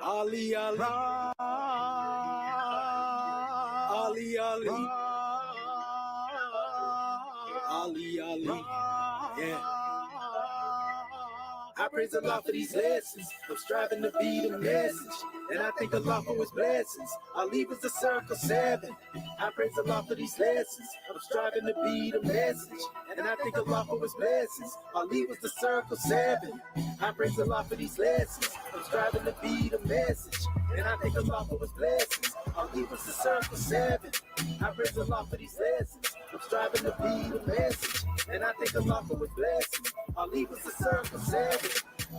Ali, Ali, Ali, Ali, Ali, Ali, yeah. I praise Allah for these lessons. I'm striving to be the message, and I thank Allah for his blessings. Ali was the circle 7. I praise Allah for these lessons. I'm striving to be the message, and I thank Allah for his blessings. Ali was the circle 7. I praise Allah for these lessons. I'm striving to be the message, and I thank Allah for his blessings. Ali was the circle 7. I praise Allah for these lessons. I'm striving to be the message, and I thank Allah for his blessings. Ali was the circle 7.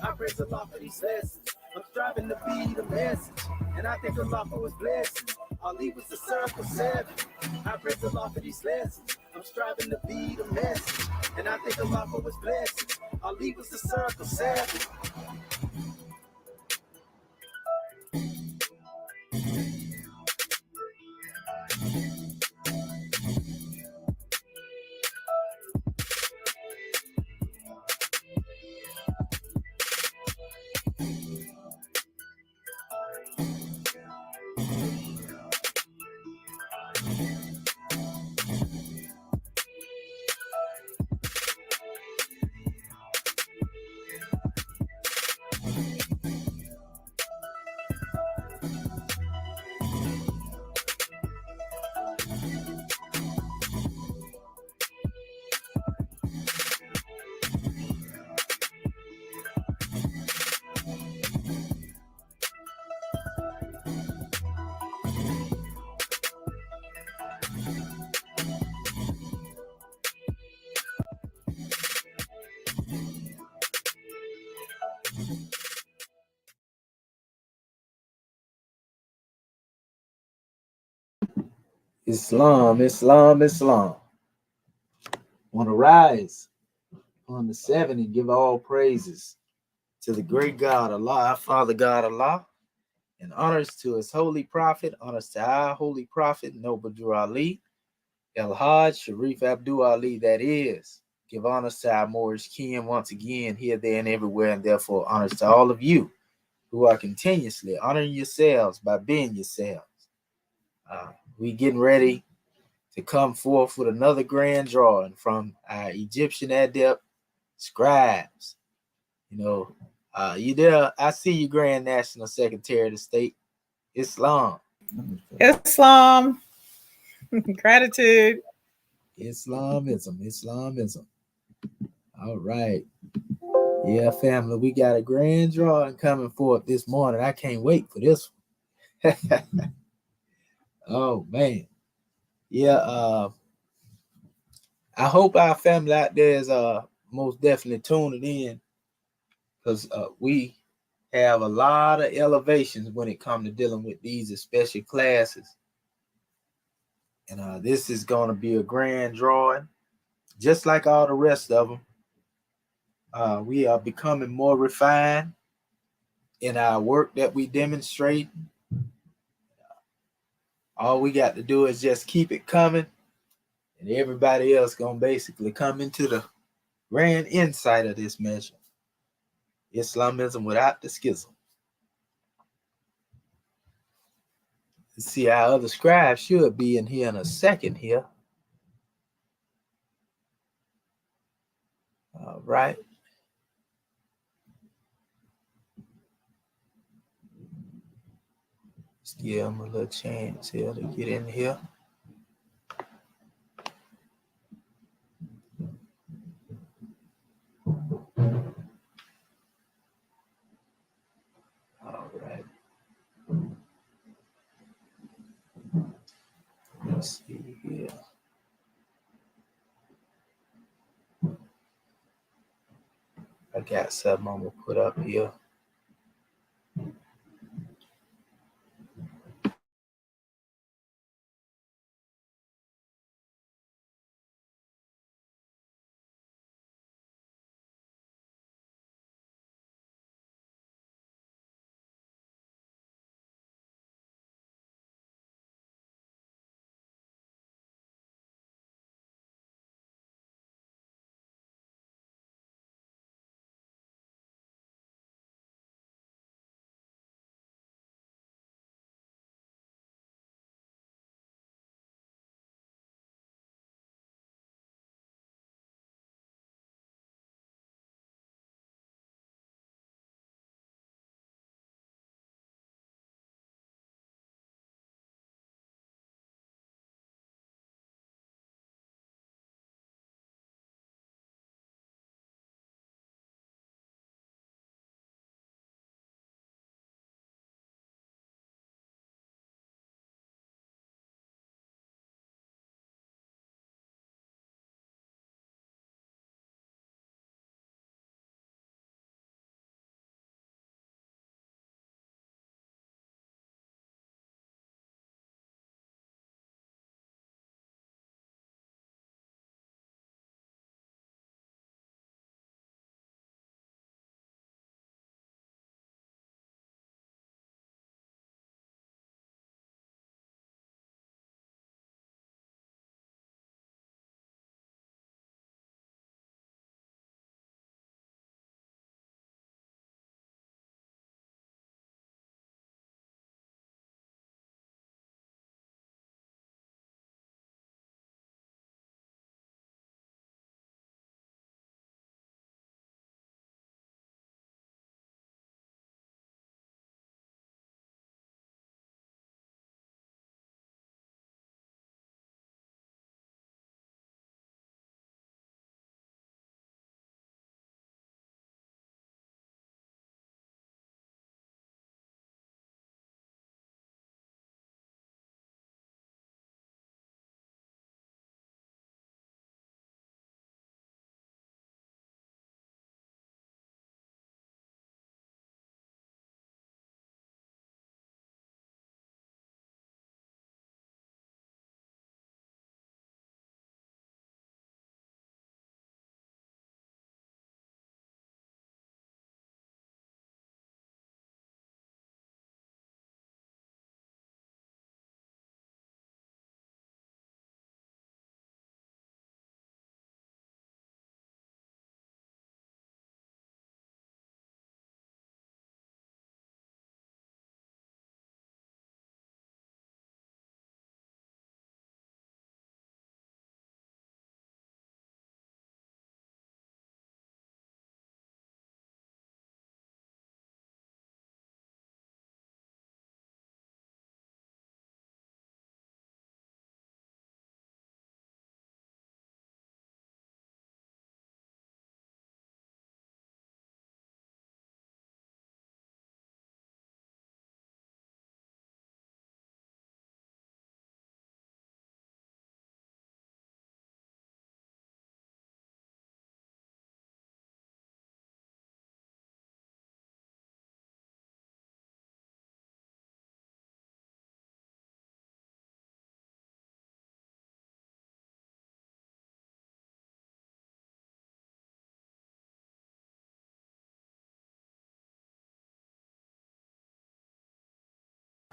I praise Allah for these lessons. I'm striving to be the message, and I thank Allah for his blessings. Ali was the circle 7. I praise Allah for these lessons. I'm striving to be the message, and I thank Allah for his blessings. Ali was the circle 7. Islam, Islam, Islam. Want to rise on the 7 and give all praises to the great God, Allah, our Father God, Allah, and honors to his holy prophet, honors to our holy prophet, Noble Drew Ali, El Hajj Sharif Abdul Ali, that is. Give honors to our Moorish kin once again, here, there, and everywhere, and therefore honors to all of you who are continuously honoring yourselves by being yourselves. We getting ready to come forth with another grand drawing from our Egyptian Adept Scribes. You there. I see you, Grand National Secretary of the State. Islam. Islam. Gratitude. Islamism. All right. Yeah, family, we got a grand drawing coming forth this morning. I can't wait for this one. Oh, man. Yeah, I hope our family out there is most definitely tuning in, because we have a lot of elevations when it comes to dealing with these special classes. And this is going to be a grand drawing, just like all the rest of them. We are becoming more refined in our work that we demonstrate. All we got to do is just keep it coming, and everybody else going to basically come into the grand insight of this measure. Islamism without the schism. Let's see, our other scribe should be in here in a second here. All right. Let's give him a little chance here to get in here. All right. Let's see here. I got something I'm going to put up here.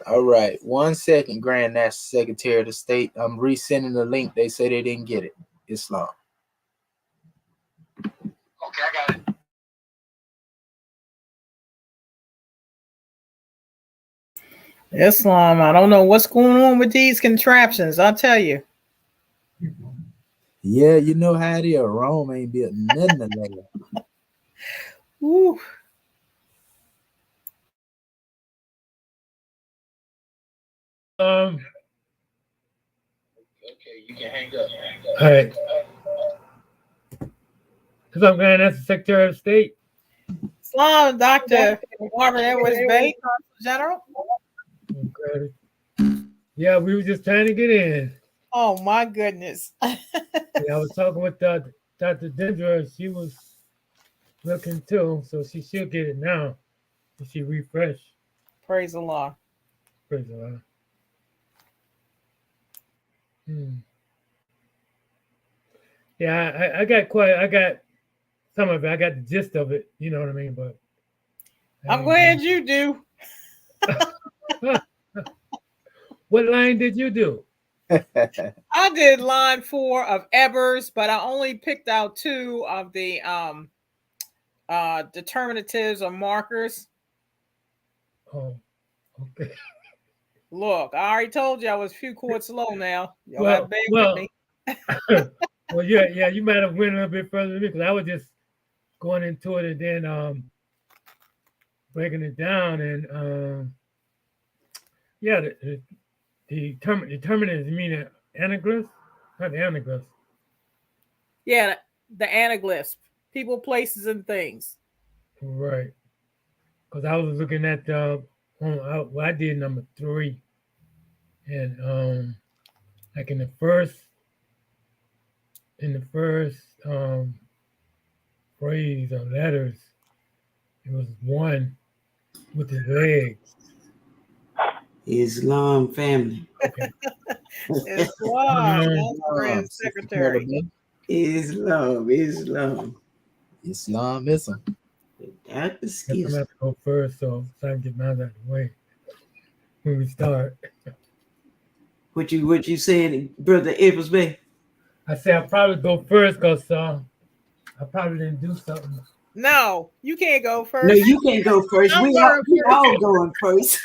All right. 1 second, Grand National Secretary of the State. I'm resending the link. They say they didn't get it. Islam. Okay, I got it. Islam, I don't know what's going on with these contraptions. I'll tell you. Yeah, you know how it is. Rome ain't built nothing to last. Woo. Okay, you can hang up. All right. Because I'm going as the Secretary of State. Islam, Dr. Marvin Edwards Bay, Consul General. Okay. Yeah, we were just trying to get in. Oh my goodness. Yeah, I was talking with Dr. Dendra. She was looking too, so she should get it now. If she refresh. Praise Allah. Praise Allah. Yeah, I got some of it. I got the gist of it. You know what I mean? But I'm glad you do. What line did you do? I did line 4 of E.A.R.S, but I only picked out 2 of the determinatives or markers. Oh, okay. Look, I already told you I was a few chords slow now. Y'all got to bear with me. Well, yeah, you might have went a little bit further than me because I was just going into it and then breaking it down and yeah, the determinants mean anaglyphs, not anaglyphs. Yeah, the anaglyphs, people, places, and things. Right. Because I was looking at I did number 3, and like in the first phrase or letters, it was 1 with his legs. Islam family. Okay. Islam, that's Grand Secretary. Islam. Islamism. Adeptus I'm gonna have to go first, so I can get mine out of the way when we start. What you saying, Brother Evans Bay? I say I'll probably go first because I probably didn't do something. No, you can't go first. No, you can't go first. We all going first.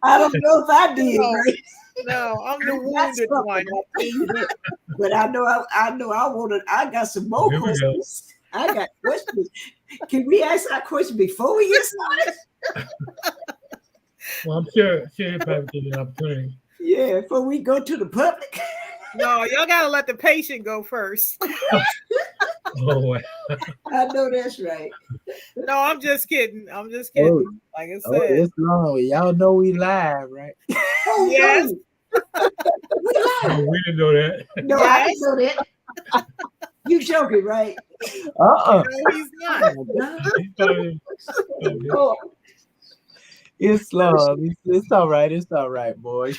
I don't know if I did, right? No, I'm the wounded one. But I know I got some more questions. I got questions. Can we ask that question before we get started? Well, I'm sure you'll probably give you an opportunity. Yeah, before we go to the public. No, y'all gotta let the patient go first. Oh, I know that's right. No, I'm just kidding. Like I said, it's long. Y'all know we live, right? Oh, yes. We live. No, we didn't know that. No, yes. I didn't know that. You joking, right? No, he's not. Oh, Islam. It's all right. It's all right, boy.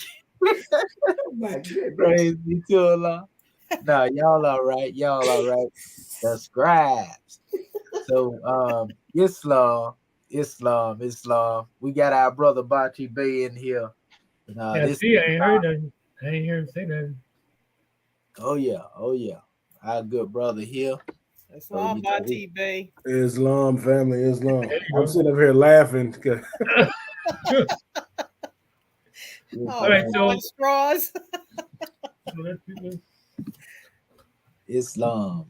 my goodness. Praise be to Allah. No, y'all all right. Y'all all right. The scribes. So Islam. We got our brother Bachi Bey in here. I ain't heard nothing. I ain't hear him say nothing. Oh yeah. Our good brother here. Islam Bachi Bey. Islam family, Islam. I'm sitting up here laughing. All right, so straws. Islam.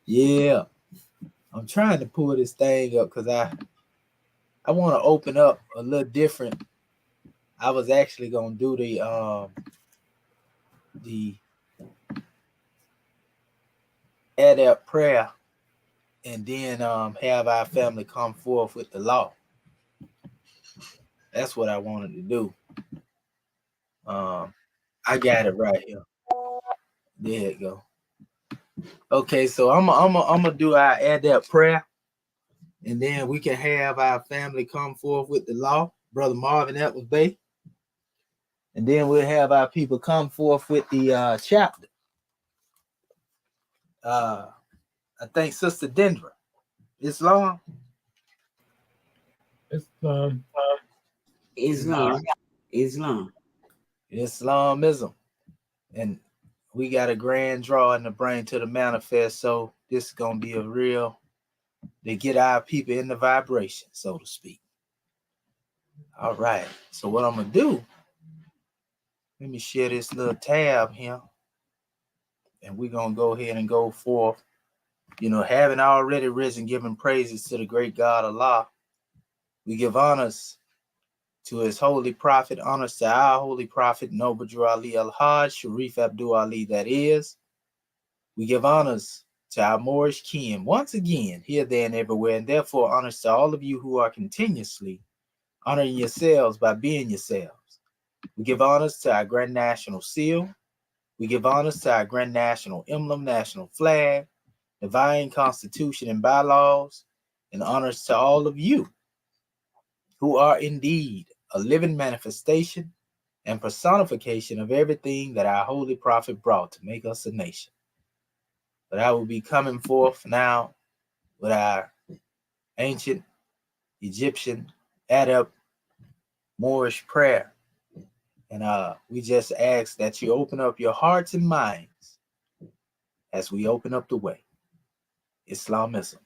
Yeah. I'm trying to pull this thing up because I want to open up a little different. I was actually gonna do the adept prayer and then have our family come forth with the law. That's what I wanted to do. I got it right here. There it go. Okay, so I'm gonna do our adept prayer, and then we can have our family come forth with the law, Brother Marvin Edwards Bay, and then we'll have our people come forth with the chapter. I think Sister Dendra. Islam. Islamism. And we got a grand draw in the brain to the manifest. So this is going to be a real, to get our people in the vibration, so to speak. All right. So what I'm going to do, let me share this little tab here. And we're going to go ahead and go forth. You know, having already risen, giving praises to the great God Allah, we give honors to his holy prophet, honors to our holy prophet, Noble Drew Ali Al-Hajj, Sharif Abdul Ali, that is. We give honors to our Moorish kin, once again, here, there, and everywhere, and therefore honors to all of you who are continuously honoring yourselves by being yourselves. We give honors to our Grand National Seal. We give honors to our Grand National Emblem, National Flag, Divine Constitution and bylaws, and honors to all of you who are indeed a living manifestation and personification of everything that our holy prophet brought to make us a nation. But I will be coming forth now with our ancient Egyptian Adept Moorish prayer. And we just ask that you open up your hearts and minds as we open up the way. Islamism.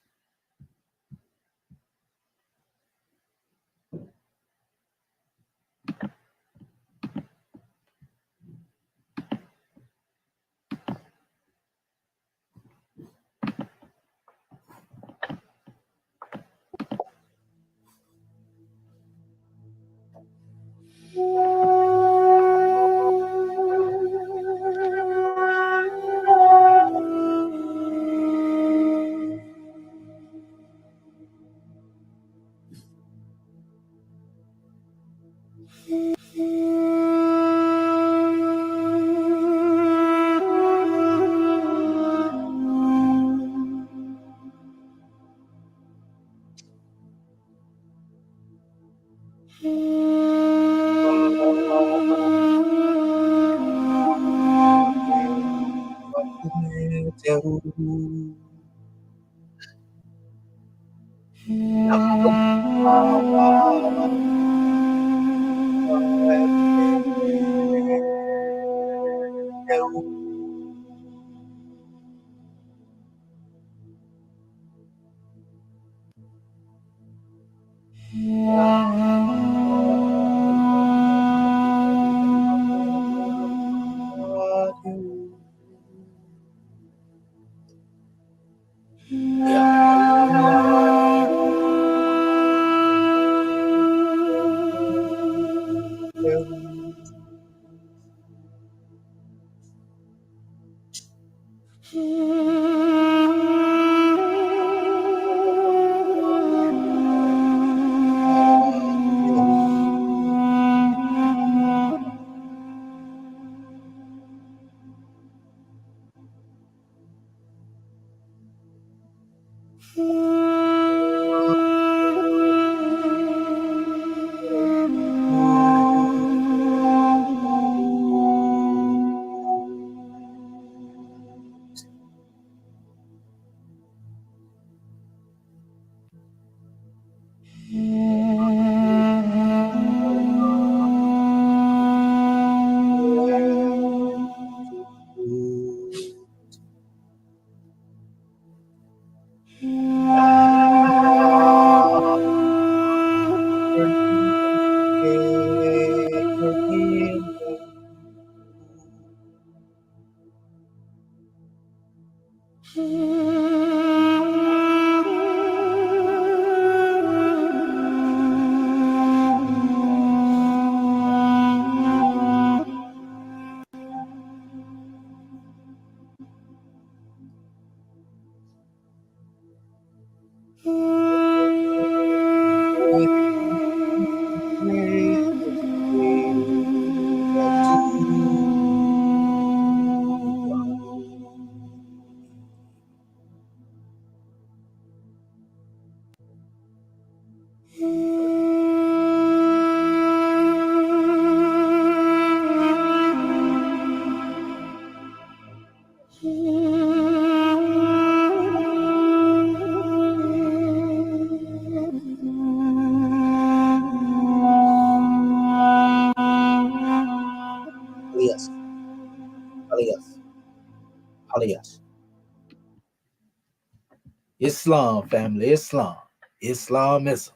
Islam, family, Islam. Islamism.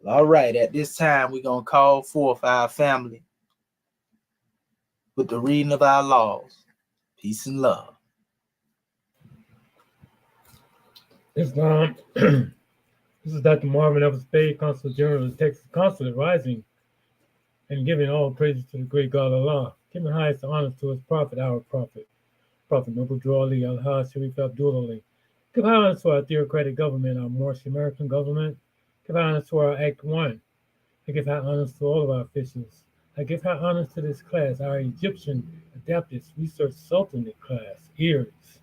All right, at this time, we're going to call forth our family with the reading of our laws. Peace and love. Islam. This is Dr. Marvin F. Spade, Consul General of the Texas Consulate, rising and giving all praises to the great God Allah, giving highest honors to his prophet, our prophet, Prophet Noble Drew Ali, Al-Haj Sharif Abdul Ali. Give honors to our theocratic government, our Moorish American government. Give honors to our Act 1. I give high honors to all of our officials. I give high honors to this class, our Egyptian Adeptus Research Sultanate class, E.A.R.S,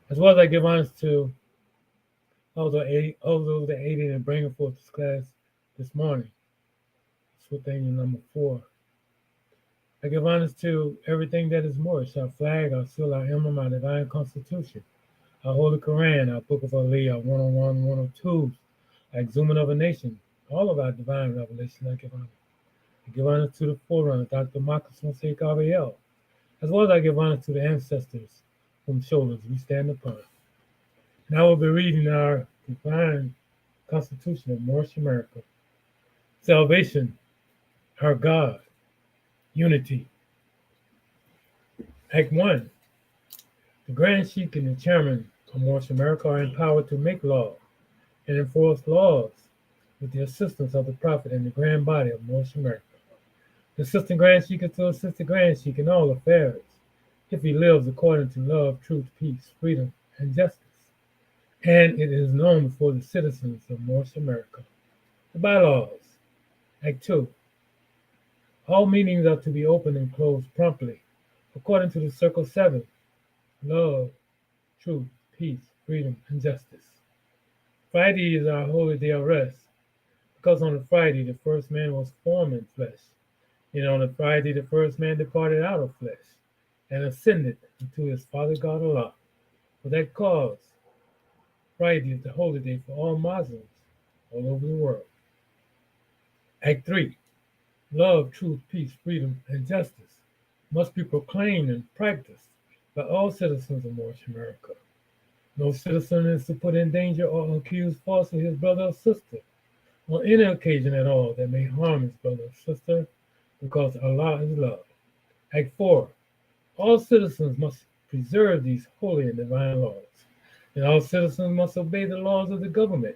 as well as I give honors to all those that aided in bringing forth this class this morning. Sultanate number 4. I give honors to everything that is Moorish, our flag, our seal, our emblem, our divine constitution, our Holy Quran, our Book of Ali, our 101, 102s, our Exhuman of a Nation, all of our divine revelation, I give honor. I give honor to the forerunner, Dr. Marcus Mosaic Gabriel, as well as I give honor to the ancestors whom shoulders we stand upon. Now we'll be reading our divine constitution of Moorish America. Salvation, our God, unity. Act 1. The Grand Sheik and the Chairman of Moorish America are empowered to make law and enforce laws with the assistance of the Prophet and the Grand Body of Moorish America. The Assistant Grand Sheik is to assist the Grand Sheik in all affairs, if he lives according to love, truth, peace, freedom, and justice. And it is known before the citizens of Moorish America. The bylaws. Act 2. All meetings are to be opened and closed promptly, according to the Circle 7, love, truth, peace, freedom, and justice. Friday is our holy day of rest, because on a Friday the first man was formed in flesh, and on a Friday the first man departed out of flesh, and ascended unto his Father God Allah. For that cause, Friday is the holy day for all Muslims all over the world. Act 3. Love, truth, peace, freedom, and justice must be proclaimed and practiced by all citizens of Moorish America. No citizen is to put in danger or accuse falsely his brother or sister on any occasion at all that may harm his brother or sister, because Allah is love. Act 4. All citizens must preserve these holy and divine laws, and all citizens must obey the laws of the government,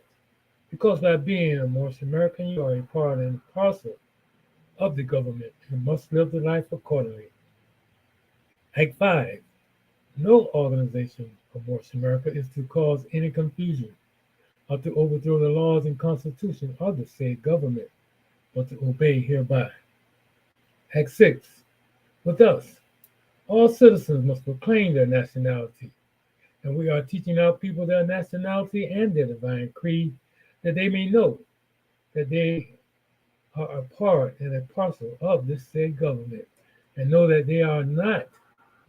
because by being a Moorish American, you are a part and parcel of the government and must live the life accordingly. Act 5. No organization of Moorish America is to cause any confusion or to overthrow the laws and constitution of the said government, but to obey hereby. Act 6. With us, all citizens must proclaim their nationality, and we are teaching our people their nationality and their divine creed, that they may know that they are a part and a parcel of this said government, and know that they are not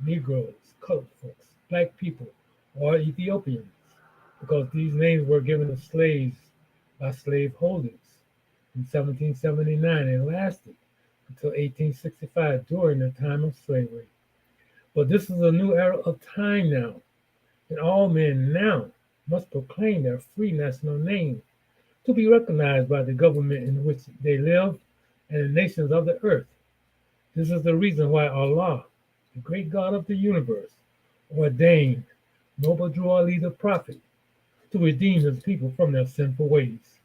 Negroes, colored folks, black people, or Ethiopians, because these names were given to slaves by slaveholders in 1779 and lasted until 1865 during the time of slavery. But this is a new era of time now, and all men now must proclaim their free national name to be recognized by the government in which they live and the nations of the earth. This is the reason why Allah, the great God of the universe, ordained Noble Drew Ali the Prophet to redeem his people from their sinful ways.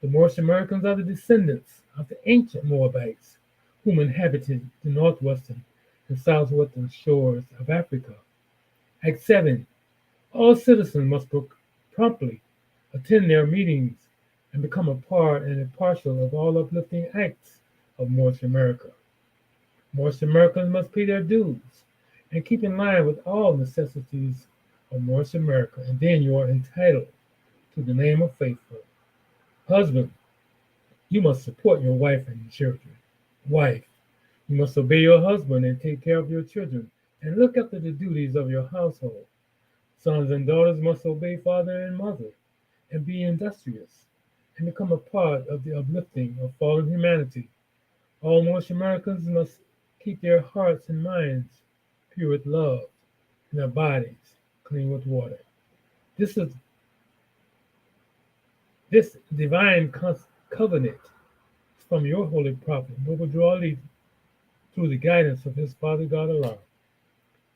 The Moorish Americans are the descendants of the ancient Moabites, whom inhabited the northwestern and southwestern shores of Africa. Act 7. All citizens must promptly attend their meetings and become a part and a partial of all uplifting acts of Moorish America. Moorish Americans must pay their dues and keep in line with all necessities of Moorish America, and then you are entitled to the name of faithful. Husband, you must support your wife and your children. Wife, you must obey your husband and take care of your children and look after the duties of your household. Sons and daughters must obey father and mother and be industrious and become a part of the uplifting of fallen humanity. All Moorish Americans must keep their hearts and minds pure with love and their bodies clean with water. This is This divine covenant from your holy prophet, Noble Drew Ali, through the guidance of his Father God Allah.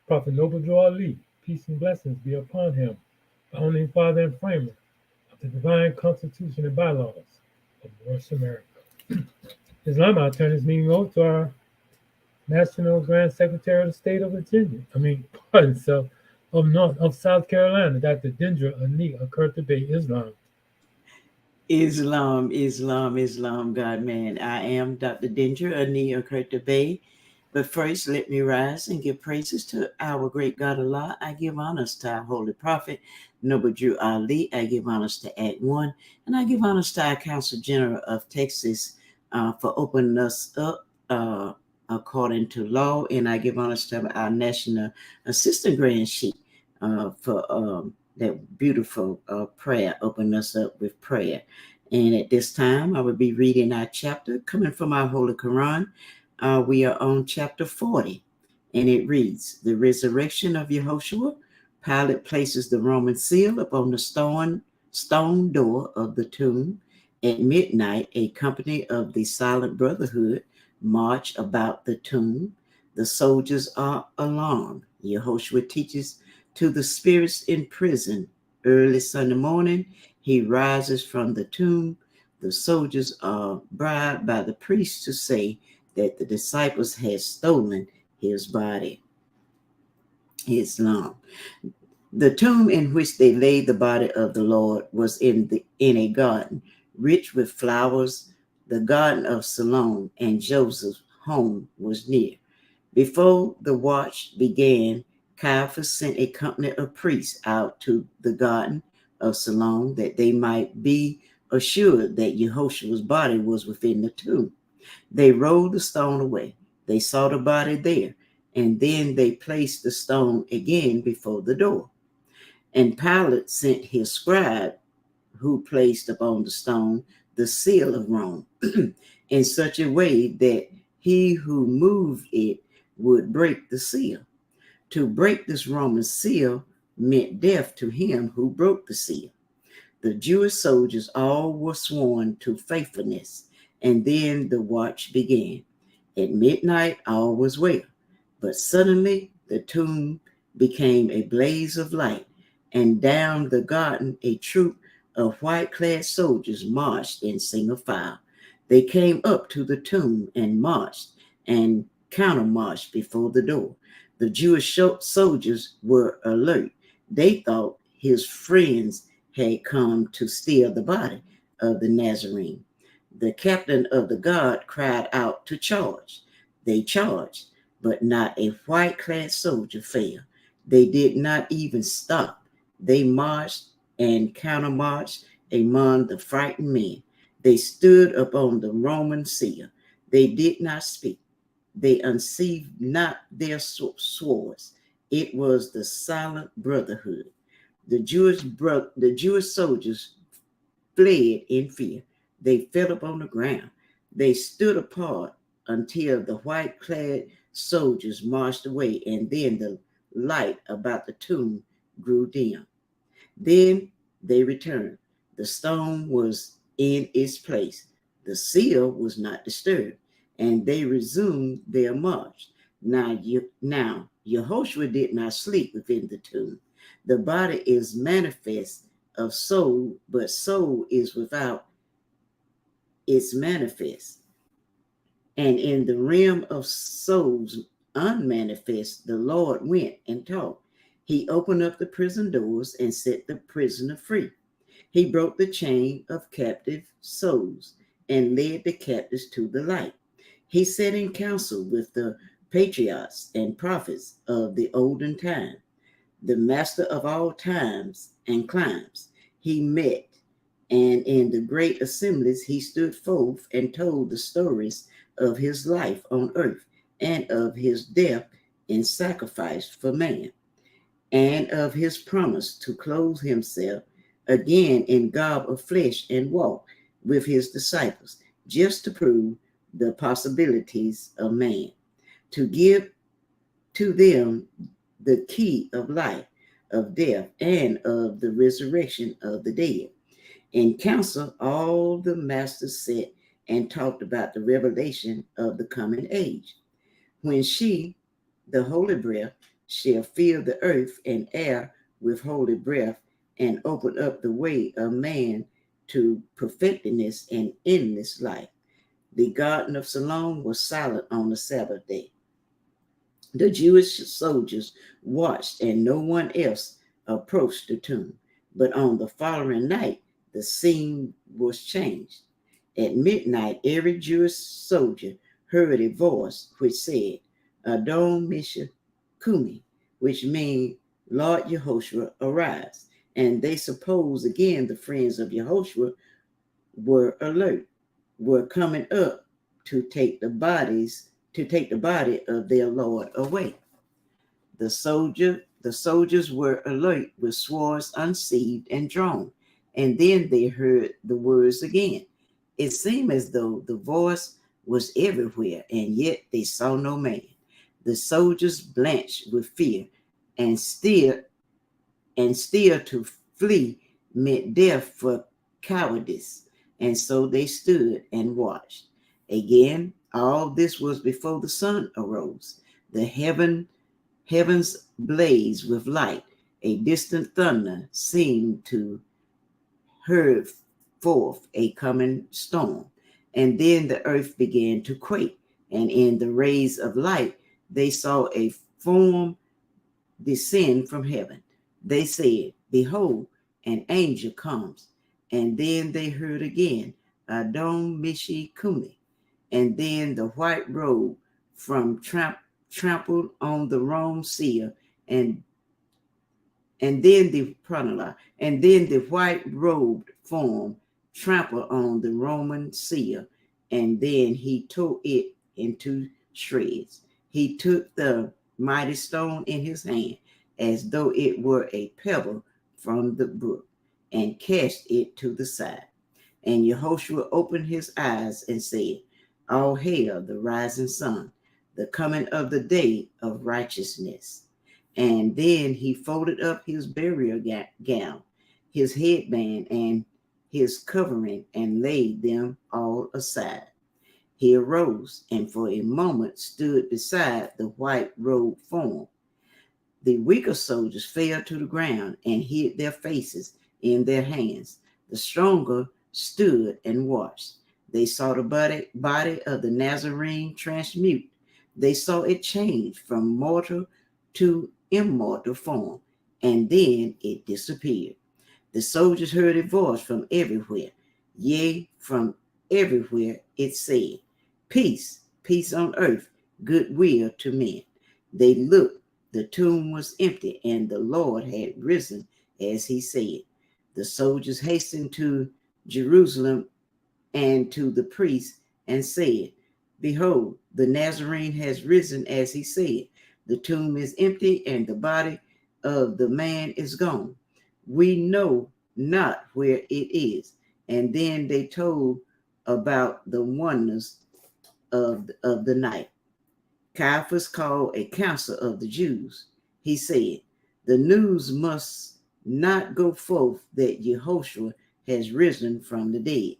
Prophet Noble Drew Ali, peace and blessings be upon him, founding father and framer of the divine constitution and bylaws of North America. Islam, I'll turn this meeting over to our National Grand Secretary of the State of Virginia. Pardon, of South Carolina, Dr. Dendra Ani Akurta Bay, Islam. Islam, God man. I am Dr. Dendra Ani Akurta Bay. But first, let me rise and give praises to our great God Allah. I give honors to our holy prophet, Noble Drew Ali. I give honors to Act One, and I give honors to our Consul General of Texas for opening us up according to law. And I give honors to our National Assistant Grand Chief for that beautiful prayer, opening us up with prayer. And at this time, I will be reading our chapter coming from our Holy Quran. We are on chapter 40, and it reads, The resurrection of Yehoshua. Pilate places the Roman seal upon the stone door of the tomb. At midnight, a company of the Silent Brotherhood march about the tomb. The soldiers are alarmed. Yehoshua teaches to the spirits in prison. Early Sunday morning, he rises from the tomb. The soldiers are bribed by the priests to say that the disciples had stolen his body. Islam. The tomb in which they laid the body of the Lord was in a garden, rich with flowers. The garden of Salome and Joseph's home was near. Before the watch began, Caiaphas sent a company of priests out to the garden of Salome that they might be assured that Yehoshua's body was within the tomb. They rolled the stone away. They saw the body there, and then they placed the stone again before the door. And Pilate sent his scribe, who placed upon the stone the seal of Rome, in such a way that he who moved it would break the seal. To break this Roman seal meant death to him who broke the seal. The Jewish soldiers all were sworn to faithfulness, and then the watch began. At midnight, all was well, but suddenly the tomb became a blaze of light, and down the garden a troop of white-clad soldiers marched in single file. They came up to the tomb and marched and countermarched before the door. The Jewish soldiers were alert. They thought his friends had come to steal the body of the Nazarene. The captain of the guard cried out to charge. They charged, but not a white-clad soldier fell. They did not even stop. They marched and countermarched among the frightened men. They stood upon the Roman seal. They did not speak. They unsheathed not their swords. It was the Silent Brotherhood. The Jewish soldiers fled in fear. They fell upon the ground. They stood apart until the white-clad soldiers marched away, and then the light about the tomb grew dim. Then they returned. The stone was in its place. The seal was not disturbed, and they resumed their march. Now Yehoshua did not sleep within the tomb. The body is manifest of soul, but soul is without its manifest. And in the realm of souls unmanifest, the Lord went and taught. He opened up the prison doors and set the prisoner free. He broke the chain of captive souls and led the captives to the light. He sat in council with the patriarchs and prophets of the olden time, the master of all times and climes. He met, and in the great assemblies he stood forth and told the stories of his life on earth and of his death in sacrifice for man, and of his promise to clothe himself again in garb of flesh and walk with his disciples, just to prove the possibilities of man, to give to them the key of life, of death, and of the resurrection of the dead. In council, all the masters sat and talked about the revelation of the coming age, when she, the holy breath, shall fill the earth and air with holy breath and open up the way of man to perfectness and endless life. The garden of Siloam was silent on the Sabbath day. The Jewish soldiers watched, and no one else approached the tomb. But on the following night, the scene was changed. At midnight, every Jewish soldier heard a voice which said, Adon Misha Kumi, which means, Lord Yehoshua, arise. And they supposed again the friends of Yehoshua were alert, were coming up to take the body of their Lord away. The soldiers were alert with swords unsheathed and drawn, and then they heard the words again. It seemed as though the voice was everywhere, and yet they saw no man. The soldiers blanched with fear, and still to flee meant death for cowardice. And so they stood and watched. Again, all this was before the sun arose. The heavens blazed with light. A distant thunder seemed to hurl forth a coming storm. And then the earth began to quake. And in the rays of light, they saw a form descend from heaven. They said, Behold, an angel comes. And then they heard again, Adon Mishi Kumi. And then the white robe from trampled on the Rome seer, and then the white robed form trampled on the Roman seer, and then he tore it into shreds. He took the mighty stone in his hand as though it were a pebble from the brook, and cast it to the side. And Yehoshua opened his eyes and said, All hail the rising sun, the coming of the day of righteousness. And then he folded up his burial gown, his headband, and his covering, and laid them all aside. He arose and for a moment stood beside the white robed form. The weaker soldiers fell to the ground and hid their faces in their hands. The stronger stood and watched. They saw the body of the Nazarene transmute. They saw it change from mortal to immortal form, and then it disappeared. The soldiers heard a voice from everywhere. Yea, from everywhere it said, Peace, peace on earth, goodwill to men. They looked. The tomb was empty, and the Lord had risen as he said. The soldiers hastened to Jerusalem and to the priest and said, Behold, the Nazarene has risen as he said. The tomb is empty, and the body of the man is gone. We know not where it is. And then they told about the wonders of the night. Caiaphas called a council of the Jews. He said, The news must not go forth that Yehoshua has risen from the dead.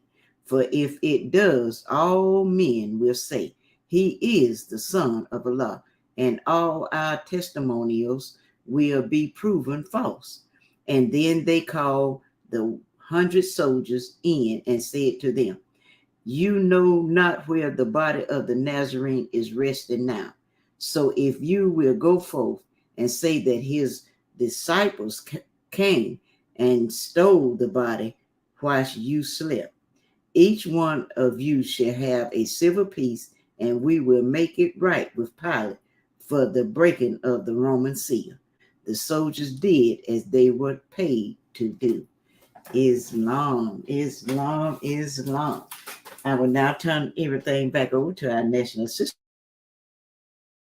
For if it does, all men will say, He is the Son of Allah, and all our testimonials will be proven false. And then they called the 100 soldiers in and said to them, You know not where the body of the Nazarene is resting now. So if you will go forth and say that his disciples came and stole the body whilst you slept, each one of you shall have a silver piece, and we will make it right with Pilate for the breaking of the Roman seal. The soldiers did as they were paid to do. Islam, Islam, Islam. I will now turn everything back over to our national sister.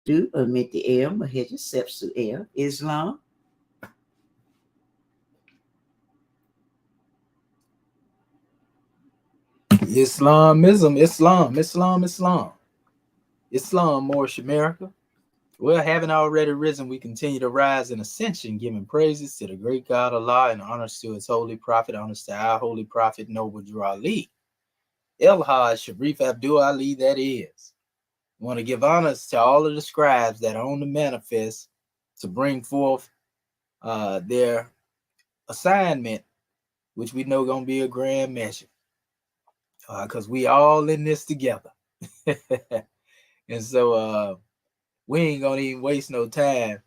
Do omit the air, Maheja Sepsu air, Islam. Islamism, Islam, Islam, Islam. Islam, Moorish America. Well, having already risen, we continue to rise in ascension, giving praises to the great God Allah and honors to his holy prophet, honors to our holy prophet, Noble Drew Ali. El-Hajj Sharif Abdul Ali, that is. We want to give honors to all of the scribes that are on the manifest to bring forth their assignment, which we know going to be a grand measure. Because we all in this together. And so we ain't going to even waste no time.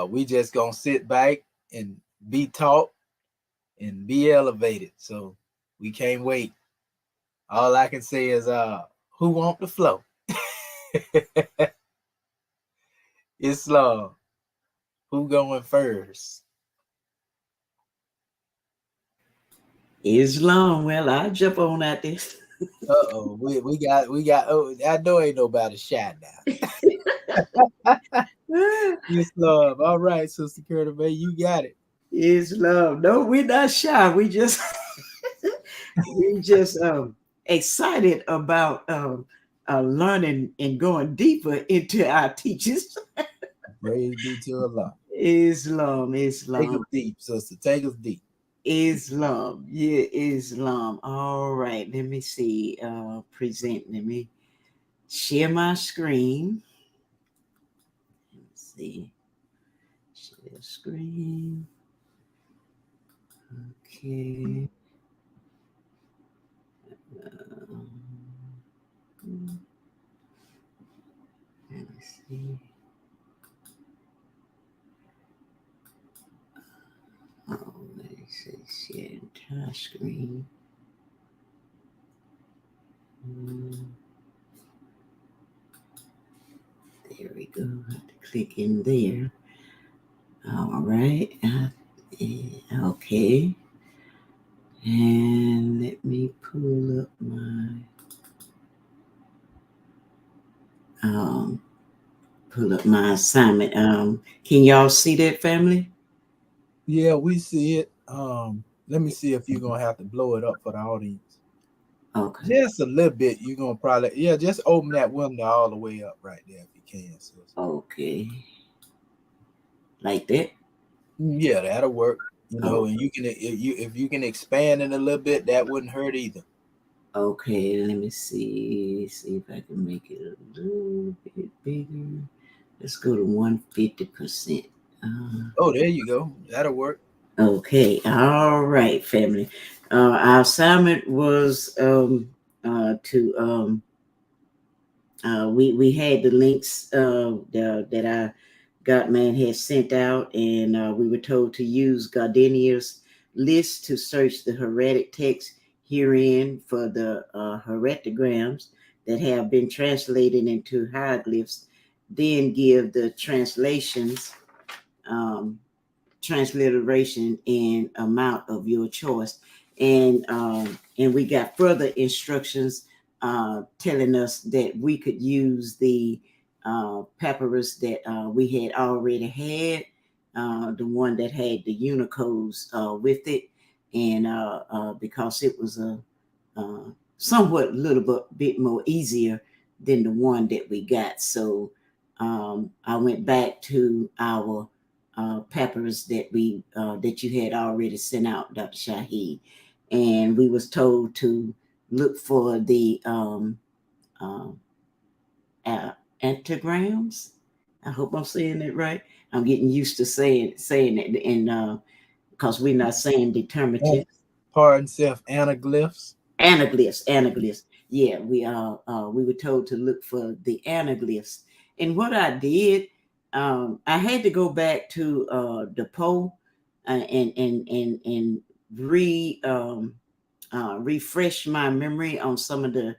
We just going to sit back and be taught and be elevated. So we can't wait. All I can say is, who want the flow? Islam. Who going first? Islam. Well, I'll jump on at this. We got. Oh, I know ain't nobody shy now. Islam. All right, Sister Curtis, man, you got it. Islam. No, we're not shy. We just excited about learning and going deeper into our teachings. Praise be to Allah. Islam. Take us deep, sister. Take us deep. Islam. Yeah, Islam. All right. Let me see. Let me share my screen. Let's see. Share screen. Okay. Let me see. Oh, let me see. Share entire screen. There we go. I have to click in there. All right. Okay. And let me pull up my assignment. Can y'all see that, family? Yeah, we see it. Let me see if you're gonna have to blow it up for the audience. Okay. Just a little bit. You're gonna probably just open that window all the way up right there if you can. So. Okay. Like that? Yeah, that'll work. And you can if you can expand it a little bit, that wouldn't hurt either. Okay, let me see if I can make it a little bit bigger. Let's go to 150%. There you go. That'll work. Okay, all right, family. Our assignment was we had the links that our God man had sent out, and we were told to use Gardenia's list to search the heretic text herein for the heretograms that have been translated into hieroglyphs, then give the translations, transliteration and amount of your choice. And we got further instructions telling us that we could use the papyrus that we had already had, the one that had the Unicodes with it, and because it was a somewhat little bit more easier than the one that we got. So I went back to our papyrus that you had already sent out, Dr. Shahid, and we was told to look for the antigrams. I hope I'm saying it right. I'm getting used to saying it, and because we're not saying determinative. Pardon self, anaglyphs. Anaglyphs. Yeah, we were told to look for the anaglyphs. And what I did, I had to go back to the poll and refresh my memory on some of the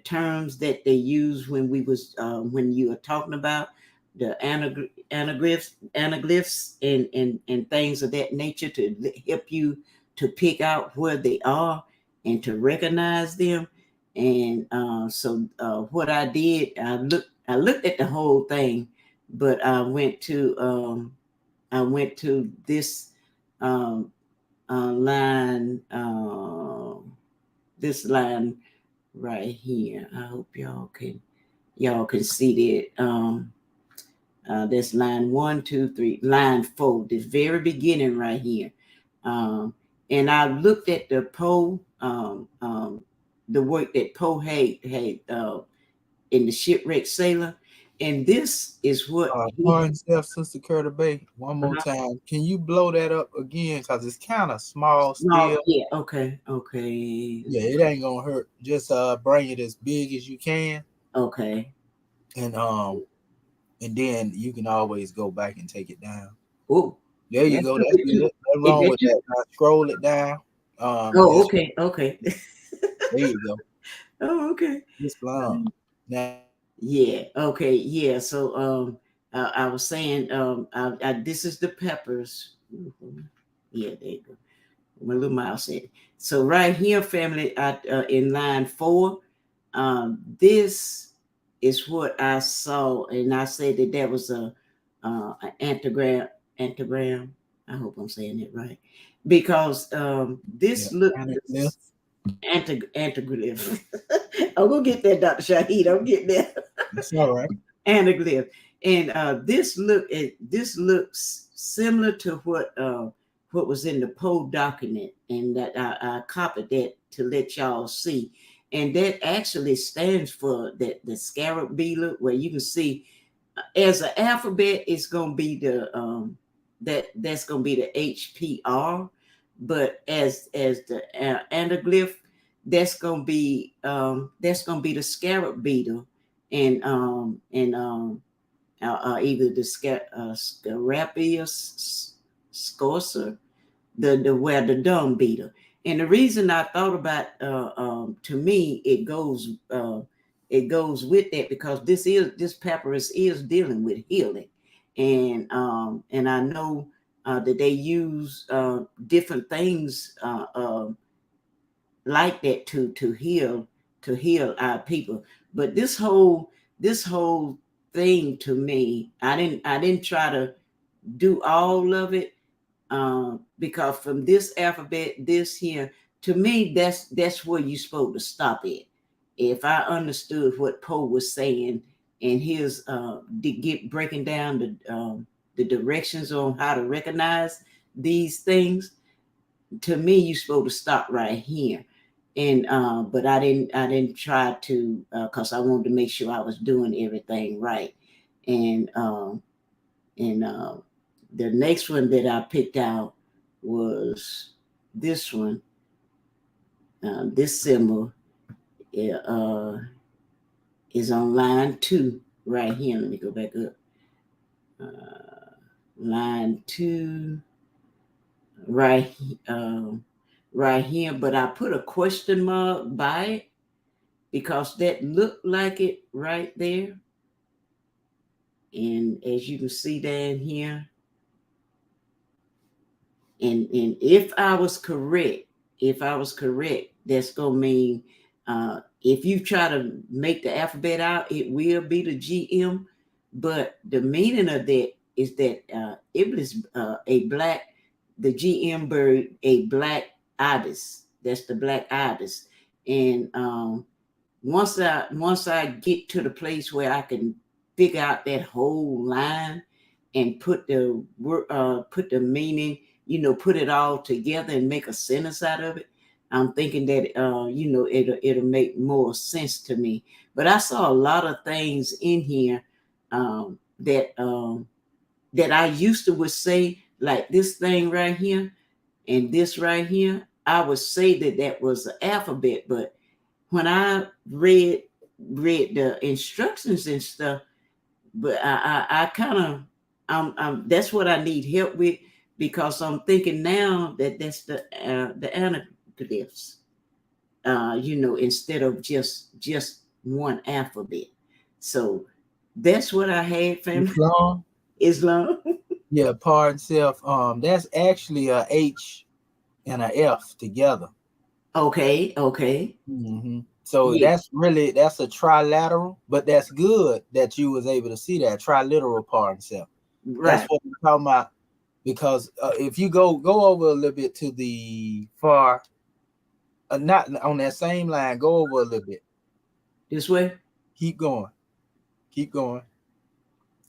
terms that they use when you were talking about the anaglyphs and things of that nature to help you to pick out where they are and to recognize them. And so what I did, I looked at the whole thing, but I went to this line, this line right here. I hope y'all can see that. That's line 1, 2, 3, line 4, the very beginning right here. And I looked at the Poe, the work that Poe had in the Shipwrecked Sailor, and this is what. Pardon self, Sister Curtis Bay. One more time. Can you blow that up again? Because it's kind of small still. Yeah, okay. Yeah, it ain't gonna hurt. Just bring it as big as you can. Okay. And then you can always go back and take it down. Oh, there you go. That's good. Nothing wrong with that. Scroll it down. Okay. There you go. Oh, okay. It's long. Now, yeah. Okay. Yeah. So I was saying this is the peppers. Yeah, there you go. My little mouse said. So right here, family, in line 4, this is what I saw, and I said that was an antigram. I hope I'm saying it right, because this look anaglyph. I'm gonna get that, Dr. Shahid. I'm getting that. That's all right. Anaglyph, and this looks similar to what was in the Poe document, and that I copied that to let y'all see. And that actually stands for the scarab beetle, where you can see as an alphabet, it's gonna be the that's gonna be the HPR, but as the anaglyph, that's gonna be the scarab beetle, and either the Scarabeus scorcer, the dung beetle. And the reason I thought about to me it goes with that, because this papyrus is dealing with healing, and I know that they use different things like that to heal our people. But this whole thing, to me, I didn't try to do all of it, because from this alphabet, this here, to me, that's where you're supposed to stop it. If I understood what Poe was saying and his breaking down the directions on how to recognize these things, to me, you're supposed to stop right here. And but I didn't try to, because I wanted to make sure I was doing everything right. And the next one that I picked out was this one. This symbol is on line 2 right here. Let me go back up. Line 2 right here, but I put a question mark by it because that looked like it right there. And as you can see down here, and if I was correct, that's gonna mean if you try to make the alphabet out, it will be the GM. But the meaning of that is that it was the GM bird, a black ibis. That's the black ibis. And once I get to the place where I can figure out that whole line and put the meaning, put it all together and make a sentence out of it, I'm thinking that it'll make more sense to me. But I saw a lot of things in here that I used to would say, like this thing right here and this right here. I would say that was the alphabet, but when I read the instructions and stuff, but I kind of that's what I need help with, because I'm thinking now that that's the Anaglyphs, instead of just one alphabet. So that's what I had, family. Islam. Yeah, pardon self. That's actually a H and a F together. Okay. Mm-hmm. So that's a trilateral, but that's good that you was able to see that triliteral pardon self. Right. That's what we're talking about. Because if you go over a little bit to the far, not on that same line, go over a little bit. This way? Keep going.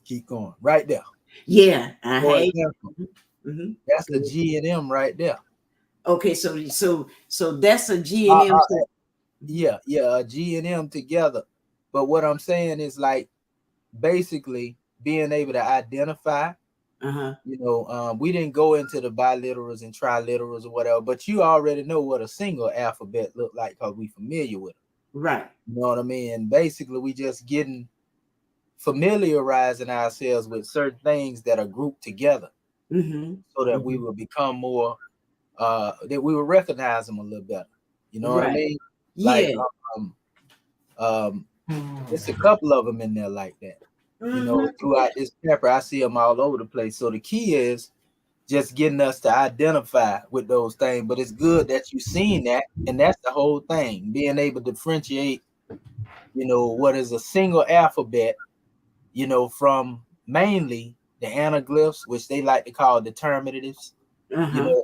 Keep going. Right there. Yeah, I For had. example, Mm-hmm. that's the G and M right there. Okay, so that's a G Uh, and M. uh, yeah, G and M together. But what I'm saying is like basically being able to identify. Uh-huh. We didn't go into the biliterals and triliterals or whatever, but you already know what a single alphabet look like because we familiar with it. Right. You know what I mean? And basically, we just getting familiarizing ourselves with certain things that are grouped together, so that we will become more, that we will recognize them a little better. You know what I Right. mean? Like, Yeah. it's a couple of them in there like that. Throughout this paper, I see them all over the place. So the key is just getting us to identify with those things. But it's good that you've seen that, and that's the whole thing, being able to differentiate, what is a single alphabet, from mainly the anaglyphs, which they like to call determinatives,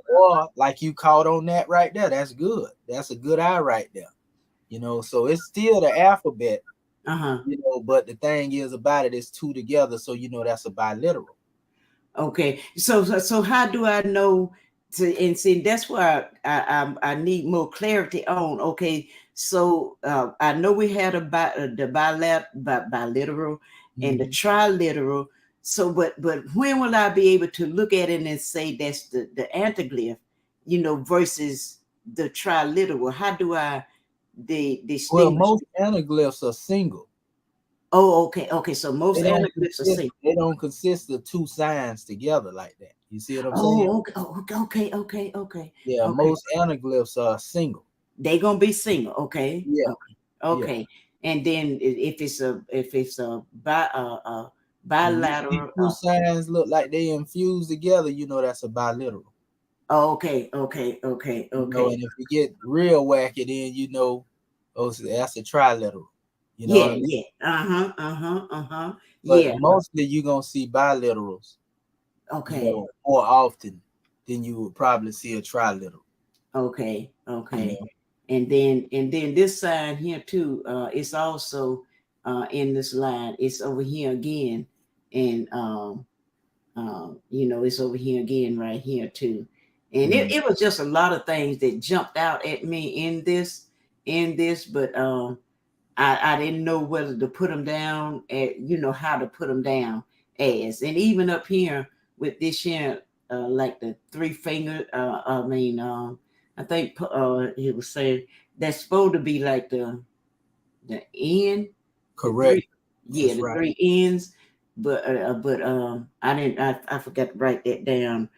or like you caught on that right there. That's good. That's a good eye right there. So it's still the alphabet, but the thing is about it is two together. So, that's a biliteral. Okay. So how do I know and see that's where I need more clarity on. Okay. So I know we had the biliteral and the triliteral. So but when will I be able to look at it and say that's the anaglyph, versus the triliteral? How do I distinguish? Well, most anaglyphs are single. Oh, okay. So most anaglyphs are single. They don't consist of two signs together like that. You see what I'm saying? Oh, okay. Yeah, Okay. most anaglyphs are single. They gonna be single. Okay. Yeah. Okay. Yeah. And then if it's a bilateral. Two signs look like they infused together, that's a biliteral. Okay. And if you get real wacky, then that's a triliteral. You know what I mean? Yeah. But Yeah. mostly you're gonna see biliterals, Okay. more often than you would probably see a triliteral. Okay. And then this sign here too, it's also in this line. It's over here again, and it's over here again right here too. And it was just a lot of things that jumped out at me in this, but I didn't know whether to put them down how to put them down as. And even up here with this here, like the three finger, I think he was saying that's supposed to be like the end. Correct. The three ends. But I didn't. I forgot to write that down.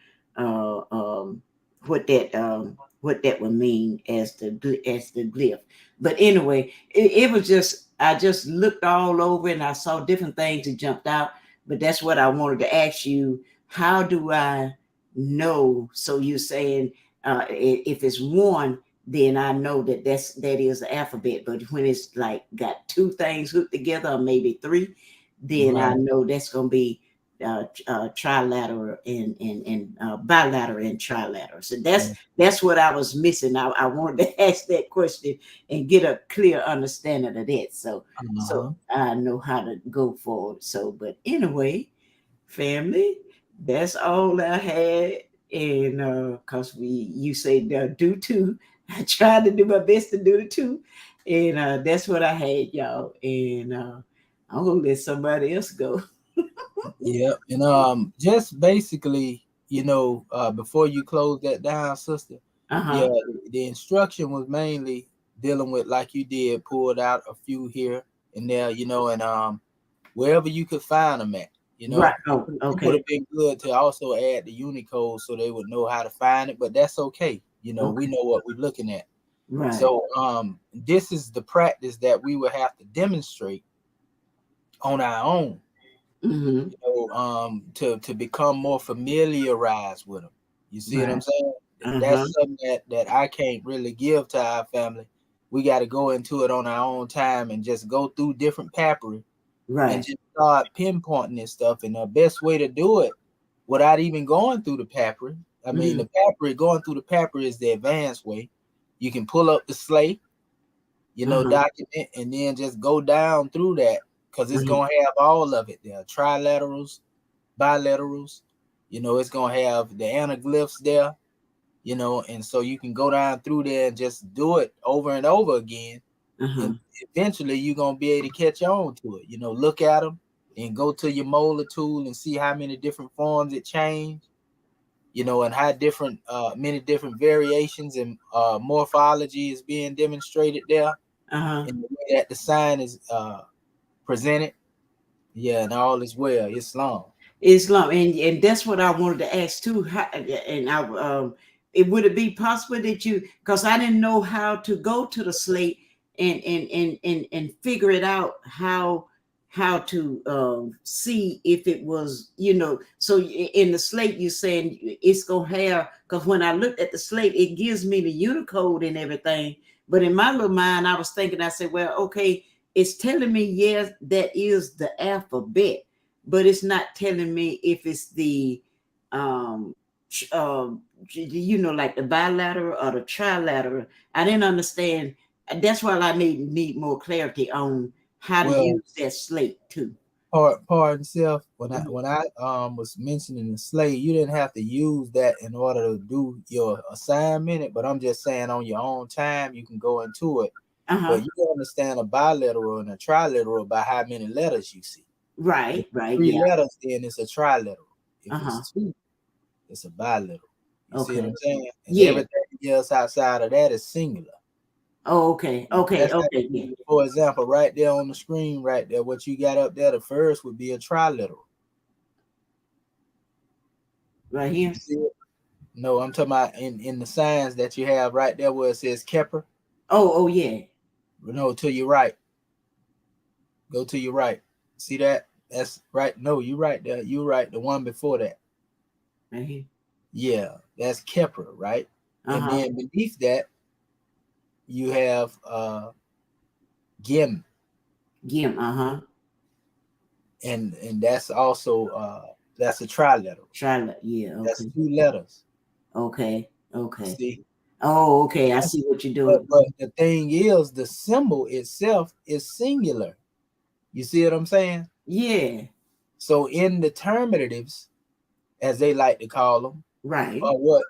What that would mean as the glyph. But anyway, it was just I just looked all over and I saw different things that jumped out. But that's what I wanted to ask you. How do I know? So you're saying if it's one, then I know that that is the alphabet. But when it's like got two things hooked together, or maybe three, then I know that's gonna be trilateral and bilateral and trilateral. So that's what I was missing. I wanted to ask that question and get a clear understanding of that. So I know how to go forward. So, but anyway, family, that's all I had. And because you say do two, I tried to do my best to do the two, and that's what I had, y'all. And I'm gonna let somebody else go. Yeah, and just basically, before you close that down, sister, yeah, the instruction was mainly dealing with like you did, pulled out a few here and there, and wherever you could find them at, Right. Oh, It okay. would have been good to also add the Unicode so they would know how to find it, but that's okay. We know what we're looking at. Right. So this is the practice that we will have to demonstrate on our own. To become more familiarized with them. You see what I'm saying? That's something that I can't really give to our family. We got to go into it on our own time and just go through different papyri and just start pinpointing this stuff. And the best way to do it without even going through the papyri, going through the papyri is the advanced way. You can pull up the slate, document, and then just go down through that because it's gonna have all of it there. Trilaterals, bilaterals, it's gonna have the anaglyphs there, and so you can go down through there and just do it over and over again. And eventually you're gonna be able to catch on to it. Look at them and go to your molar tool and see how many different forms it changed, and how different many different variations and morphology is being demonstrated there, in the way that the sign is presented. Yeah, and all is well. Islam, and that's what I wanted to ask too. Would it be possible that you, because I didn't know how to go to the slate and figure it out, how to see if it was, so in the slate you're saying it's gonna have, because when I looked at the slate it gives me the Unicode and everything, but in my little mind I was thinking, I said, well, okay, it's telling me yes, that is the alphabet, but it's not telling me if it's the like the bilateral or the trilateral. I didn't understand. That's why I need more clarity on how to use that slate too. Pardon self. When I was mentioning the slate, you didn't have to use that in order to do your assignment. But I'm just saying, on your own time, you can go into it. But you can understand a bilateral and a trilateral by how many letters you see. Right. If 3 letters, then it's a trilateral. If it's 2, it's a bilateral. You see what I'm saying? And everything else outside of that is singular. Oh, okay. Yeah. For example, right there on the screen, right there, what you got up there, the first would be a trilateral. Right here? No, I'm talking about in the signs that you have right there where it says Kepler. Oh, yeah. No, to your right. Go to your right. See that? That's right. No, you're right there. You're right. The one before that. Right here. Yeah, that's Kepler, right? And then beneath that, you have Gim. And that's also that's a trilateral. Yeah. Okay. That's 2 letters. Okay. See? Oh, okay. I see what you're doing. But the thing is, the symbol itself is singular. You see what I'm saying? Yeah. So in the terminatives, as they like to call them, right, or what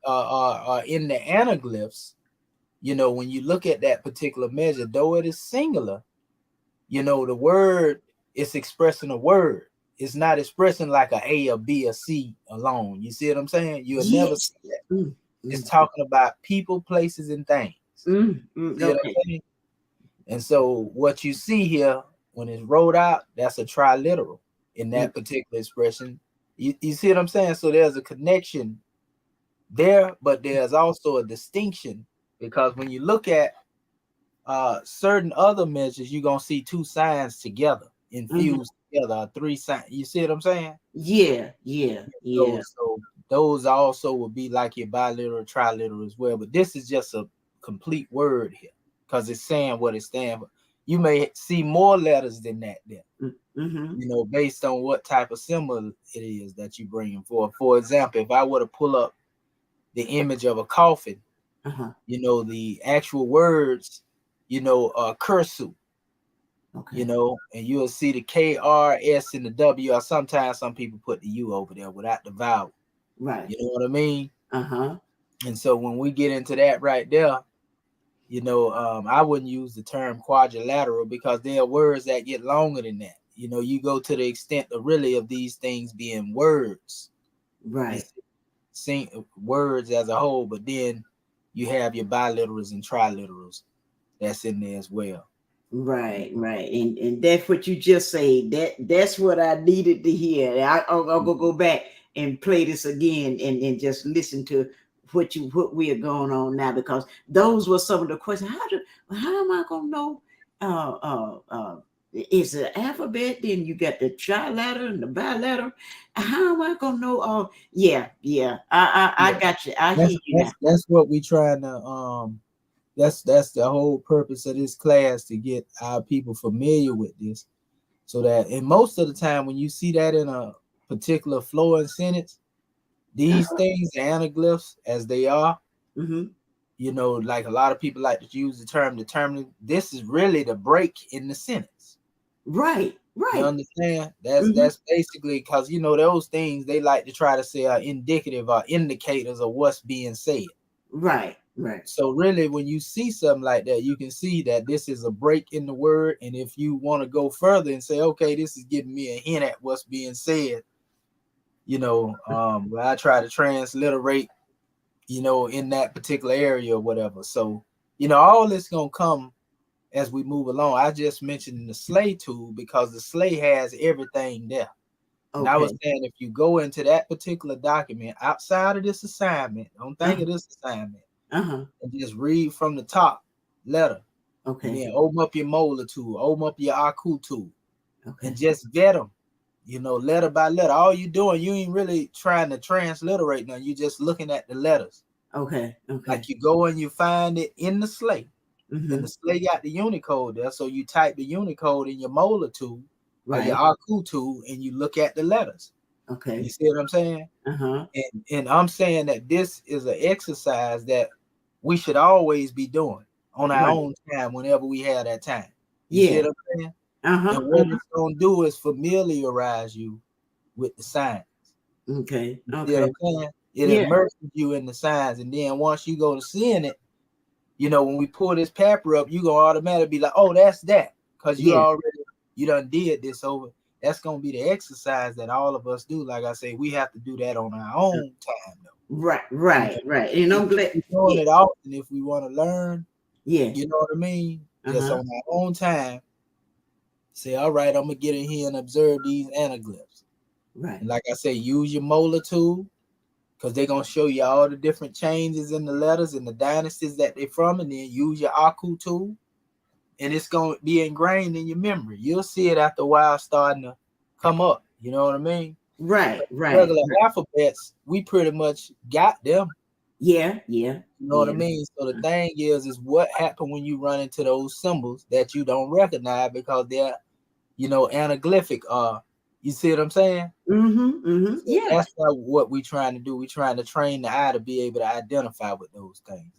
in the anaglyphs, when you look at that particular measure, though it is singular, the word is expressing a word. It's not expressing like a or B or C alone. You see what I'm saying? You'll never see that. It's talking about people, places, and things. See what I'm saying? And so what you see here, when it's rolled out, that's a triliteral in that particular expression. You see what I'm saying? So there's a connection there, but there's also a distinction, because when you look at certain other measures, you're going to see 2 signs together, infused together, 3 signs. You see what I'm saying? Yeah. So those also will be like your bilateral, triliteral as well. But this is just a complete word here, because it's saying what it stands for. You may see more letters than that then, based on what type of symbol it is that you bring for. For example, if I were to pull up the image of a coffin, the actual words, cursu, and you'll see the K-R-S and the W, or sometimes some people put the U over there without the vowel. Right. You know what I mean? And so when we get into that right there, I wouldn't use the term quadrilateral, because there are words that get longer than that. You go to the extent of really of these things being words. Right. Words as a whole, but then you have your bilaterals and triliterals that's in there as well. Right. And that's what you just said. That's what I needed to hear. I'll go back and play this again and just listen to what we are going on now, because those were some of the questions. How am I gonna know? Is the alphabet? Then you got the trilateral and the bilateral. How am I gonna know? Yeah. I got you. I hear you now. That's what we trying to That's the whole purpose of this class, to get our people familiar with this, so that, and most of the time when you see that in a particular flowing sentence, these things, the anaglyphs as they are, like a lot of people like to use the term determinant. This is really the break in the sentence. Right. Right. You understand? That's basically because those things they like to try to say are indicative or indicators of what's being said. Right. Right. So really, when you see something like that, you can see that this is a break in the word. And if you want to go further and say, okay, this is giving me a hint at what's being said, where I try to transliterate, in that particular area or whatever. So, all this gonna come as we move along. I just mentioned the slay tool because the slay has everything there. And I was saying, if you go into that particular document outside of this assignment, don't think of this assignment, and just read from the top letter. Okay. And then open up your molar tool, open up your Aku tool, Okay. and just vet them, letter by letter. All you doing, you ain't really trying to transliterate now. You just looking at the letters. Okay. Okay. Like you go and you find it in the slate. And the slate got the Unicode there. So you type the Unicode in your molar tool or your Aku tool and you look at the letters. Okay. You see what I'm saying? And I'm saying that this is an exercise that we should always be doing on our own time whenever we have that time. You see what I'm saying? And what it's going to do is familiarize you with the signs. Okay. You see what I'm saying? It immerses you in the signs. And then once you go to seeing it, when we pull this paper up, you going to automatically be like, oh, that's that. Because you done did this over. That's going to be the exercise that all of us do. Like I say, we have to do that on our own time, though. Right. And I'm glad we're doing it often if we want to learn. Yeah. You know what I mean? Just on our own time. Say, all right, I'm going to get in here and observe these anaglyphs. Right. And like I say, use your molar tool because they're going to show you all the different changes in the letters and the dynasties that they're from. And then use your Aku tool. And it's going to be ingrained in your memory. You'll see it after a while starting to come up. You know what I mean? Right. Regular alphabets, we pretty much got them. Yeah. You know what I mean? So the thing is what happened when you run into those symbols that you don't recognize because they're, anaglyphic. You see what I'm saying? So that's what we're trying to do. We're trying to train the eye to be able to identify with those things.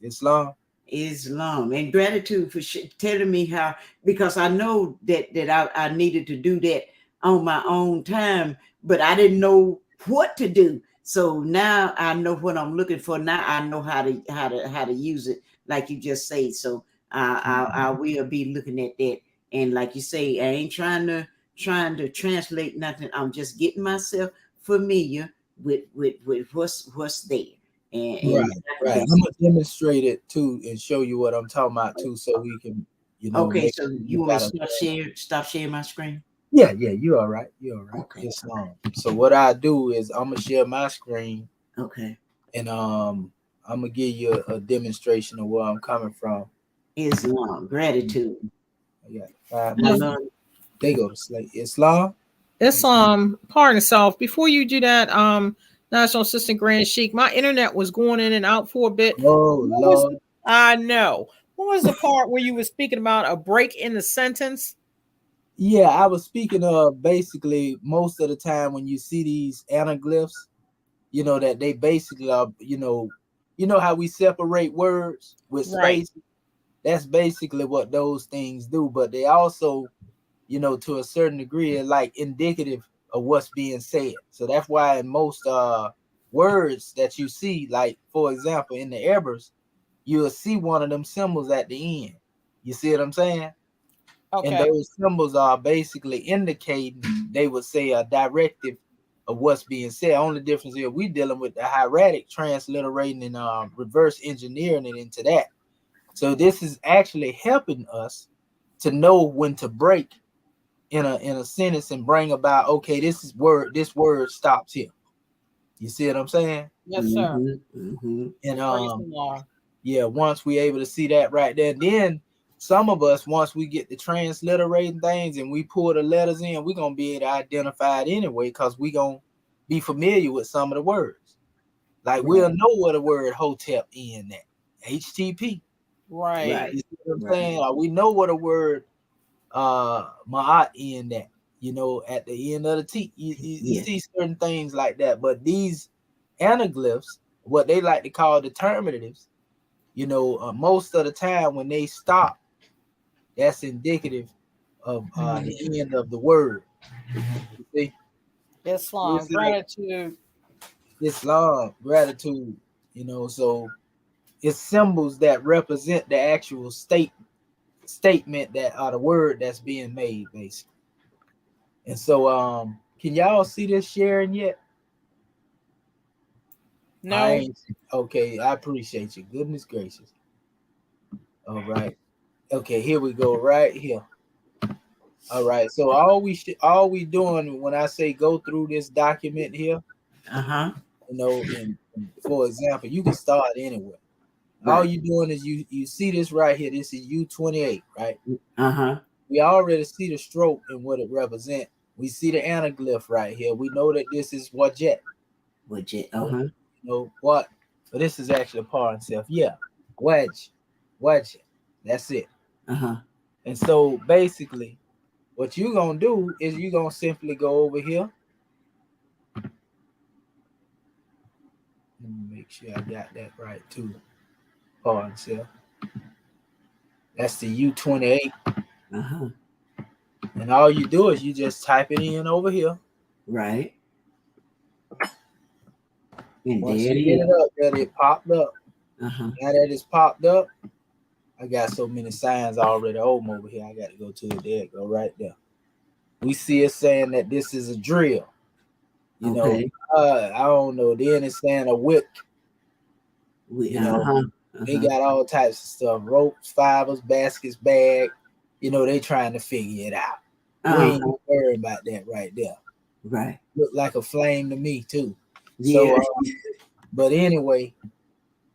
Islam. And gratitude for telling me how, because I know that I needed to do that on my own time, but I didn't know what to do. So now I know what I'm looking for. Now I know how to use it, like you just say. So I will be looking at that, and like you say, I ain't trying to translate nothing. I'm just getting myself familiar with what's there. And right. I'm gonna demonstrate it too and show you what I'm talking about too, so we can, Okay, so you want to stop sharing my screen? Yeah, you all right. You all right. Okay. So what I do is I'm gonna share my screen. Okay. And I'm gonna give you a demonstration of where I'm coming from. Islam, gratitude. Yeah. They go to sleep. Islam. Pardon self. Before you do that, National Assistant Grand Sheik, my internet was going in and out for a bit. Oh Lord. I know. What was the part where you were speaking about a break in the sentence? Yeah, I was speaking of basically most of the time when you see these anaglyphs, that they basically are, how we separate words with space. That's basically what those things do. But they also, to a certain degree, are like indicative of what's being said. So that's why in most words that you see, like for example, in the E.A.R.S, you'll see one of them symbols at the end. You see what I'm saying? Okay. And those symbols are basically indicating, they would say, a directive of what's being said. Only difference here, we dealing with the hieratic transliterating and reverse engineering it into that. So this is actually helping us to know when to break in a sentence and bring about, okay, this word stops here. You see what I'm saying? Yes, sir. And yeah, once we able to see that right there, then some of us, once we get the transliterating things and we pull the letters in, we're gonna be able to identify it anyway, because we're gonna be familiar with some of the words. Like we'll know what the word hotep in that. HTP. Right. You see what I'm saying? Or we know what a word Ma'at in that, at the end of the T. You see certain things like that. But these anaglyphs, what they like to call determinatives, most of the time when they stop, that's indicative of the end of the word. You see, Islam, this is gratitude. Islam, gratitude. So it's symbols that represent the actual statement that are the word that's being made, basically. And so, can y'all see this sharing yet? No. I ain't. Okay, I appreciate you. Goodness gracious. All right. Okay, here we go. Right here. All right. So all we doing when I say go through this document here, and for example, you can start anywhere. Right. All you doing is you see this right here. This is U28, right? We already see the stroke and what it represents. We see the anaglyph right here. We know that this is Wajet. Wajet. What? But this is actually a par itself. Yeah. Wedge. That's it. And so basically, what you're gonna do is you're gonna simply go over here. Let me make sure I got that right too. Par itself. That's the U28. And all you do is you just type it in over here. Right. And once you get it up, that it popped up. Now that it's popped up, I got so many signs already over here. I got to go to it. There it go right there. We see it saying that this is a drill. I don't know. Then it's saying a wick. They got all types of stuff: ropes, fibers, baskets, bag. They trying to figure it out. We ain't worried about that right there. Right. Look like a flame to me too. Yeah. So, but anyway,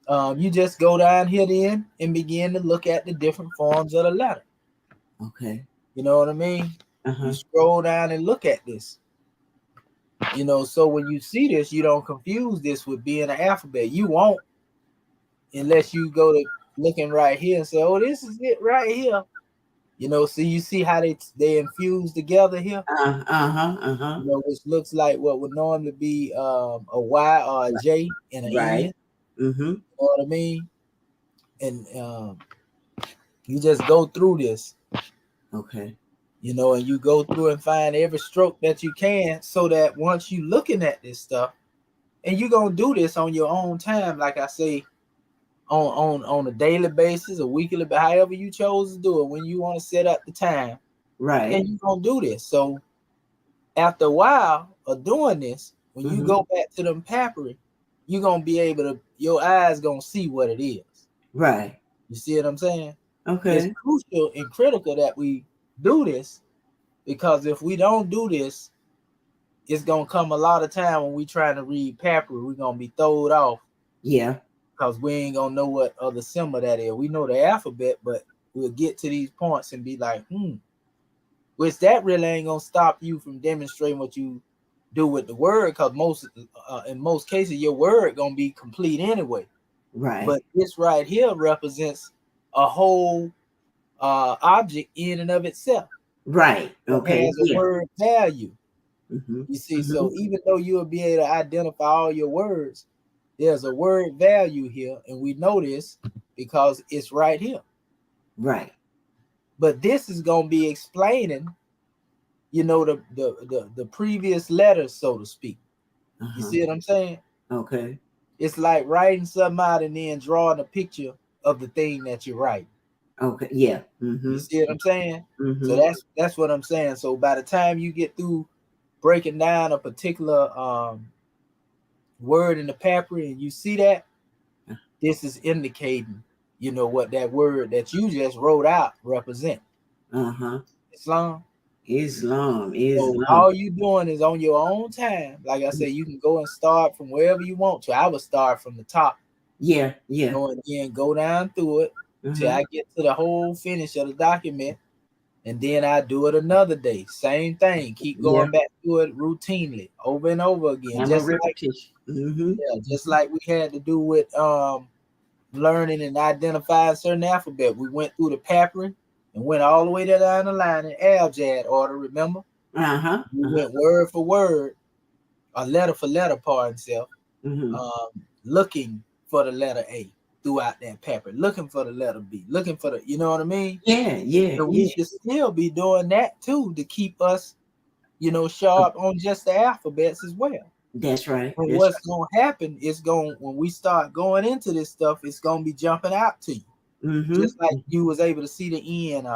you just go down here then and begin to look at the different forms of the letter. Okay. You know what I mean? You scroll down and look at this. So when you see this, you don't confuse this with being an alphabet. You won't, unless you go to looking right here and say, "Oh, this is it right here." So you see how they infuse together here. Which looks like what would normally be a Y or a J and an N. You know what I mean? And you just go through this. Okay. And you go through and find every stroke that you can, so that once you looking at this stuff, and you're gonna do this on your own time, like I say, on a daily basis, a weekly, but however you chose to do it, when you want to set up the time, right? And you're gonna do this. So after a while of doing this, when you go back to them papyri, you're gonna be able to, your eyes gonna see what it is. Right. You see what I'm saying? Okay. It's crucial and critical that we do this, because if we don't do this, it's gonna come a lot of time when we trying to read papyri, we're gonna be thrown off. Yeah. Because we ain't gonna know what other symbol that is. We know the alphabet, but we'll get to these points and be like, which that really ain't gonna stop you from demonstrating what you do with the word, because in most cases your word gonna be complete anyway. Right. But this right here represents a whole object in and of itself. Right. Okay. It has a word value. You see, so even though you'll be able to identify all your words, there's a word value here, and we know this because it's right here. Right. But this is gonna be explaining, the previous letters, so to speak. You see what I'm saying? Okay. It's like writing something out and then drawing a picture of the thing that you're writing. Okay. Yeah. You see what I'm saying? So that's what I'm saying. So by the time you get through breaking down a particular word in the papyri and you see that, this is indicating, what that word that you just wrote out represent. Islam. So all you doing is on your own time. Like I said, you can go and start from wherever you want to. I would start from the top. Yeah. And then go down through it till I get to the whole finish of the document. And then I do it another day. Same thing. Keep going back to it routinely, over and over again. Just like we had to do with learning and identifying certain alphabet. We went through the papyri and went all the way down the line in abjad order, remember? We went word for word, or letter for letter, pardon self, looking for the letter A throughout that paper, looking for the letter B, looking for the, you know what I mean? Yeah, yeah, And we yeah. should still be doing that too to keep us, sharp on just the alphabets as well. That's right. And That's what's going to happen is when we start going into this stuff, it's going to be jumping out to you. right. Just like you was able to see the N,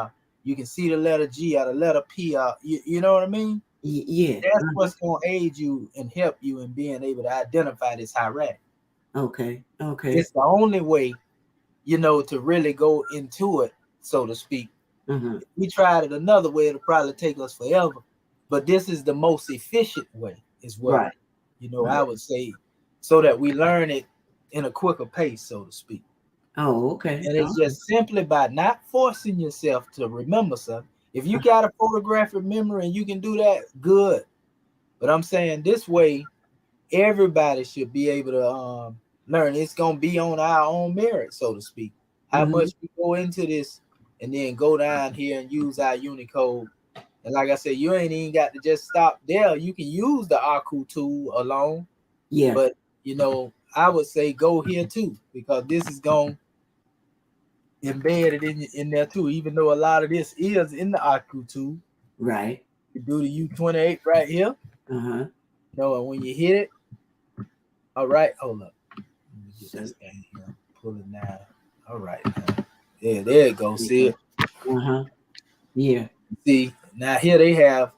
you can see the letter G or the letter P, you know what I mean? Yeah. That's what's going to aid you and help you in being able to identify this hieratic. Okay. Okay. It's the only way, to really go into it, so to speak. Uh-huh. If we tried it another way, it'll probably take us forever. But this is the most efficient way as well. Right. I would say, so that we learn it in a quicker pace, so to speak. Oh, okay. And it's just simply by not forcing yourself to remember something. If you got a photographic memory and you can do that, good. But I'm saying this way, everybody should be able to learn. It's going to be on our own merit, so to speak. How much we go into this and then go down here and use our Unicode. And like I said, you ain't even got to just stop there. You can use the ARCU tool alone. Yeah. But, I would say go here too, because this is going to embed it in there too, even though a lot of this is in the ARCU tool. Right. You do the U28 right here. Uh-huh. And when you hit it, all right, hold up. Let me get this thing here. Pull it down. All right. Yeah, there it goes. See it? Uh-huh. Yeah. See, now here they have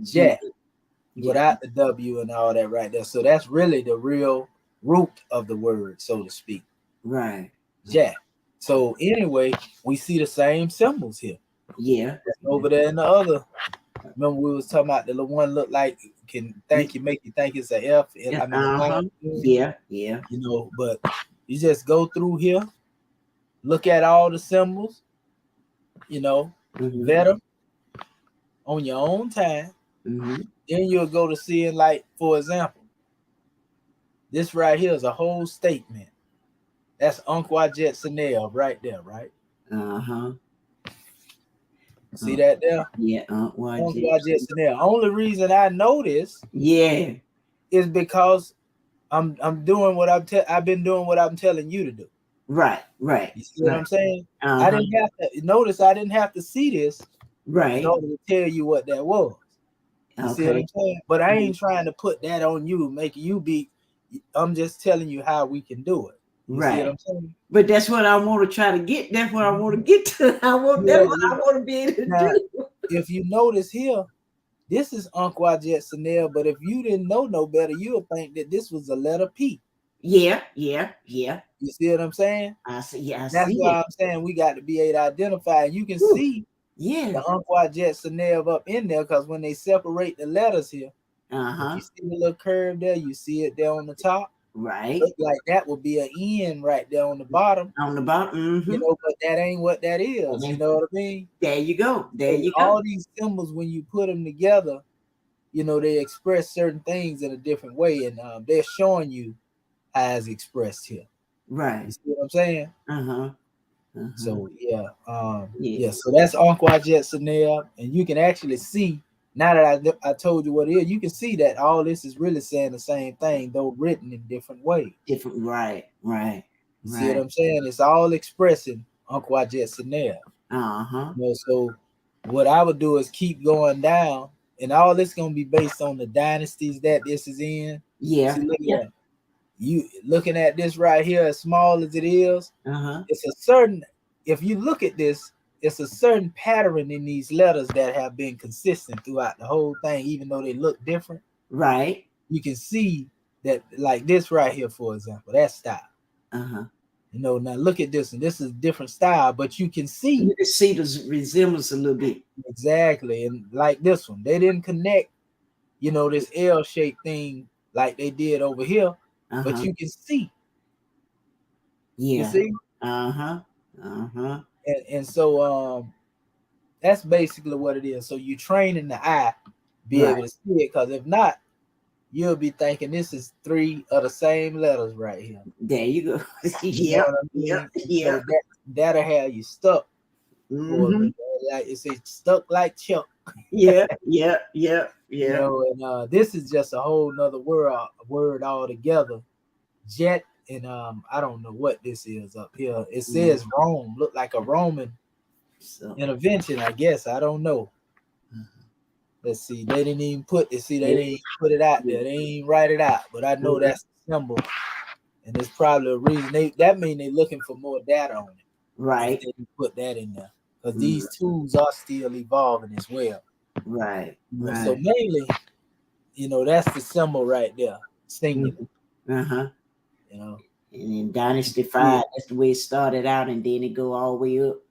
Jack without the W and all that right there. So that's really the real root of the word, so to speak. Right. Jack. So anyway, we see the same symbols here. Yeah. Over there in the other. Remember we was talking about the one look like make you think it's an F. Yeah. Yeah. But you just go through here, look at all the symbols, vet them on your own time. Then you'll go to seeing, like, for example, this right here is a whole statement. That's Unquajet Sanel right there, right? Uh-huh. See that there? Yeah. Unquajet Sanel. Only reason I know this is because I'm doing what I've been doing what I'm telling you to do. Right. Right. You see what I'm saying? I didn't have to notice. I didn't have to see this in order to tell you what that was. You see what I'm saying? But I ain't trying to put that on you, making you be. I'm just telling you how we can do it. You see what I'm saying? But that's what I want to try to get. That's what I want to get to. That's what I want to be able to do. If you notice here, this is Unquajet Sanel, but if you didn't know no better, you would think that this was a letter P. Yeah, yeah, yeah. You see what I'm saying? I see. Yeah, that's why I'm saying we got to be able to identify. And you can see the Unquajet Sanel up in there, because when they separate the letters here, if you see the little curve there, you see it there on the top. Right. Look like that would be an N right there on the bottom. On the bottom. But that ain't what that is. You know what I mean? There you go. There you go. All these symbols, when you put them together, they express certain things in a different way, and they're showing you how it's expressed here. Right. You see what I'm saying? So so that's Unquajet Sanel, and you can actually see, now that I told you what it is, you can see that all this is really saying the same thing, though written in different ways. Right. You see what I'm saying? It's all expressing Unquajet Sanel. So what I would do is keep going down, and all this gonna be based on the dynasties that this is in. See, you looking at this right here, as small as it is, it's a certain. If you look at this, it's a certain pattern in these letters that have been consistent throughout the whole thing, even though they look different. Right. You can see that, like this right here, for example, that style. Now look at this, and this is a different style, but you can see the resemblance a little bit. Exactly. And like this one, they didn't connect, this L-shaped thing like they did over here, but you can see. You see? And so that's basically what it is. So you training the eye be able to see it, because if not, you'll be thinking this is three of the same letters right here. There you go. So that'll have you stuck. Like it's stuck like Chuck. Yeah. And this is just a whole nother word altogether. Jet and I don't know what this is up here. It says Rome, look like a Roman intervention, I guess. I don't know. Let's see. They didn't even put it. See, they didn't even put it out there. They didn't even write it out. But I know that's the symbol, and it's probably a reason. That means they're looking for more data on it. Right. They didn't put that in there because these tools are still evolving as well. Right. Right. So mainly, that's the symbol right there, singular. Uh-huh. And in Dynasty 5, that's the way it started out, and then it go all the way up.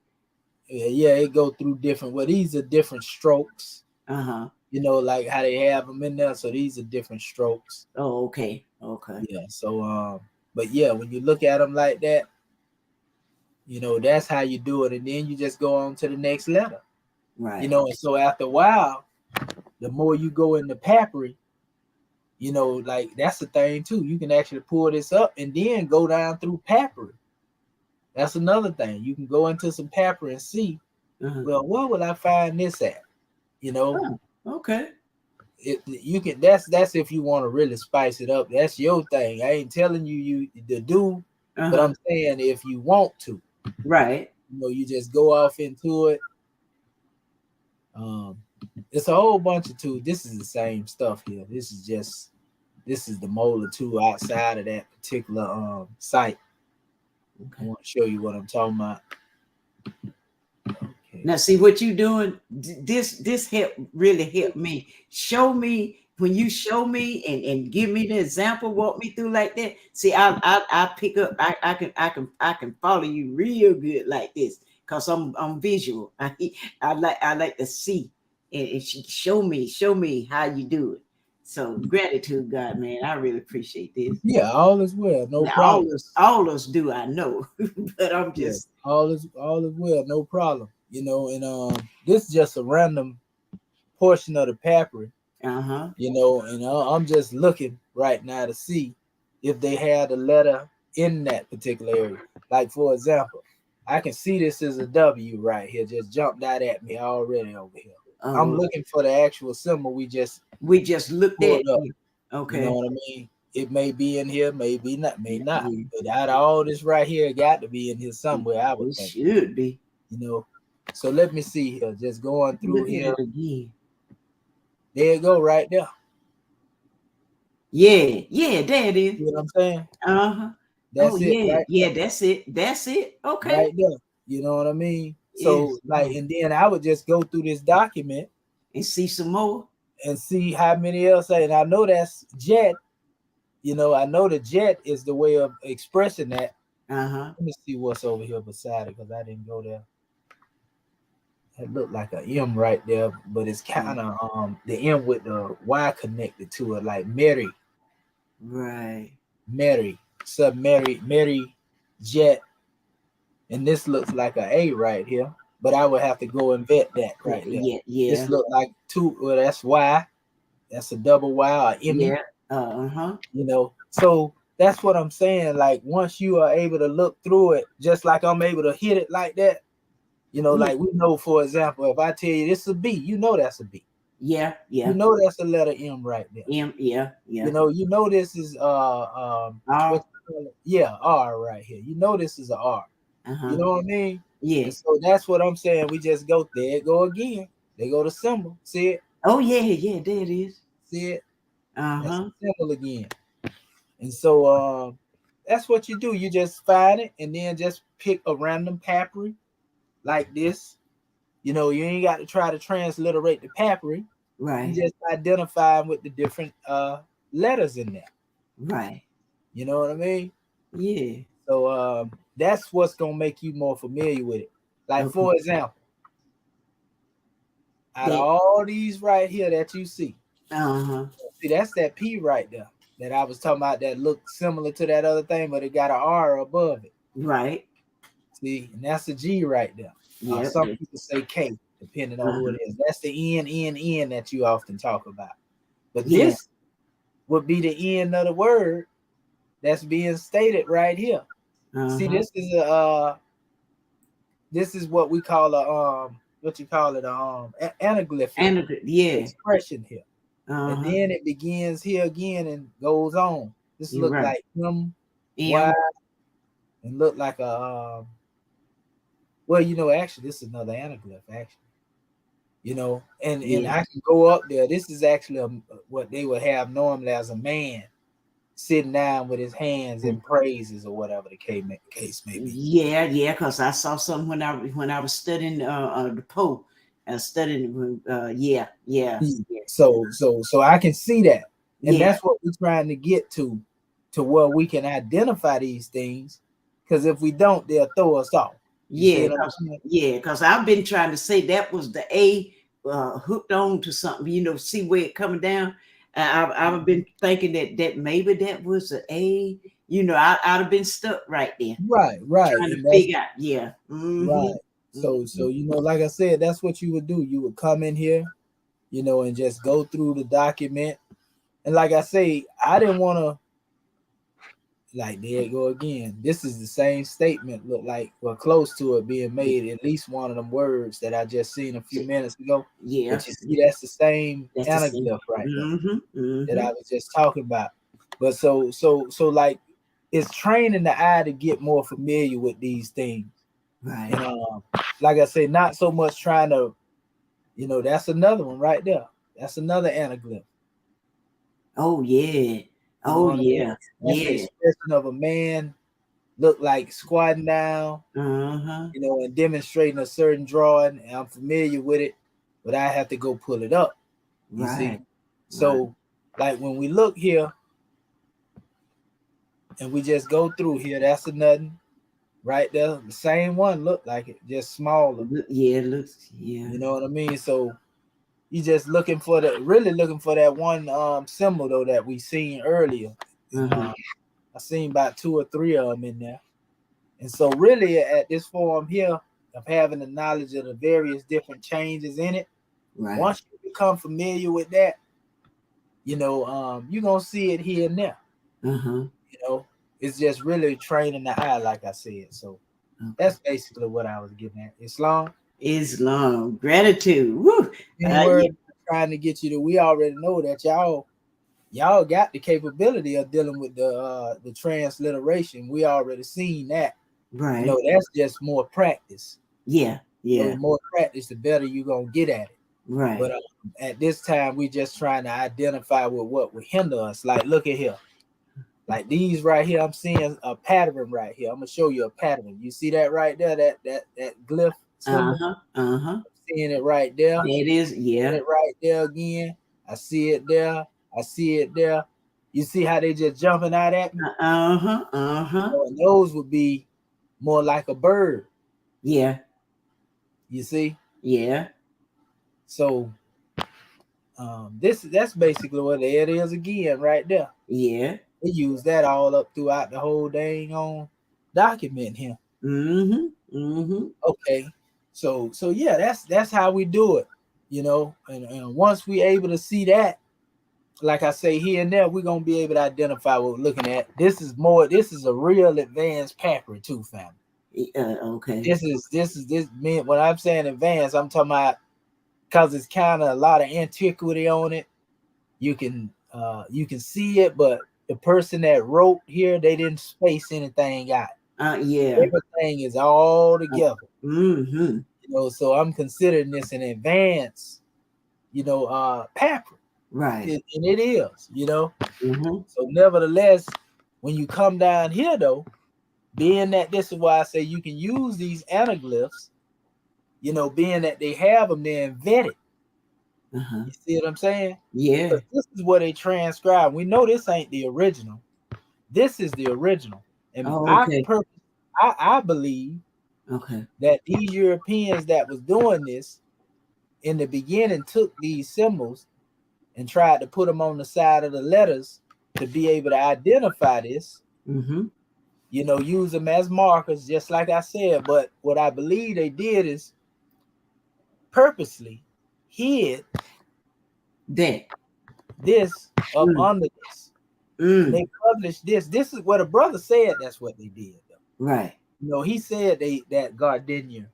Yeah, it go through different. Well, these are different strokes. Uh-huh. Like how they have them in there. So these are different strokes. Oh, okay. Okay. Yeah. So, but yeah, when you look at them like that, that's how you do it, and then you just go on to the next letter. Right. And so after a while, the more you go into papyri, like that's the thing too. You can actually pull this up and then go down through papyri. That's another thing. You can go into some papyri and see, well, where will I find this at? Oh, okay. You can. That's if you want to really spice it up. That's your thing. I ain't telling you to do, but I'm saying if you want to, right? You just go off into it. It's a whole bunch of tools. This is the same stuff here. This is the molar tool outside of that particular site. Okay. I want to show you what I'm talking about. Okay. Now, see what you doing. This really helped me. Show me when you show me and give me the example. Walk me through like that. See, I pick up. I can follow you real good like this because I'm visual. I like to see and show me how you do it. So gratitude, God, man. I really appreciate this. Yeah, all is well. No problem. All us do, I know. But I'm just all is well, no problem. And this is just a random portion of the papyri. And I'm just looking right now to see if they had a letter in that particular area. Like for example, I can see this is a W right here. Just jumped out at me already over here. I'm looking for the actual symbol we just looked at. Up. Okay. You know what I mean? It may be in here, maybe not, may not. But out of all this right here, it got to be in here somewhere. I would think. Should be. So let me see here. Just going through here. Again. There you go, right there. Yeah, there it is. You know what I'm saying? That's it. Yeah, right yeah, that's it. Okay. Right there. You know what I mean? So and then I would just go through this document and see some more and see how many else. And I know that's jet. I know the jet is the way of expressing that. Let me see what's over here beside it because I didn't go there. It looked like an M right there, but it's kind of the M with the Y connected to it, like Mary. Right. Mary. Mary jet. And this looks like an A right here, but I would have to go and vet that right there. Yeah. This look like that's Y. That's a double Y or M. Yeah. So that's what I'm saying. Like once you are able to look through it, just like I'm able to hit it like that, like we know, for example, if I tell you this is a B, that's a B. Yeah. That's a letter M right there. M, yeah. This is R. R right here. This is a R. You know what I mean? Yeah. And so that's what I'm saying. We just go there. Go again. They go to symbol. See it? Oh yeah. There it is. See it? Symbol again. And so that's what you do. You just find it and then just pick a random papyri like this. You ain't got to try to transliterate the papyri. Right. You just identify them with the different letters in there. Right. You know what I mean? Yeah. So that's what's gonna make you more familiar with it. Like for example, out of all these right here that you see, see that's that P right there that I was talking about that looks similar to that other thing, but it got an R above it. Right. See, and that's a G right there. Yeah. Some people say K, depending on who it is. That's the N that you often talk about. But this would be the end of the word that's being stated right here. See, this is what we call a anaglyph. Expression here. And then it begins here again and goes on. This looks like M M. wide, and look like a well, actually, this is another anaglyph, actually. And Yeah. I can go up there. This is actually what they would have normally as a man sitting down with his hands in praises or whatever the case may be. Yeah, because I saw something when I was studying the Pope. Studying yeah. So I can see that, and Yeah. that's what we're trying to get to where we can identify these things. Because if we don't, they'll throw us off. Yeah, because I've been trying to say that was the A hooked on to something, see where it coming down. I've been thinking that maybe that was the A, I'd have been stuck right there. Right. Trying to figure out, yeah. Right. So like I said, that's what you would do. You would come in here, and just go through the document. And like I say, I didn't want to, like, there you go again. This is the same statement, look like, close to it being made, at least one of them words that I just seen a few minutes ago. Yeah. But you see, that's the same anaglyph right there that I was just talking about. But so like, it's training the eye to get more familiar with these things. Right. And like I say, not so much trying to, that's another one right there. That's another anaglyph. Oh yeah. Oh yeah. That's the expression of a man look like squatting down, and demonstrating a certain drawing. And I'm familiar with it, but I have to go pull it up. You see? So like when we look here and we just go through here, that's a nothing right there. The same one look like it, just smaller. Yeah, it looks, yeah. You know what I mean? So you just looking for that one symbol though that we seen earlier. I seen about 2 or 3 of them in there. And so really at this form here of having the knowledge of the various different changes in it, once you become familiar with that, you're gonna see it here and there. It's just really training the eye, like I said. So that's basically what I was getting at. Islam, gratitude. Woo. Trying to get you to. We already know that y'all got the capability of dealing with the transliteration. We already seen that. Right. That's just more practice. Yeah. The more practice, the better you're gonna get at it. Right. But at this time, we just trying to identify with what would hinder us. Like, look at here. Like these right here, I'm seeing a pattern right here. I'm gonna show you a pattern. You see that right there? That glyph symbol? I'm seeing it right there. It is, yeah. It right there again. I see it there. I see it there. You see how they just jumping out at me? And those would be more like a bird. Yeah. You see? Yeah. So that's basically what it is again right there. Yeah. They use that all up throughout the whole dang on document here. Okay. So yeah, that's how we do it, and once we able to see that, like I say, here and there, we're gonna be able to identify what we're looking at. This is a real advanced papyri too, family. Okay. This mean when I'm saying advanced, I'm talking about because it's kind of a lot of antiquity on it. You can see it, but the person that wrote here, they didn't space anything out. Yeah. Everything is all together. So I'm considering this an advanced, papyri. Right. And it is, So nevertheless, when you come down here though, being that this is why I say you can use these anaglyphs, being that they have them, they're embedded. You see what I'm saying? Yeah. Because this is what they transcribe. We know this ain't the original. This is the original. And I believe that these Europeans that was doing this in the beginning took these symbols and tried to put them on the side of the letters to be able to identify this. Use them as markers, just like I said. But what I believe they did is purposely hid this up under this. They published this. This is what a brother said. That's what they did, though. Right. He said that Gardenia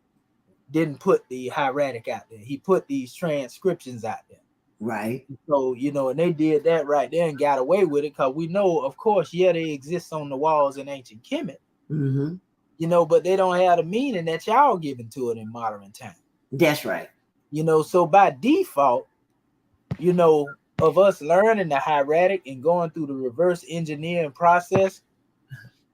didn't put the hieratic out there. He put these transcriptions out there. Right. So, and they did that right there and got away with it because we know, of course, they exist on the walls in ancient Kemet, but they don't have the meaning that y'all giving to it in modern time. That's right. So by default, of us learning the hieratic and going through the reverse engineering process,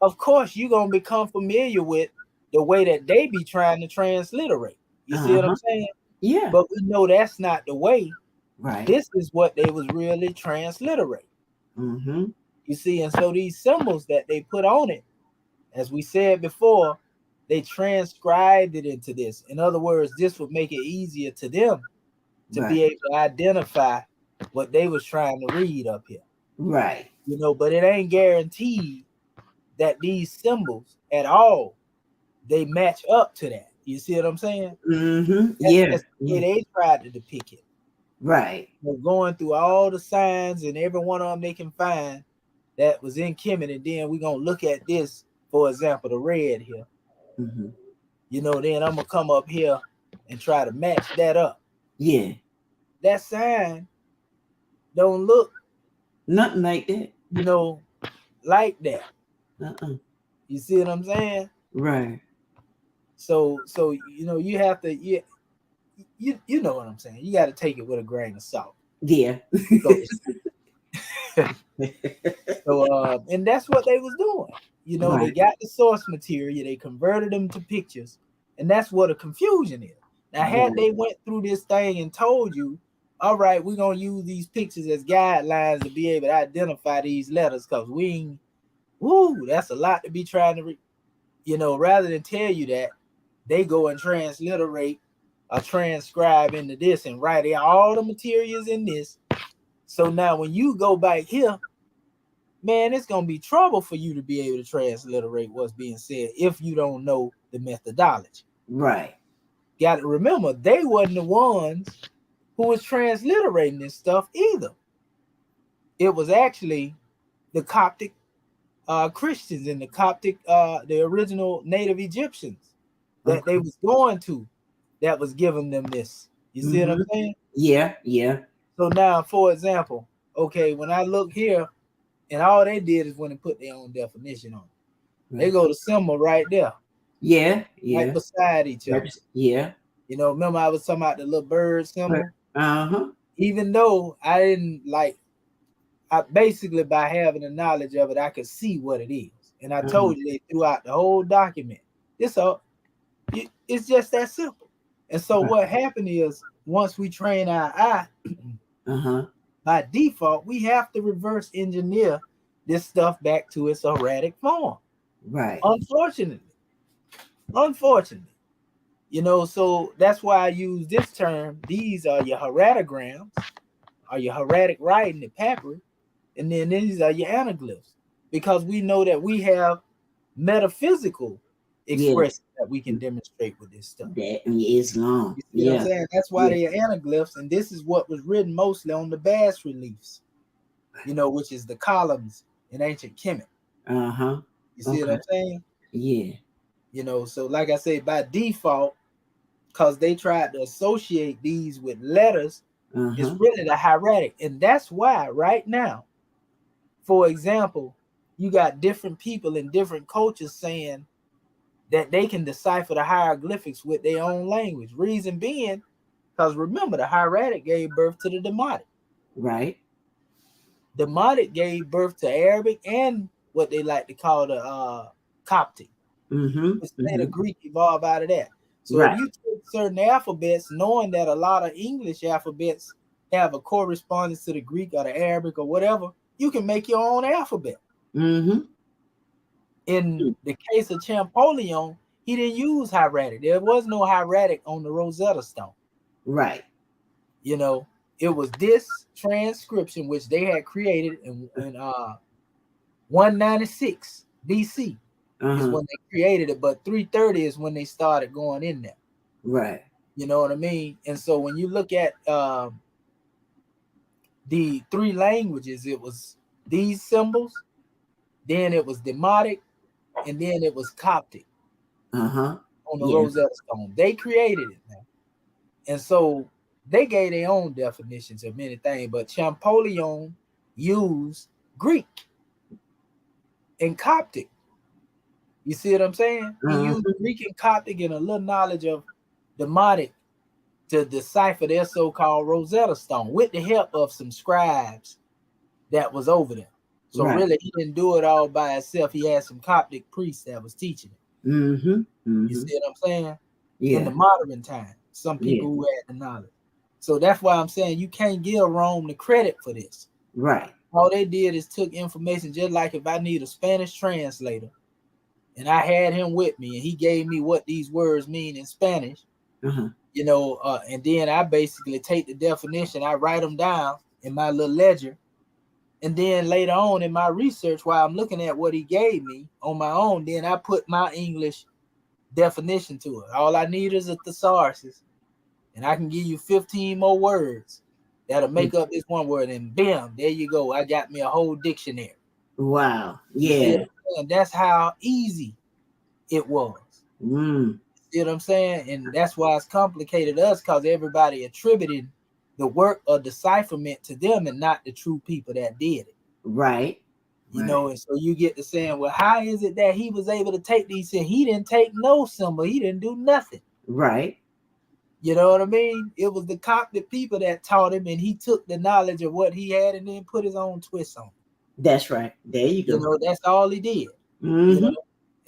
of course, you're going to become familiar with the way that they be trying to transliterate. You see what I'm saying? Yeah. But we know that's not the way. Right. This is what they was really transliterate. You see, and so these symbols that they put on it, as we said before, they transcribed it into this. In other words, this would make it easier to them to be able to identify what they was trying to read up here. Right. But it ain't guaranteed that these symbols at all, they match up to that. You see what I'm saying? That's the way they tried to depict it. Right. We're going through all the signs and every one of them they can find that was in Kemet, and then we're going to look at this, for example, the red here. Then I'm going to come up here and try to match that up. Yeah. That sign don't look nothing like that. Like that. You see what I'm saying? Right. So you have to you know what I'm saying. You got to take it with a grain of salt. Yeah. So and that's what they was doing. They got the source material, they converted them to pictures, and that's what a confusion is. Now, had they went through this thing and told you, all right, we're gonna use these pictures as guidelines to be able to identify these letters, because that's a lot to be trying to read. Rather than tell you that, they go and transliterate or transcribe into this and write all the materials in this. So now when you go back here, man, it's going to be trouble for you to be able to transliterate what's being said if you don't know the methodology. Right. Got to remember, they wasn't the ones who was transliterating this stuff either. It was actually the Coptic Christians and the Coptic, the original native Egyptians that they was going to, that was giving them this. You see what I'm saying? Yeah, yeah. So now, for example, okay, when I look here, and all they did is when they put their own definition on it. They go to symbol right there. Yeah, yeah. Right beside each other. Yeah. Remember I was talking about the little bird symbol? Even though I didn't I basically, by having the knowledge of it, I could see what it is. And I told you they threw out the whole document. It's just that simple. And so what happened is, once we train our eye, by default, we have to reverse engineer this stuff back to its erratic form. Right. Unfortunately. So that's why I use this term. These are your heratograms, or your hieratic writing, the papyri, and then these are your anaglyphs, because we know that we have metaphysical expression that we can demonstrate with this stuff. That is long. You know what I'm saying? That's why they are anaglyphs, and this is what was written mostly on the bas reliefs, which is the columns in ancient Kemet. You see what I'm saying? Yeah. So like I say, by default, because they tried to associate these with letters, it's really the hieratic. And that's why right now, for example, you got different people in different cultures saying that they can decipher the hieroglyphics with their own language. Reason being, because remember, the hieratic gave birth to the Demotic. Right. Demotic gave birth to Arabic and what they like to call the Coptic. The Greek evolved out of that. So if you take certain alphabets, knowing that a lot of English alphabets have a correspondence to the Greek or the Arabic or whatever, you can make your own alphabet. In the case of Champollion, he didn't use hieratic. There was no hieratic on the Rosetta Stone. Right. It was this transcription which they had created in 196 BC. Is when they created it, but 330 is when they started going in there. Right. You know what I mean? And so when you look at the three languages, it was these symbols, then it was Demotic, and then it was Coptic on the Rosetta Stone. They created it, man. And so they gave their own definitions of many things, but Champollion used Greek and Coptic. You see what I'm saying? He used Greek and Coptic and a little knowledge of Demotic to decipher their so-called Rosetta Stone with the help of some scribes that was over there. So really, he didn't do it all by himself. He had some Coptic priests that was teaching it. You see what I'm saying? In the modern time, some people who had the knowledge. So that's why I'm saying you can't give Rome the credit for this. Right. All they did is took information, just like if I need a Spanish translator, and I had him with me, and he gave me what these words mean in Spanish, you know, and then I basically take the definition, I write them down in my little ledger, and then later on in my research, while I'm looking at what he gave me on my own, then I put my English definition to it. All I need is a thesaurus, and I can give you 15 more words that'll make up this one word, and bam, there you go. I got me a whole dictionary. Wow. Yeah. And that's how easy it was. See what I'm saying? And that's why it's complicated to us, because everybody attributed the work of decipherment to them and not the true people that did it. Right. You know, and so you get to saying, well, how is it that he was able to take these? He didn't take no symbol. He didn't do nothing. Right. You know what I mean? It was the Coptic people that taught him, and he took the knowledge of what he had and then put his own twist on it. That's right. There you go. You know, that's all he did. You know,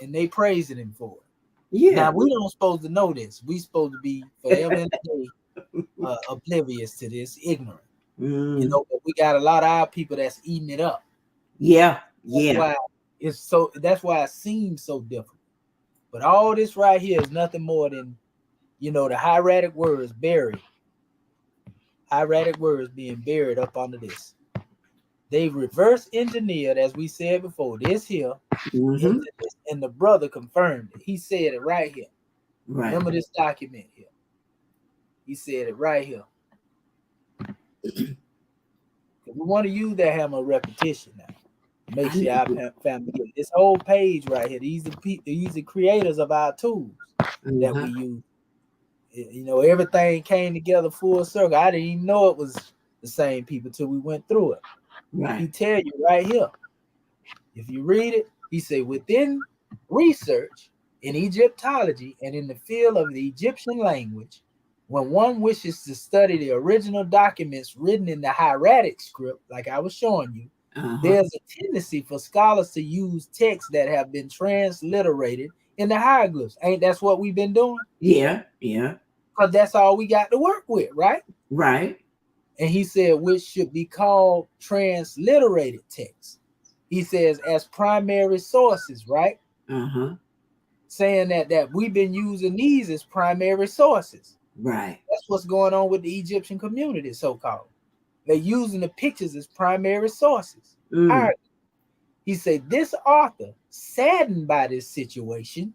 and they praising him for it. Yeah. Now, we don't supposed to know this. We supposed to be forever and a day oblivious to this, ignorant. You know, but we got a lot of our people that's eating it up. Yeah. That's why it seems so different. But all this right here is nothing more than, you know, the hieratic words buried. Hieratic words being buried up under this. They reverse engineered, as we said before, this here, into this, and the brother confirmed it. He said it right here. Right. Remember this document here. He said it right here. We want to use that hammer repetition now. Make sure our family get this whole page right here. These are the creators of our tools that we use. You know, everything came together full circle. I didn't even know it was the same people till we went through it. Right. He tell you right here. If you read it, he say within research in Egyptology and in the field of the Egyptian language, when one wishes to study the original documents written in the hieratic script, like I was showing you, there's a tendency for scholars to use texts that have been transliterated in the hieroglyphs. Ain't that's what we've been doing? Yeah. Because that's all we got to work with, right? Right. And he said, which should be called transliterated texts. He says, as primary sources, right? Saying that we've been using these as primary sources. Right. That's what's going on with the Egyptian community, so-called. They're using the pictures as primary sources. He said, this author, saddened by this situation,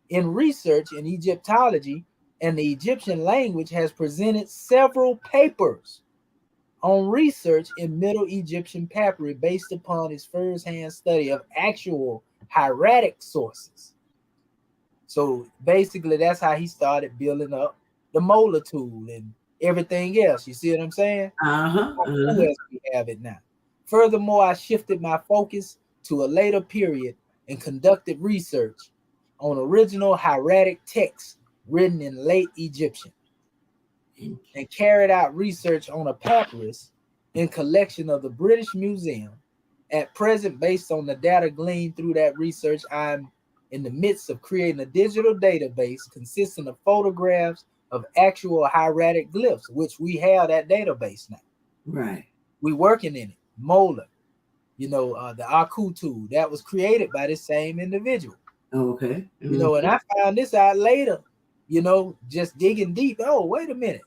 in research in Egyptology and the Egyptian language, has presented several papers on research in Middle Egyptian papyri based upon his first-hand study of actual hieratic sources. So basically, that's how he started building up the molar tool and everything else. You see what I'm saying? Who else we have it now? Furthermore, I shifted my focus to a later period and conducted research on original hieratic texts written in late Egyptian, and carried out research on a papyrus in collection of the British Museum. At present, based on the data gleaned through that research, I'm in the midst of creating a digital database consisting of photographs of actual hieratic glyphs, which we have that database now. Right. We working in it. Molar, you know, the Aku tool that was created by this same individual. Okay. You know, and I found this out later, you know, just digging deep. Oh, wait a minute.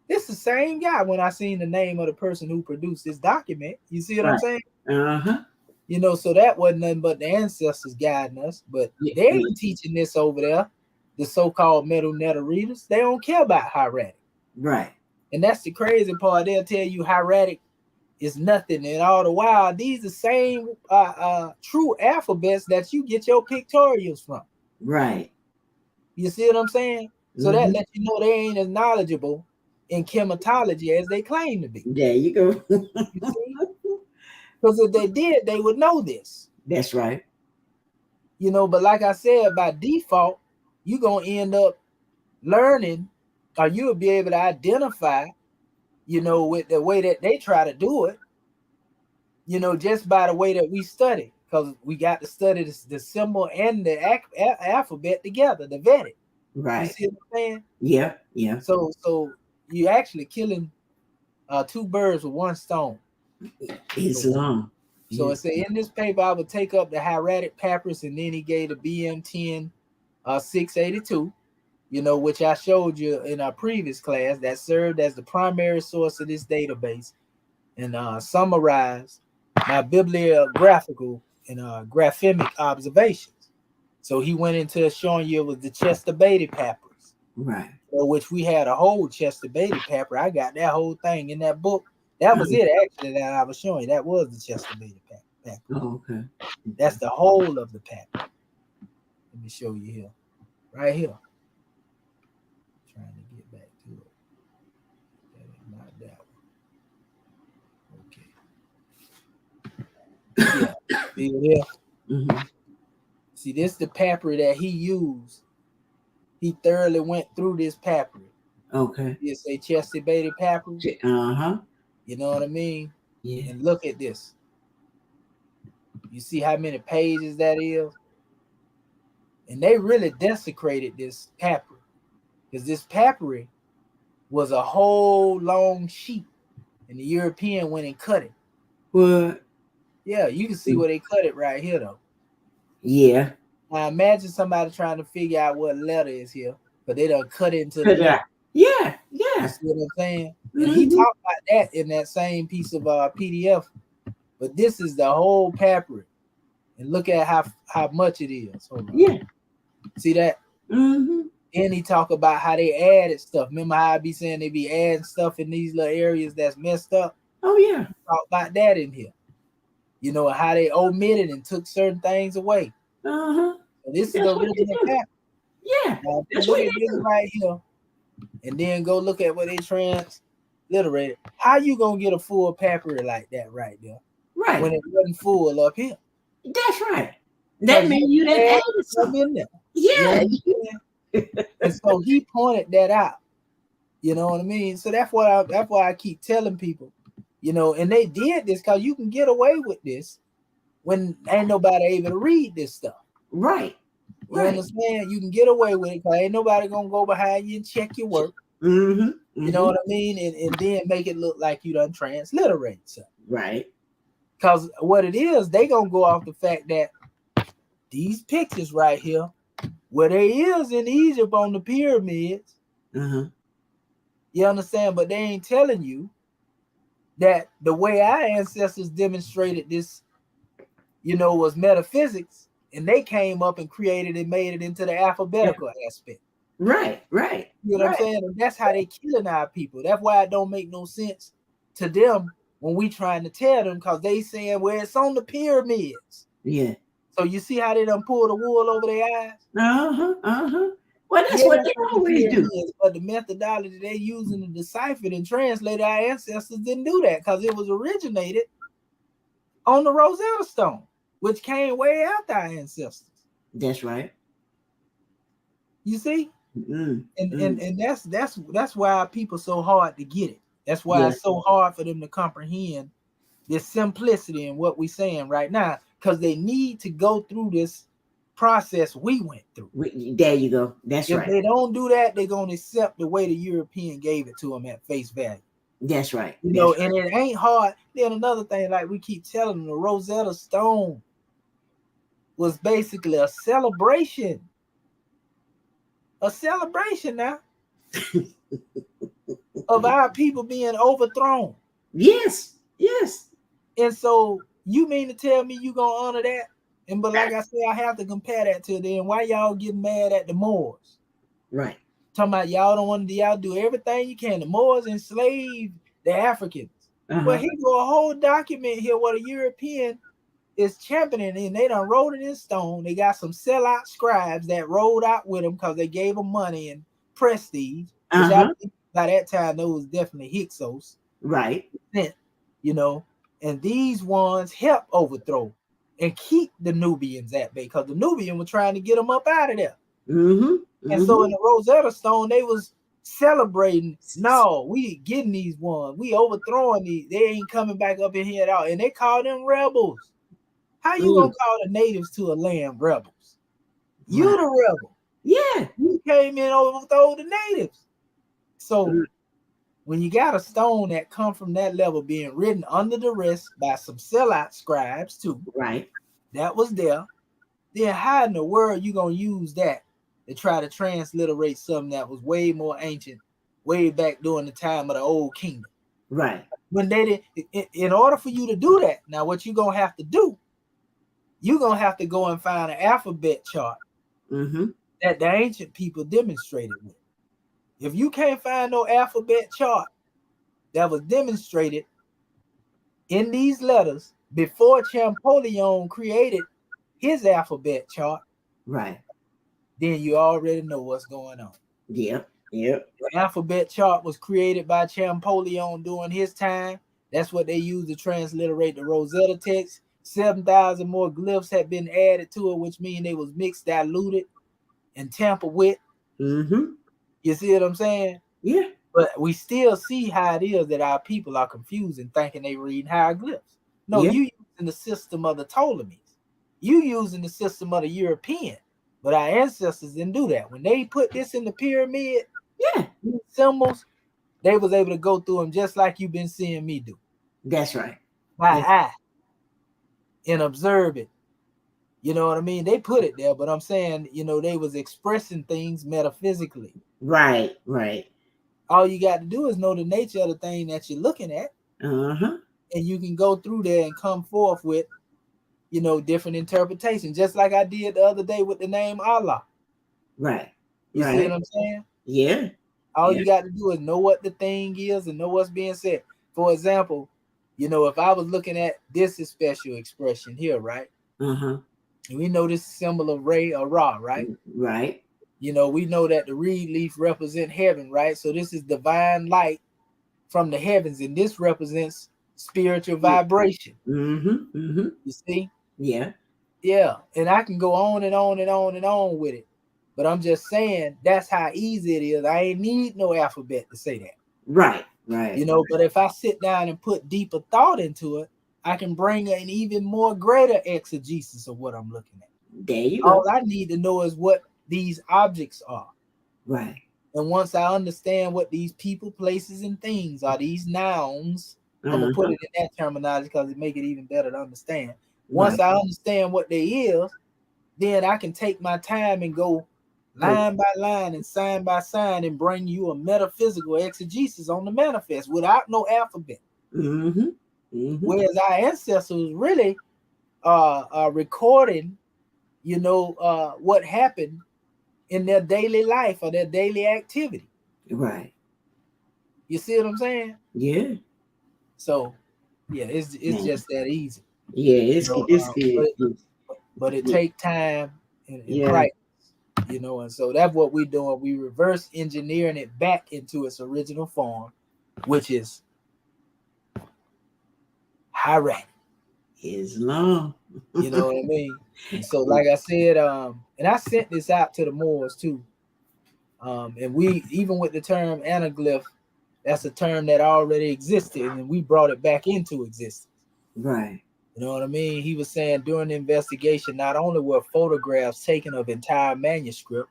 This is the same guy when I seen the name of the person who produced this document. You see what I'm saying? You know, so that wasn't nothing but the ancestors guiding us, but they ain't teaching this over there. The so-called metal netter readers, they don't care about hieratic. Right. And that's the crazy part. They'll tell you hieratic is nothing, and all the while, these are the same true alphabets that you get your pictorials from. Right. You see what I'm saying? So that lets you know they ain't as knowledgeable in chematology as they claim to be. There you go. You see? Because if they did, they would know this. That's right. You know, but like I said, by default, you're going to end up learning, or you'll be able to identify, you know, with the way that they try to do it, you know, just by the way that we study. Because we got to study the symbol and the alphabet together, the Vedic. Right. You see what I'm saying? Yeah, yeah. So you actually killing 2 birds with 1 stone. Islam. So it said in this paper, I would take up the hieratic papyrus, and then he gave the BM10 682, you know, which I showed you in our previous class, that served as the primary source of this database, and summarized my bibliographical and graphemic observations. So he went into showing you it was the Chester Beatty papyrus, Right. which we had a whole Chester Beatty papyrus. I got that whole thing in that book. That was it actually that I was showing you. That was the Chester Beatty papyrus. Oh, okay. That's the whole of the papyrus. Let me show you here, right here. Trying to get back to it. That is not that one. Okay. Yeah. See it here? Mm-hmm. See, this is the papyrus that he used. He thoroughly went through this papyrus. Okay. It's a Chester Beatty papyrus. Uh-huh. You know what I mean? Yeah. And look at this. You see how many pages that is? And they really desecrated this papyrus, because this papyrus was a whole long sheet, and the European went and cut it. What? Yeah, you can see where they cut it right here, though. Yeah. Now imagine somebody trying to figure out what letter is here, but they done cut it into the letter. Yeah, You yeah. see what I'm saying? And he talked about that in that same piece of PDF. But this is the whole papyrus. And look at how much it is. Hold on. Yeah. See that? Mm-hmm. And he talk about how they added stuff. Remember how I be saying they be adding stuff in these little areas that's messed up? Oh, yeah. Talk about that in here. You know, how they omitted and took certain things away. Uh-huh. So this is the original papyrus. Yeah. Now, That's look what at they this do. right here. And then go look at what they transliterated. How you gonna get a full papyrus like that right there? Right. When it wasn't full up here. That's right. That means you didn't add something in there. Yeah. You know, and so he pointed that out. You know what I mean? So that's why I keep telling people, you know, and they did this because you can get away with this when ain't nobody able to read this stuff. Right. You understand? You can get away with it because ain't nobody gonna go behind you and check your work. Mm-hmm. Mm-hmm. You know what I mean? And then make it look like you done transliterate something. Right. Because what it is, they gonna go off the fact that these pictures right here, where they is in Egypt on the pyramids, you understand? But they ain't telling you that the way our ancestors demonstrated this, you know, was metaphysics, and they came up and created and made it into the alphabetical aspect. Right, right. You know what I'm saying? And that's how they killing our people. That's why it don't make no sense to them when we trying to tell them, because they saying, well, it's on the pyramids. Yeah. So you see how they done pull the wool over their eyes? Well, that's what they always do. But the methodology they using to decipher and translate our ancestors didn't do that, because it was originated on the Rosetta Stone, which came way after our ancestors. That's right. You see? And that's why people so hard to get it. That's why it's so hard for them to comprehend this simplicity in what we're saying right now, because they need to go through this process we went through. There you go. That's right. If they don't do that, they're going to accept the way the European gave it to them at face value. That's right. You know, and it ain't hard. Then another thing, like we keep telling them, the Rosetta Stone was basically a celebration. A celebration now of our people being overthrown. Yes, yes. And so you mean to tell me you gonna honor that? And but like I said, I have to compare that to then why y'all getting mad at the Moors? Right. Talking about y'all don't want to y'all do everything you can. The Moors enslaved the Africans. But he got a whole document here where the European is championing, and they done wrote it in stone. They got some sellout scribes that rolled out with them because they gave them money and prestige. Now by that time those was definitely Hyksos, Right. you know, and these ones help overthrow and keep the Nubians at bay because the Nubian were trying to get them up out of there. And so in the Rosetta Stone, they was celebrating. No, we getting these ones. We overthrowing these. They ain't coming back up in here at all. And they call them rebels. How you gonna call the natives to a land rebels? You the rebel. Yeah. You came in and overthrow the natives. So when you got a stone that come from that level being written under duress by some sellout scribes too, Right. that was there, then how in the world you gonna use that to try to transliterate something that was way more ancient, way back during the time of the old kingdom? Right. When they did, in order for you to do that, now what you gonna have to do, you're gonna have to go and find an alphabet chart that the ancient people demonstrated with. If you can't find no alphabet chart that was demonstrated in these letters before Champollion created his alphabet chart, right, then you already know what's going on. Yep. The alphabet chart was created by Champollion during his time. That's what they used to transliterate the Rosetta text. 7,000 more glyphs had been added to it, which means they was mixed, diluted, and tampered with. You see what I'm saying? Yeah. But we still see how it is that our people are confused and thinking they reading hieroglyphs. No, you using the system of the Ptolemies. You using the system of the European. But our ancestors didn't do that. When they put this in the pyramid, these symbols, they was able to go through them just like you've been seeing me do. That's right. By eye. And observe it. You know what I mean? They put it there, but I'm saying, you know, they was expressing things metaphysically. Right, right. All you got to do is know the nature of the thing that you're looking at. And you can go through there and come forth with, you know, different interpretations, just like I did the other day with the name Allah. Right. You see what I'm saying? Yeah. All you got to do is know what the thing is and know what's being said. For example, you know, if I was looking at this special expression here, right? And we know this symbol of Re or Ra, right? Right. You know, we know that the reed leaf represents heaven, right? So this is divine light from the heavens, and this represents spiritual vibration. You see? Yeah. Yeah. And I can go on and on and on and on with it. But I'm just saying that's how easy it is. I ain't need no alphabet to say that. Right. Right. You know, but if I sit down and put deeper thought into it, I can bring an even more greater exegesis of what I'm looking at. There you go. All I need to know is what these objects are. Right. And once I understand what these people, places, and things are, these nouns, I'm gonna put it in that terminology because it make it even better to understand. Once I understand what they is, then I can take my time and go line by line and sign by sign and bring you a metaphysical exegesis on the manifest without no alphabet. Whereas our ancestors really are recording, you know, what happened in their daily life or their daily activity. Right. You see what I'm saying? Yeah. So, yeah, it's just that easy. Yeah, it's but it take time and practice, you know, and so that's what we're doing. We reverse engineering it back into its original form, which is hierarchy. Islam. You know what I mean? And so, like I said, and I sent this out to the Moors too. And we, even with the term anaglyph, that's a term that already existed, and we brought it back into existence. Right. You know what I mean? He was saying during the investigation, not only were photographs taken of entire manuscript,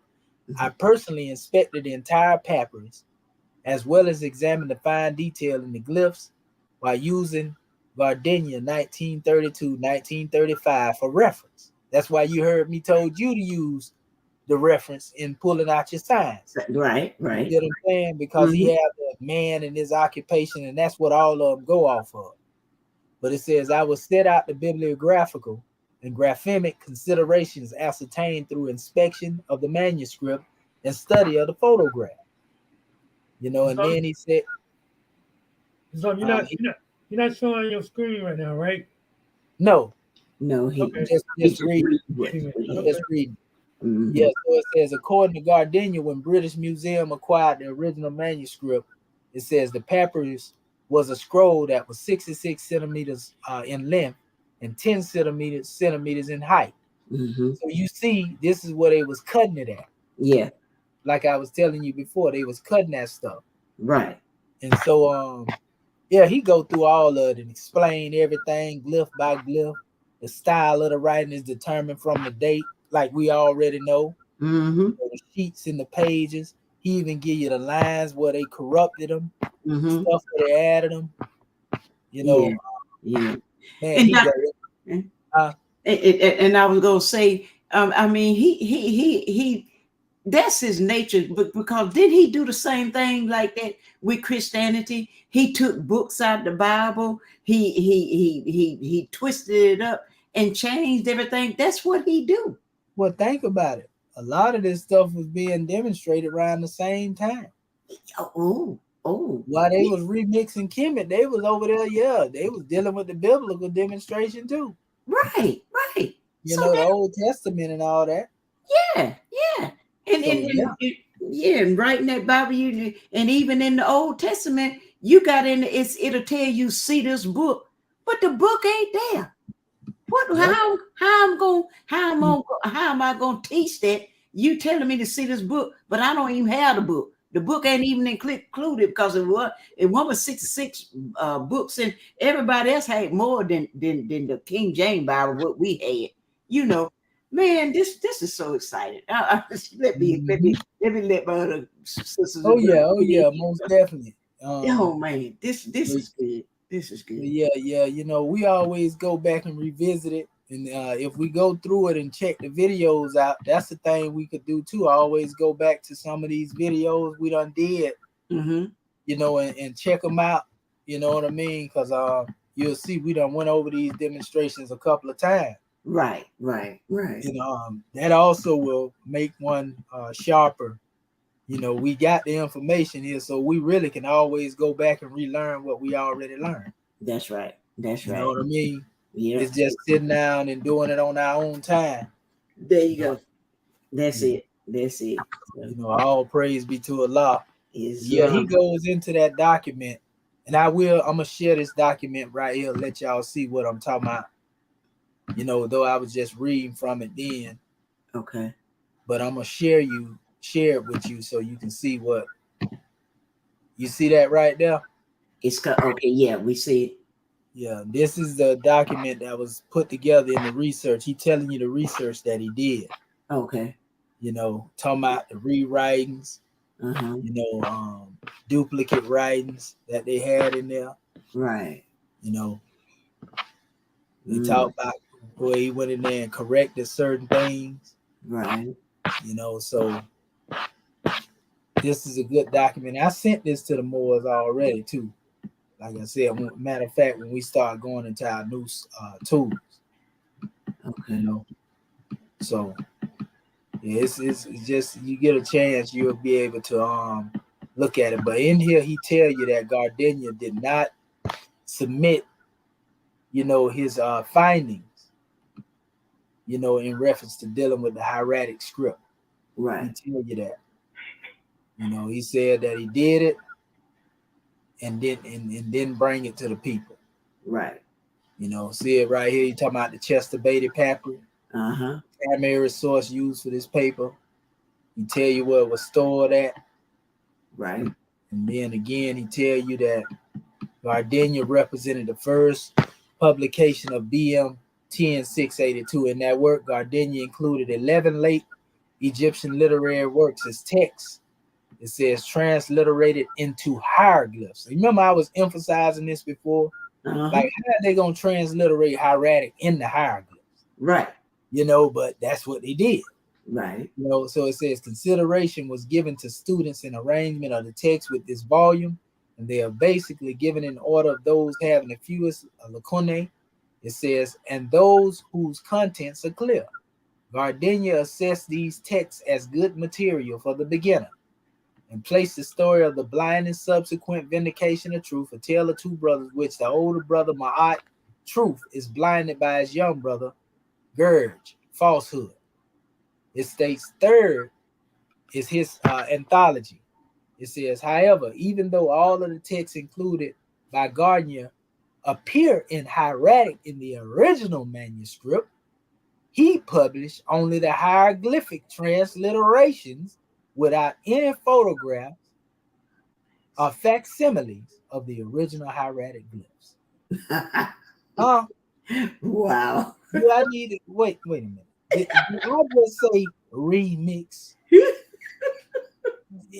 I personally inspected the entire papyrus, as well as examined the fine detail in the glyphs while using Gardenia 1932-1935 for reference. That's why you heard me told you to use the reference in pulling out your signs. Right. You get what I'm saying? Because he had the man in his occupation, and that's what all of them go off of. But it says, I will set out the bibliographical and graphemic considerations ascertained through inspection of the manuscript and study of the photograph. You know, and then he said, so you're not showing your screen right now, right? No. No, he just reading. Just reading. Yeah, so it says, according to Gardenia, when British Museum acquired the original manuscript, It says the papyrus was a scroll that was 66 centimeters in length and 10 centimeters in height. Mm-hmm. So you see, this is where they was cutting it at. Yeah. Like I was telling you before, they was cutting that stuff. Right. And so yeah, he go through all of it and explain everything glyph by glyph. The style of the writing is determined from the date, like we already know. Mm-hmm. The sheets and the pages. He even give you the lines where they corrupted them, Mm-hmm. stuff where they added them. You know, Yeah. man, And he go. and I was gonna say, I mean, he that's his nature, but because did he do the same thing like that with Christianity? He took books out of the Bible, he twisted it up and changed everything. That's what he do. Well, think about it. A lot of this stuff was being demonstrated around the same time. Oh. While they was remixing Kemet, they was over there, yeah, they was dealing with the biblical demonstration too. Right. You So know, the Old Testament and all that. yeah. And writing that Bible, and even in the Old Testament, you got it'll tell you see this book, but the book ain't there. What? Yep. How am I gonna teach that? You telling me to see this book, but I don't even have the book. The book ain't even included because it was 66 books, and everybody else had more than the King James Bible what we had. You know, man, this is so exciting. Let me let my other sisters. Oh yeah, most definitely. Oh man, this is good. This is good. Yeah. You know, we always go back and revisit it, and if we go through it and check the videos out, that's the thing we could do too. I always go back to some of these videos we done did, you know, and check them out. You know what I mean? Because you'll see we done went over these demonstrations a couple of times. Right. You know, that also will make one sharper. You know, we got the information here, so we really can always go back and relearn what we already learned. That's right. You know what I mean? Yeah. It's just sitting down and doing it on our own time. There you go. That's it. You know, all praise be to Allah. He goes into that document, and I'm gonna share this document right here, let y'all see what I'm talking about. You know, though I was just reading from it then. Okay. But I'm gonna share it with you so you can see what you see that right there. It's okay. Yeah, we see it. Yeah, this is the document that was put together in the research. He telling you the research that he did. Okay. You know, talking about the rewritings. You know, duplicate writings that they had in there. Right. You know, we talked about where he went in there and corrected certain things. Right. You know, so this is a good document. I sent this to the Moors already too. Like I said, matter of fact, when we start going into our new tools, okay, you know, so yeah, it's just you get a chance, you'll be able to look at it. But in here, he tell you that Gardenia did not submit, you know, his findings, you know, in reference to dealing with the hieratic script. Right. He tell you that. You know, he said that he did it and then bring it to the people. Right. You know, see it right here. You talking about the Chester Beatty papyrus. Primary source used for this paper. He tell you where it was stored at. Right. And then again, he tell you that Gardenia represented the first publication of BM 10682. In that work, Gardenia included 11 late Egyptian literary works as texts. It says transliterated into hieroglyphs. Remember, I was emphasizing this before. Like, how are they gonna transliterate hieratic in the hieroglyphs? Right. You know, but that's what they did. Right. You know, so it says consideration was given to students in arrangement of the text with this volume, and they are basically given in order of those having the fewest lacunae. It says, and those whose contents are clear. Gardenia assessed these texts as good material for the beginner, and placed the story of the blind and subsequent vindication of truth, a tale of two brothers, which the older brother Ma'at, truth, is blinded by his young brother Gurge, falsehood. It states third is his anthology, It says, however, even though all of the texts included by Gardner appear in hieratic in the original manuscript, he published only the hieroglyphic transliterations without any photographs or facsimiles of the original hieratic glyphs. Wow. Do I need it? Wait a minute. Did I just say remix?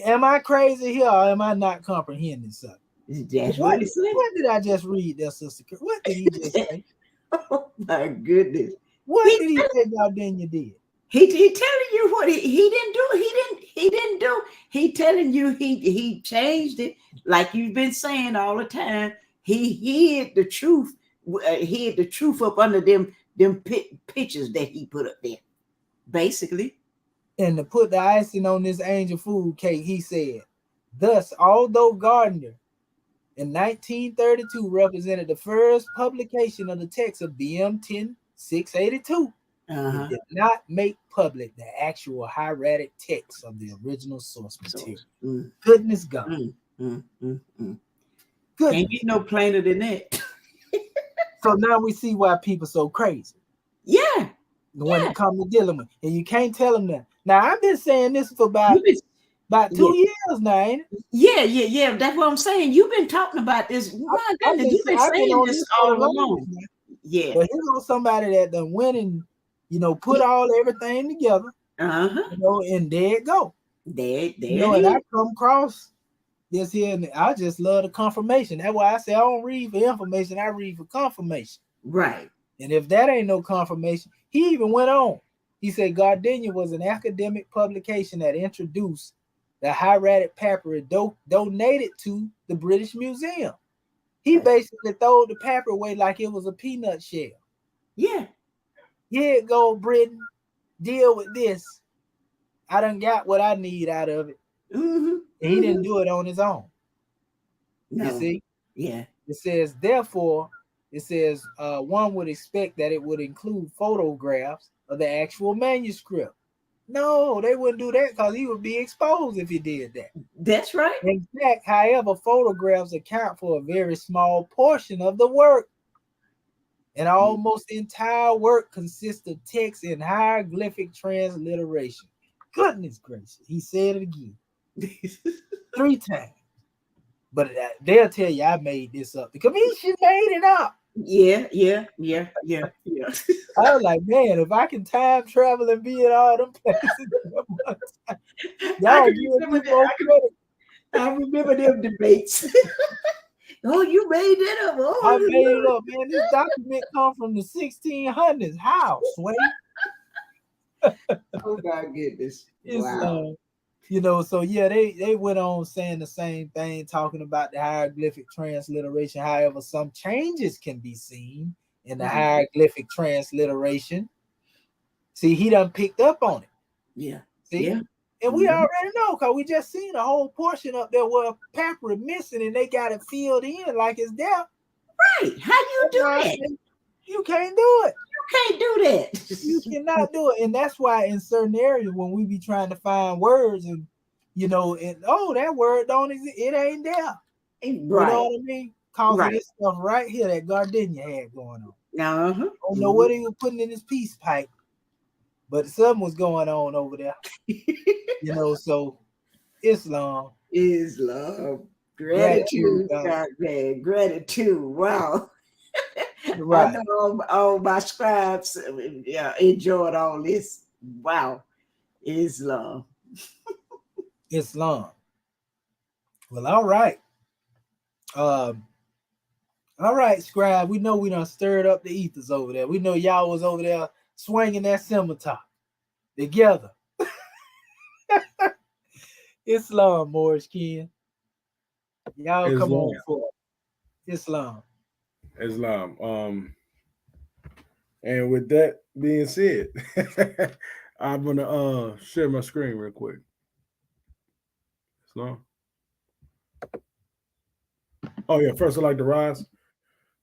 Am I crazy here or am I not comprehending something? That's what he said. What did I just read there, Sister? What did he just say? Oh my goodness. What did he say Gardenia did? He telling you what he didn't do. He didn't do. He telling you he changed it, like you've been saying all the time. He hid the truth. Hid the truth up under them pictures that he put up there, basically. And to put the icing on this angel food cake, he said, thus, although Gardner in 1932 represented the first publication of the text of BM 10682, it did not make public the actual hieratic text of the original source material. Goodness God. Can't get no plainer than that. So now we see why people so crazy. Yeah. When it comes to dealing with, and you can't tell them that. Now I've been saying this for about 2 years now, ain't it? Yeah. That's what I'm saying. You've been talking about this. My goodness, you've been saying this all along. Yeah. But here's somebody that done went and put everything together. And there it go. There and I come across this here, and I just love the confirmation. That's why I say I don't read for information, I read for confirmation. Right. And if that ain't no confirmation, he even went on. He said Gardenia was an academic publication that introduced the hieratic papyrus donated to the British Museum. He basically threw the papyrus away like it was a peanut shell. Yeah. Here it go, Britain. Deal with this. I done got what I need out of it. And he didn't do it on his own. No. You see? Yeah. It says, therefore, one would expect that it would include photographs of the actual manuscript. No, they wouldn't do that because he would be exposed if he did that. That's right. In fact, however, photographs account for a very small portion of the work. And almost the entire work consists of text in hieroglyphic transliteration. Goodness gracious. He said it again. 3 times. But they'll tell you I made this up. The commission made it up. Yeah. I was like, man, if I can time travel and be in all them places, I remember them debates. Oh, you made it up. Oh, I made it up, man. This document come from the 1600s. How, Sway? Oh my goodness. Wow. So yeah, they went on saying the same thing, talking about the hieroglyphic transliteration. However, some changes can be seen in the hieroglyphic transliteration. See, he done picked up on it. Yeah. See? Yeah. And we already know because we just seen a whole portion up there where papyrus missing and they got it filled in like it's there. Right. How you do that? You can't do it. You can't do that. You cannot do it. And that's why in certain areas when we be trying to find words and that word don't exist, it ain't there. Right. You know what I mean? Cause of this stuff right here that Gardenia had going on. I don't know what he was putting in his peace pipe, but something was going on over there. So Islam. Gratitude, God, man. Gratitude. Wow. Right. I know all my scribes enjoyed all this. Wow. Islam. Well, all right. All right, scribe. We know we done stirred up the ethers over there. We know y'all was over there swinging that scimitar together. Islam, Morris Ken. Y'all come on for Islam. And with that being said, I'm gonna share my screen real quick. Islam. Oh yeah, first I'd like to rise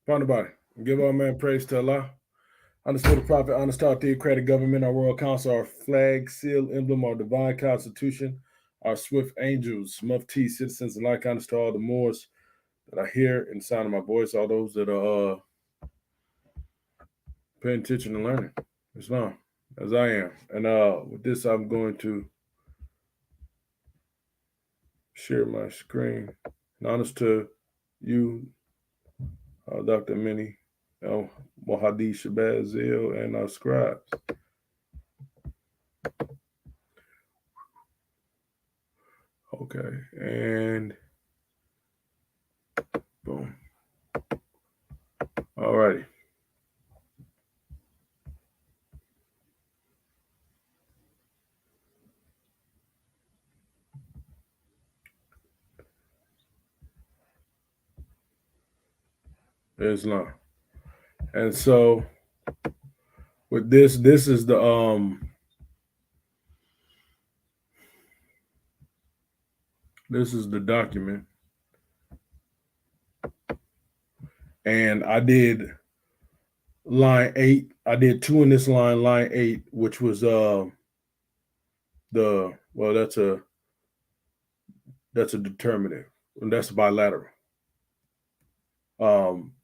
upon the body and give all man praise to Allah. Understood the prophet, honest our theocratic government, our royal council, our flag, seal, emblem, our divine constitution, our swift angels, Mufti, citizens, and like to all the Moors that I hear in the sound of my voice, all those that are paying attention and learning Islam, as I am. And with this, I'm going to share my screen. And honest to you, Dr. Minnie, Mohadi Shabazil, and our scribes. Okay, and boom. All righty. Islam. And so with this is the this is the document. And I did line 8. I did 2 in this line 8, which was that's a determinative, and that's bilateral.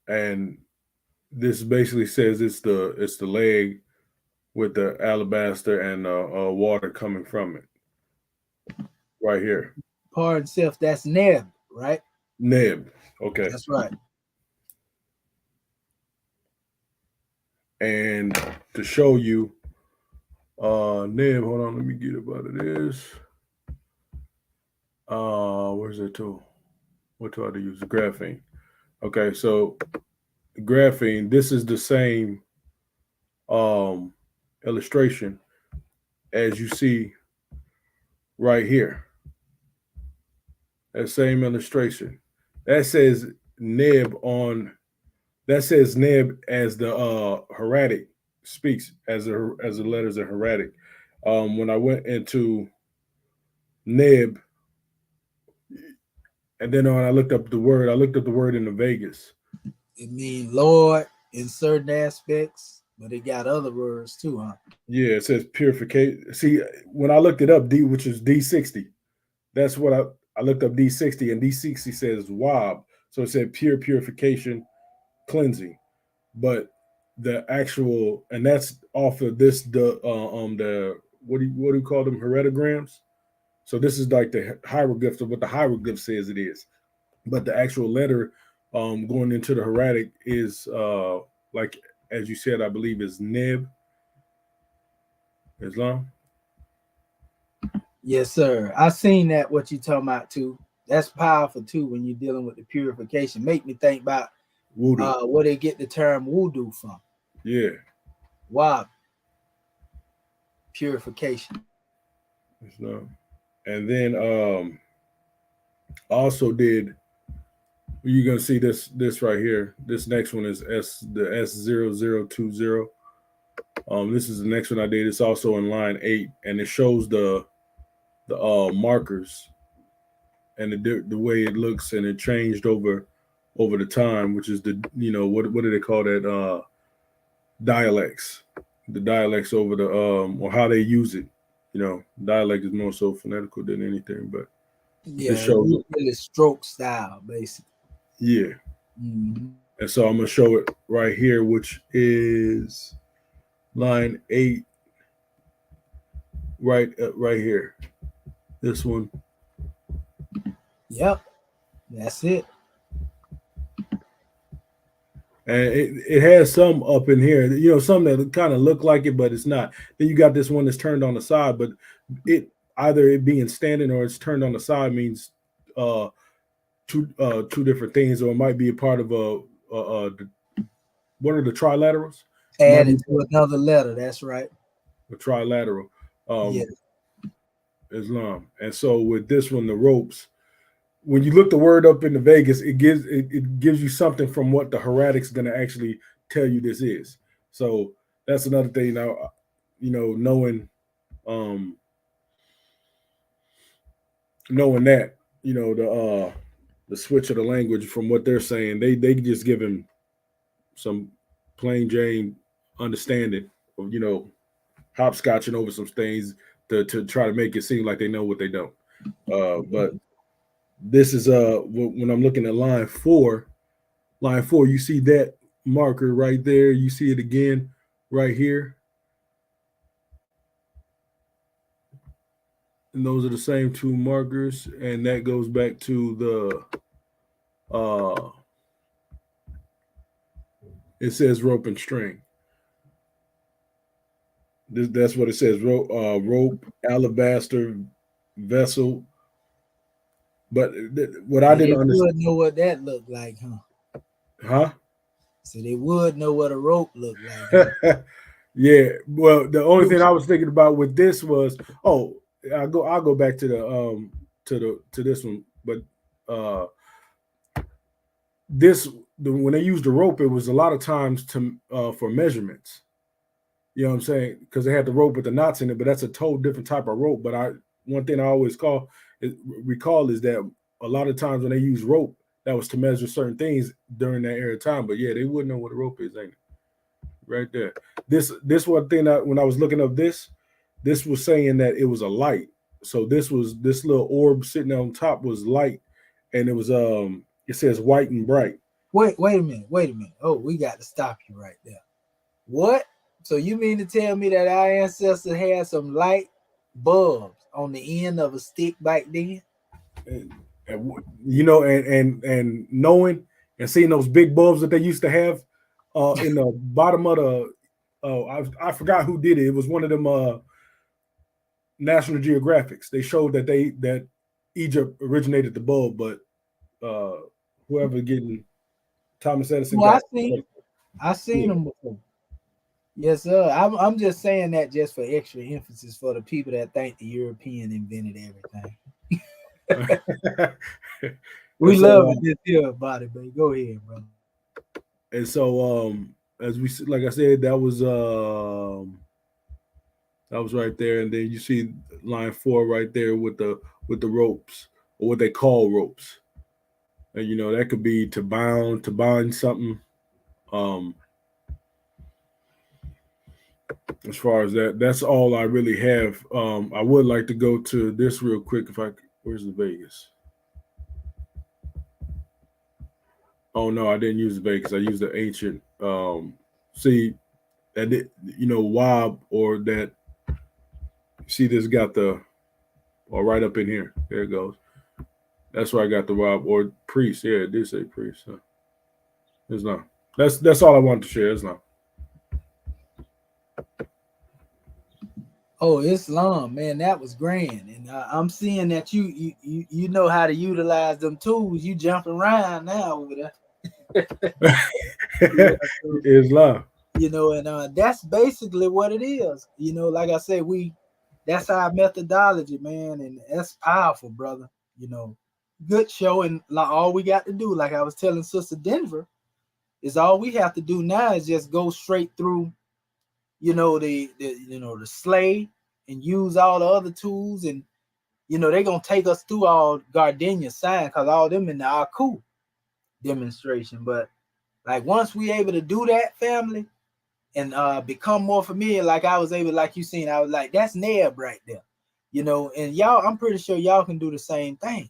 And this basically says it's the leg with the alabaster and water coming from it, right here. Pardon self, that's Neb, right? Nib. Okay. That's right. And to show you, Nib, hold on, let me get about it is. Where's that tool? What tool to use? The graphene. Okay, so the graphene, this is the same illustration as you see right here. That same illustration. That says Nib on. That says Nib as the hieratic speaks as the letters are hieratic. When I went into Nib, and then when I looked up the word in the Vegas. It means Lord in certain aspects, but it got other words too, huh? Yeah, it says purification. See, when I looked it up, which is D60, that's what I looked up D60, and D60 says WAB. So it said purification, cleansing. But the actual, and that's off of this the what do you call them, heredograms? So this is like the hieroglyphs of what the hieroglyph says it is. But the actual letter going into the hieratic is like as you said, I believe is Nib. Islam. Yes, sir. I seen that what you talking about too. That's powerful too when you're dealing with the purification. Make me think about Voodoo. where they get the term voodoo from. Yeah. Wow. Purification. Islam. And then also did you're gonna see this right here. This next one is the S0020. This is the next one I did. It's also in line 8, and it shows the markers and the way it looks, and it changed over the time, which is the what do they call that dialects, the dialects over the or how they use it. Dialect is more so phonetical than anything, but yeah, it shows really stroke style basically. Yeah. Mm-hmm. And so I'm gonna show it right here, which is line 8, right here. This one. Yep, that's it. And it has some up in here, some that kind of look like it, but it's not. Then you got this one that's turned on the side, but either it being standing or it's turned on the side means two different things, or it might be a part of what are the trilaterals? Added to another letter. That's right. A trilateral. Yeah. Islam. And so with this one, the ropes, when you look the word up in the Vegas, it gives you something from what the hieratic's going to actually tell you this is. So that's another thing now, knowing that, the switch of the language from what they're saying, they just give him some plain Jane understanding of, hopscotching over some things to try to make it seem like they know what they don't. But this is when I'm looking at line 4, you see that marker right there. You see it again right here. And those are the same 2 markers, and that goes back to the it says rope and string. That's what it says. Rope, alabaster, vessel. But what I didn't understand. Would know what that looked like, huh? Huh? So they would know what a rope looked like. Huh? Yeah. Well, the only thing I was thinking about with this was, I'll go back to this one, but when they used the rope, it was a lot of times for measurements. You know what I'm saying? Because they had the rope with the knots in it, but that's a total different type of rope. But one thing I always recall is that a lot of times when they use rope, that was to measure certain things during that era of time. But yeah, they wouldn't know what a rope is, ain't it? Right there. This one thing that when I was looking up this was saying that it was a light. So this little orb sitting on top was light, and it was it says white and bright. Wait a minute. Oh, we got to stop you right there. What? So you mean to tell me that our ancestors had some light bulbs on the end of a stick back then? And knowing and seeing those big bulbs that they used to have in the bottom of the I forgot who did it. It was one of them National Geographics. They showed that Egypt originated the bulb, but whoever getting Thomas Edison. Well, I seen them before. Yes, sir. I'm just saying that just for extra emphasis for the people that think the European invented everything. We love it this here, body, baby. Go ahead, bro. And so, as we like I said, that was right there, and then you see line 4 right there with the ropes, or what they call ropes, and that could be to bind something. As far as that's all I really have. I would like to go to this real quick. Where's the Vegas? Oh no, I didn't use the Vegas. I used the ancient. See, that Wob, or that. See, this got right up in here. There it goes. That's where I got the Wob or priest. Yeah, it did say priest. So it's not. That's all I wanted to share. It's not. Oh, Islam, man, that was grand, and I'm seeing that you know how to utilize them tools. You jumping around now over there. Islam, and that's basically what it is. Like I said, that's our methodology, man, and that's powerful, brother. Good show, and all we got to do, like I was telling Sister Denver, is all we have to do now is just go straight through. The slay and use all the other tools, and they're gonna take us through all Gardenia sign, because all them in the Aku demonstration. But like once we able to do that, family, and become more familiar, like I was able, like you seen, I was like, that's Neb right there, and y'all, I'm pretty sure y'all can do the same thing.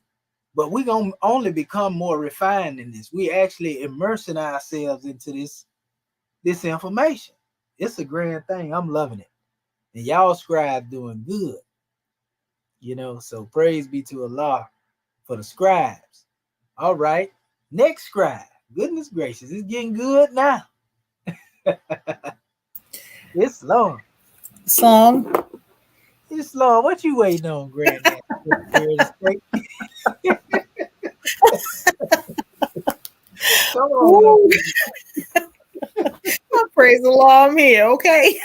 But we gonna only become more refined in this. We actually immersing ourselves into this information. It's a grand thing. I'm loving it. And y'all scribes doing good. So praise be to Allah for the scribes. All right. Next scribe. Goodness gracious. It's getting good now. Islam. Islam. What you waiting on, Granddad? Come on. Praise the Lord, I'm here, okay?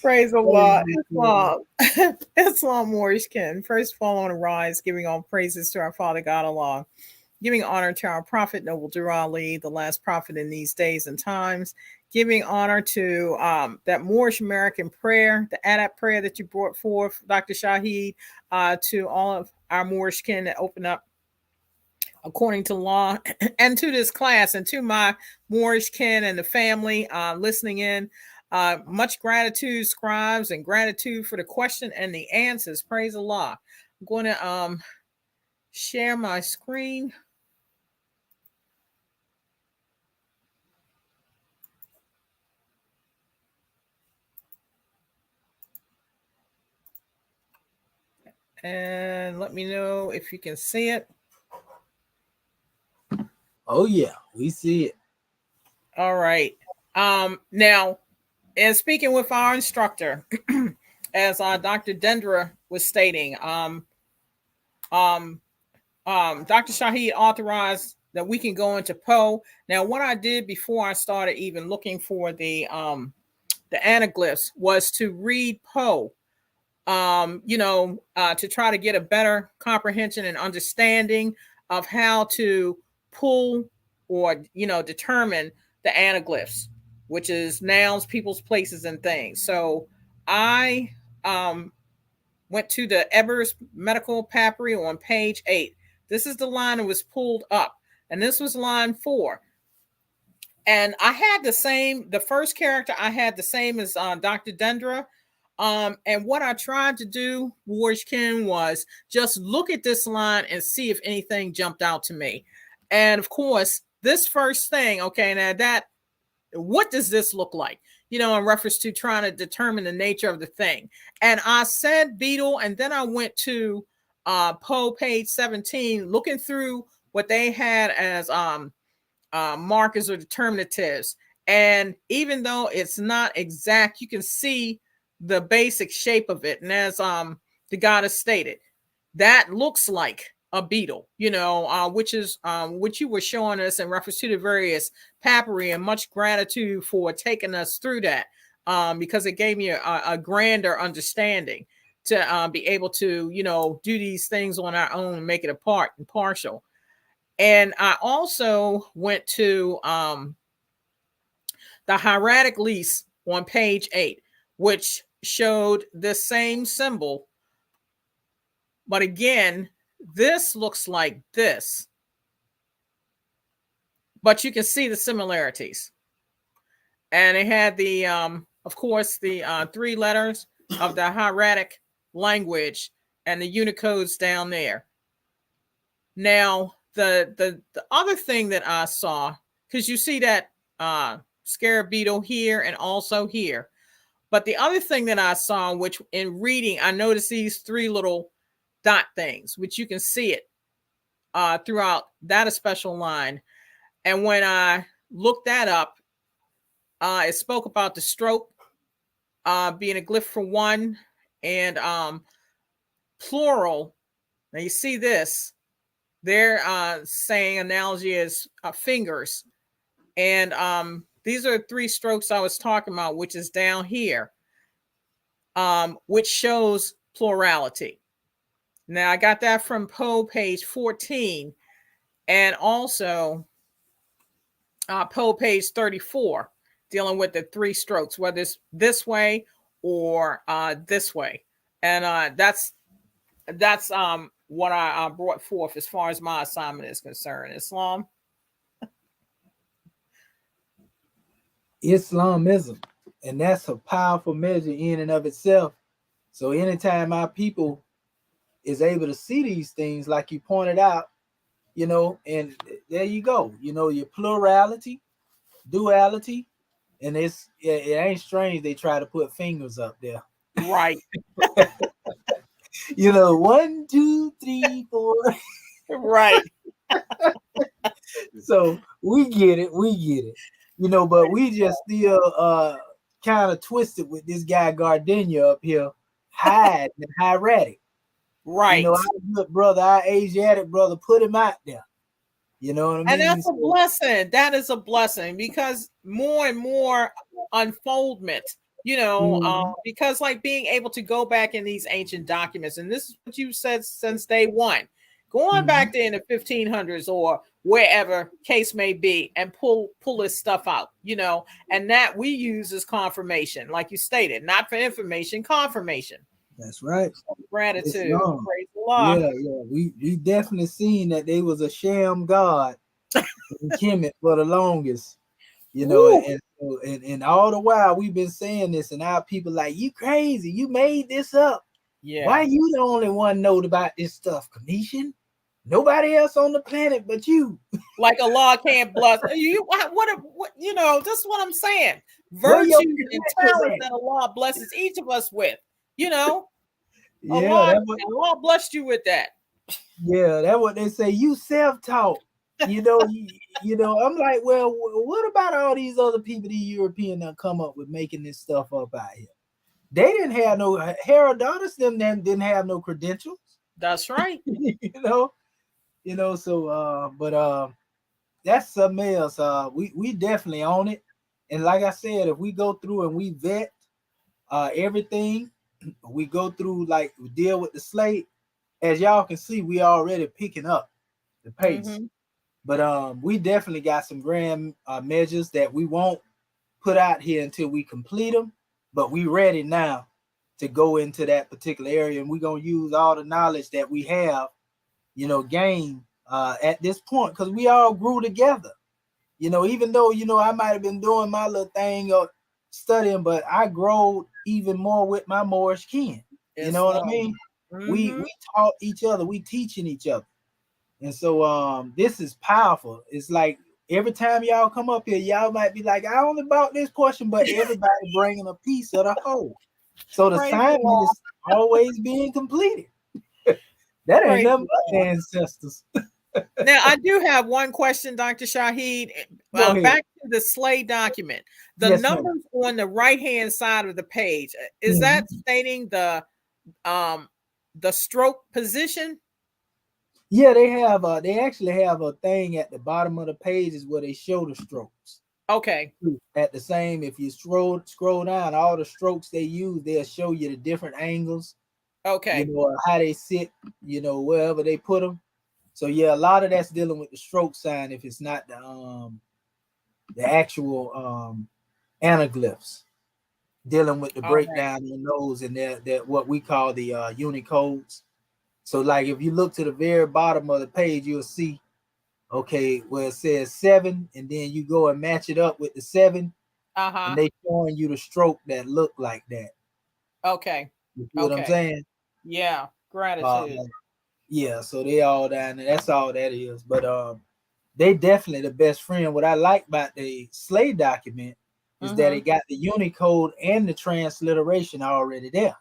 Praise the Lord. Islam Moorishkin. First of all, on the rise, giving all praises to our Father God Allah, giving honor to our Prophet Noble Dur Ali, the last prophet in these days and times, giving honor to that Moorish American prayer, the Adept prayer that you brought forth, Dr. Shahid, to all of our Moorishkin that open up according to law, and to this class, and to my Moorish kin and the family listening in. Much gratitude, scribes, and gratitude for the question and the answers. Praise Allah. I'm going to share my screen. And let me know if you can see it. Oh yeah, we see it. All right. Now, and speaking with our instructor, as Dr. Dendra was stating, Dr. Shahid authorized that we can go into Poe. Now, what I did before I started even looking for the anaglyphs was to read Poe, to try to get a better comprehension and understanding of how to pull or, determine the anaglyphs, which is nouns, peoples, places, and things. So I went to the E.A.R.S medical papyri on page 8. This is the line that was pulled up, and this was line 4. And I had the first character I had the same as Dr. Dendra. And what I tried to do, Warsh Ken, was just look at this line and see if anything jumped out to me. And of course, this first thing, okay, now what does this look like? In reference to trying to determine the nature of the thing. And I said beetle, and then I went to Poe page 17, looking through what they had as markers or determinatives. And even though it's not exact, you can see the basic shape of it. And as the goddess stated, that looks like a beetle, which is which you were showing us in reference to the various papyri, and much gratitude for taking us through that, because it gave me a grander understanding to be able to, do these things on our own and make it apart and partial. And I also went to the hieratic lease on page 8, which showed the same symbol. But again, this looks like this. But you can see the similarities. And it had the, of course, the 3 letters of the hieratic language and the Unicodes down there. Now, the other thing that I saw, because you see that scarab beetle here and also here. But the other thing that I saw, which in reading, I noticed these 3 little dot things, which you can see it throughout that special line. And when I looked that up, it spoke about the stroke being a glyph for 1 and plural. Now you see this. They're saying analogy is fingers. And these are 3 strokes I was talking about, which is down here, which shows plurality. Now, I got that from Poe page 14, and also Poe page 34, dealing with the 3 strokes, whether it's this way or this way. And that's what I brought forth as far as my assignment is concerned. Islam. Islamism, and that's a powerful measure in and of itself. So anytime our people is able to see these things, like you pointed out, and there you go, your plurality, duality, and it ain't strange they try to put fingers up there, right? 1, 2, 3, 4, right. So we get it, but we just still kind of twisted with this guy Gardenia up here, hide and hieratic. Right. Our good brother, our Asiatic brother, put him out there. You know what I mean? And that's a blessing. That is a blessing, because more and more unfoldment, because like being able to go back in these ancient documents, and this is what you said since day one, going back there in the 1500s or wherever case may be, and pull this stuff out, and that we use as confirmation, like you stated, not for information, confirmation. That's right. Gratitude. Praise the Lord. Yeah. We definitely seen that they was a sham god in Kemet for the longest, and And all the while we've been saying this, and our people like, you crazy, you made this up. Yeah. Why you the only one know about this stuff, Commission? Nobody else on the planet but you. Like Allah can't bless you. What you know, that's what I'm saying. Where your Virtues and credentials talents at? that Allah blesses each of us with. You know, Yeah, Allah blessed you with that. yeah, that's what they say. You self-taught. You know, you know. I'm like, well, what about all these other people, the European, that come up with making this stuff up out here? They didn't have no Herodotus. Them didn't have no credentials. That's right. you know. So, but that's something else. We definitely own it. And like I said, if we go through and we vet everything, we go through, like, we deal with the slate. As y'all can see, we already picking up the pace. Mm-hmm. But we definitely got some grand measures that we won't put out here until we complete them. But we ready now to go into that particular area, and we're gonna use all the knowledge that we have, you know, gained at this point, because we all grew together. You know, even though, you know, I might have been doing my little thing or studying, but I growed even more with my Moorish kin. You know what I mean? Mm-hmm. We taught each other, we teaching each other. And so this is powerful. It's like every time y'all come up here, y'all might be like, I only bought this portion, but everybody bringing a piece of the whole. So the assignment is always being completed. That ain't nothing but the ancestors. Now, I do have one question, Dr. Shahid. Back to the slay document. The numbers on the right-hand side of the page, is that stating the stroke position? Yeah, they actually have a thing at the bottom of the page is where they show the strokes. Okay. At the same, if you scroll down, all the strokes they use, they'll show you the different angles. Okay. You know, how they sit, you know, wherever they put them. So yeah, a lot of that's dealing with the stroke sign if it's not the actual anaglyphs, dealing with the breakdown in those and that what we call the Unicodes. So like if you look to the very bottom of the page, you'll see, okay, where it says 7, and then you go and match it up with the 7, and they showing you the stroke that look like that. Okay. You see what I'm saying? Yeah. Gratitude. Yeah, so they all down there. That's all that is. But they definitely the best friend. What I like about the slay document is that it got the Unicode and the transliteration already there.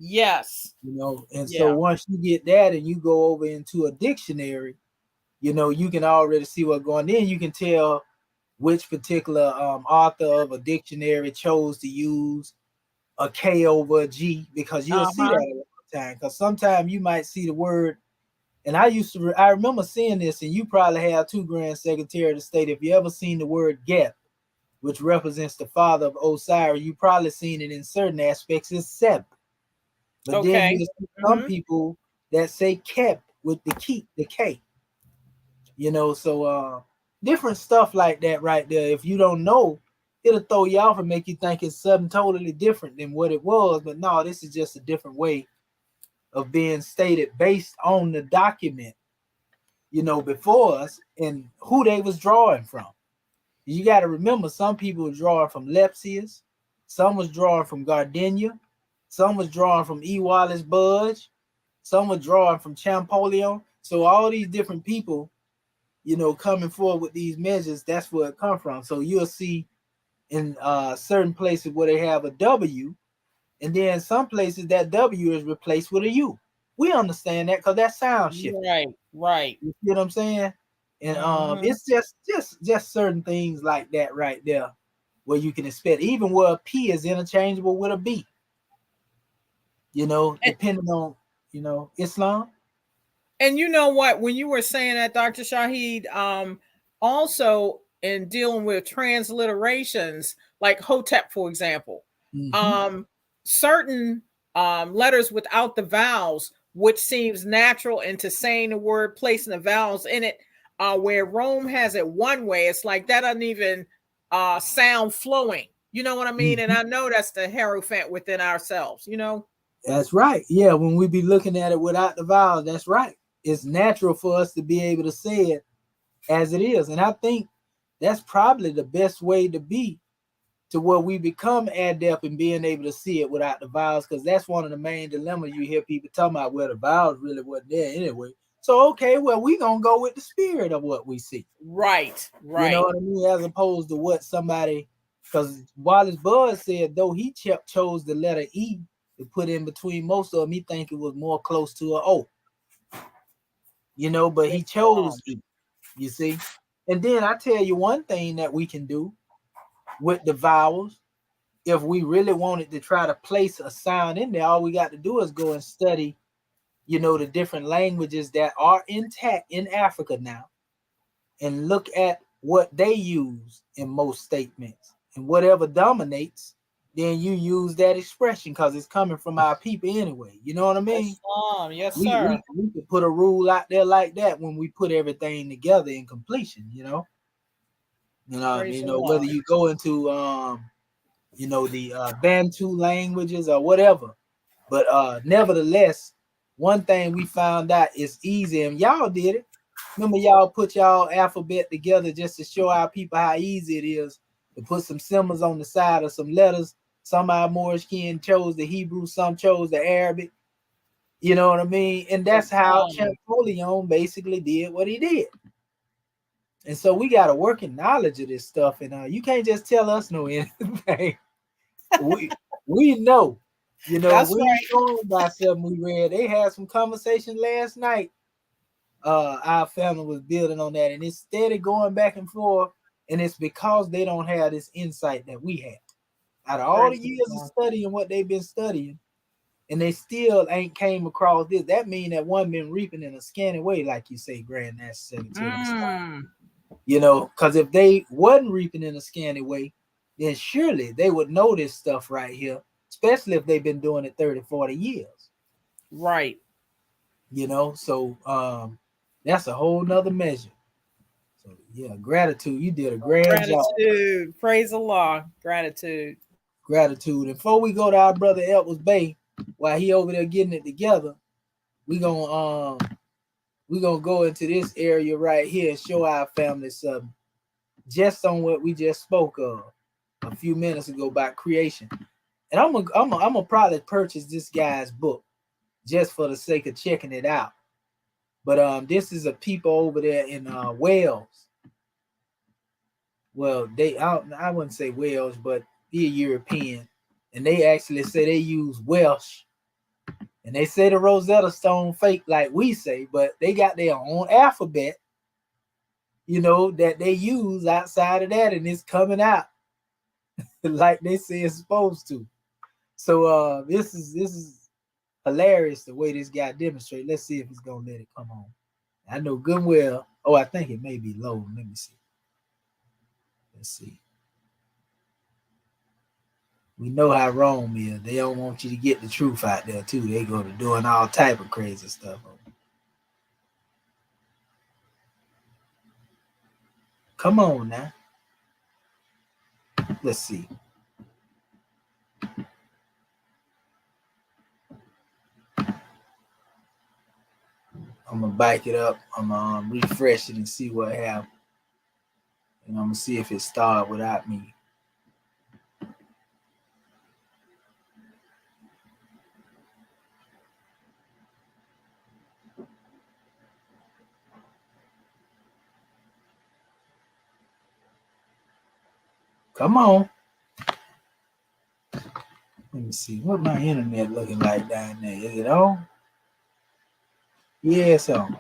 Yes. You know, and so once you get that and you go over into a dictionary, you know, you can already see what's going on. Then you can tell which particular author of a dictionary chose to use a K over a G, because you'll see that all the time. Because sometimes you might see the word, and I remember seeing this, and you probably have too, Grand Secretary of the State. If you ever seen the word Gep, which represents the father of Osiris, you probably seen it in certain aspects as Seb. But then you see some people that say Kep with the K. You know, so different stuff like that right there. If you don't know, it'll throw you off and make you think it's something totally different than what it was. But no, this is just a different way of being stated based on the document, you know, before us and who they was drawing from. You got to remember, some people were drawing from Lepsius, some was drawing from Gardenia, some was drawing from E. Wallace Budge, some were drawing from Champollion. So all these different people, you know, coming forward with these measures, that's where it come from. So you'll see in certain places where they have a W, and then some places that W is replaced with a U. We understand that because that sound shift. Right. You see what I'm saying? And it's just certain things like that right there where you can expect, even where a P is interchangeable with a B. You know, depending on, you know, Islam. And you know what? When you were saying that, Dr. Shahid, also in dealing with transliterations, like Hotep, for example, certain letters without the vowels, which seems natural into saying the word, placing the vowels in it, where Rome has it one way, it's like that doesn't even sound flowing. You know what I mean? And I know that's the Hierophant within ourselves, you know? That's right. Yeah, when we be looking at it without the vowels, that's right. It's natural for us to be able to say it as it is. And I think that's probably the best way to be to where we become adept in being able to see it without the vowels, because that's one of the main dilemmas you hear people talking about, where the vowels really wasn't there anyway. So, okay, well, we're going to go with the spirit of what we see. Right. You know what I mean? As opposed to what somebody, because Wallace Bud said, though he chose the letter E to put in between most of them, he think it was more close to an O. You know, but he chose E, you see? And then I tell you one thing that we can do with the vowels. If we really wanted to try to place a sound in there, all we got to do is go and study, you know, the different languages that are intact in Africa now, and look at what they use in most statements. And whatever dominates, then you use that expression, because it's coming from our people anyway. You know what I mean? Yes, we could put a rule out there like that when we put everything together in completion, you know. Whether you go into you know, the Bantu languages or whatever. But nevertheless, one thing we found out is easy, and y'all did it. Remember, y'all put y'all alphabet together just to show our people how easy it is to put some symbols on the side of some letters. Some of our Moorish kin chose the Hebrew, some chose the Arabic. You know what I mean? And that's how Champollion basically did what he did. And so we got a working knowledge of this stuff, and you can't just tell us no anything. we know, you know. That's we ain't going by something we read. They had some conversation last night. Our family was building on that, and it's steady going back and forth, and it's because they don't have this insight that we have. Out of all the years of studying what they've been studying, and they still ain't came across this, that mean that one been reaping in a scanty way, like you say, Grandmaster 17. You know, because if they wasn't reaping in a scanty way, then surely they would know this stuff right here, especially if they've been doing it 30, 40 years. Right. You know, so that's a whole nother measure. So yeah, gratitude. You did a grand job. Praise Allah. Gratitude. And before we go to our brother Edwards Bay, while he over there getting it together, we gonna go into this area right here and show our family something, just on what we just spoke of a few minutes ago about creation. And I'm gonna probably purchase this guy's book just for the sake of checking it out. But this is a people over there in Wales. Well, I wouldn't say Wales, but they're European, and they actually say they use Welsh, and they say the Rosetta Stone fake like we say, but they got their own alphabet, you know, that they use outside of that, and it's coming out like they say it's supposed to. So this is hilarious the way this guy demonstrates. Let's see if he's gonna let it come on. I know good well. Oh, I think it may be low. Let me see. Let's see. We know how Rome is. They don't want you to get the truth out there too. They go to doing all type of crazy stuff. Come on now. Let's see. I'm gonna back it up. I'm gonna refresh it and see what happens. And I'm gonna see if it started without me. Come on. Let me see. What my internet looking like down there? Is it on? Yeah, it's on.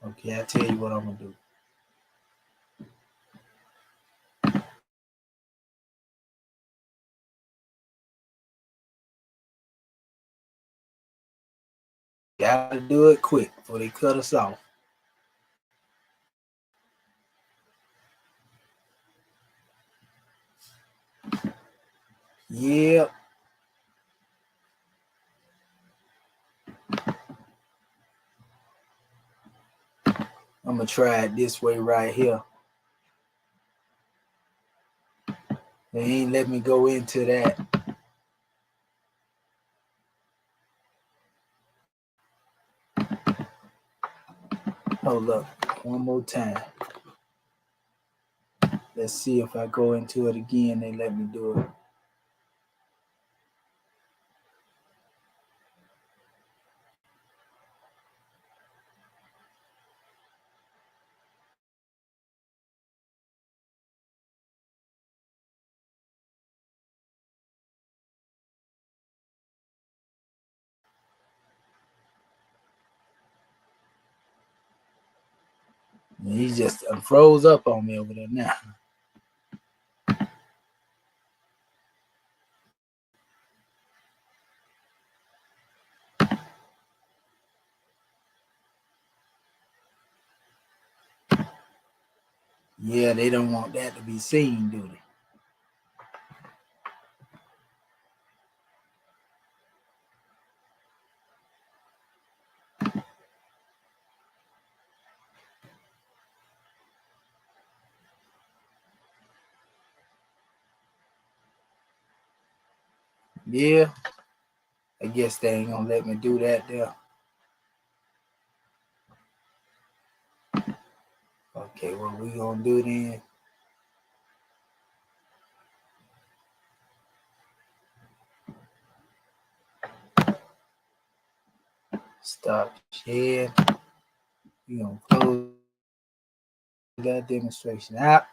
Okay, I'll tell you what I'm gonna do. Gotta do it quick before they cut us off. Yep. I'm gonna try it this way right here. They ain't let me go into that. Hold up one more time. Let's Let's see if I go into it again, they let me do it. He just froze up on me over there now. Yeah, they don't want that to be seen, do they? Yeah, I guess they ain't gonna let me do that there. Okay, what we gonna do then? Stop share. We gonna close that demonstration out.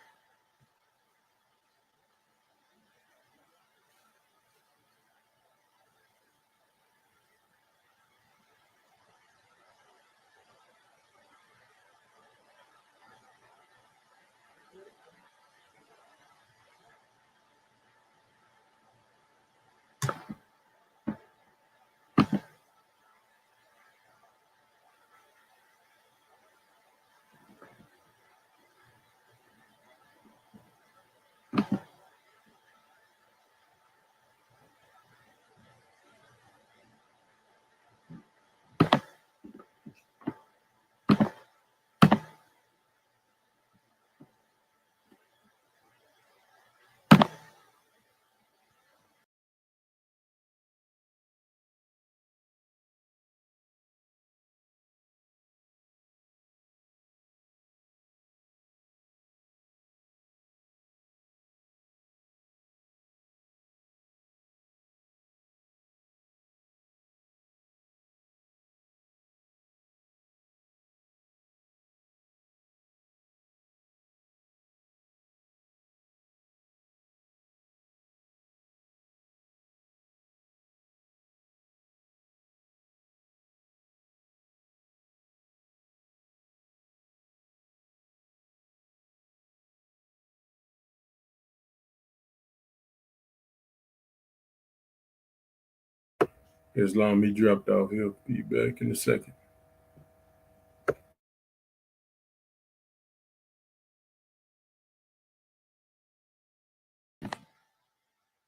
Islam, he dropped off. He'll be back in a second.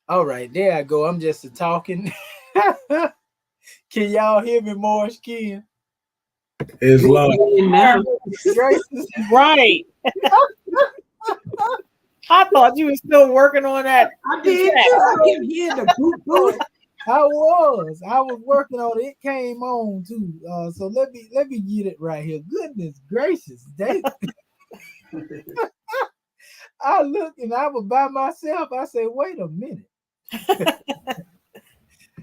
All right, there I go. I'm just talking. Can y'all hear me, Morris Ken? Islam. Right. I thought you were still working on that. I did too. I can hear the boot boot. I was working on it. It came on too. So let me get it right here. Goodness gracious, David. I looked and I was by myself. I said, wait a minute.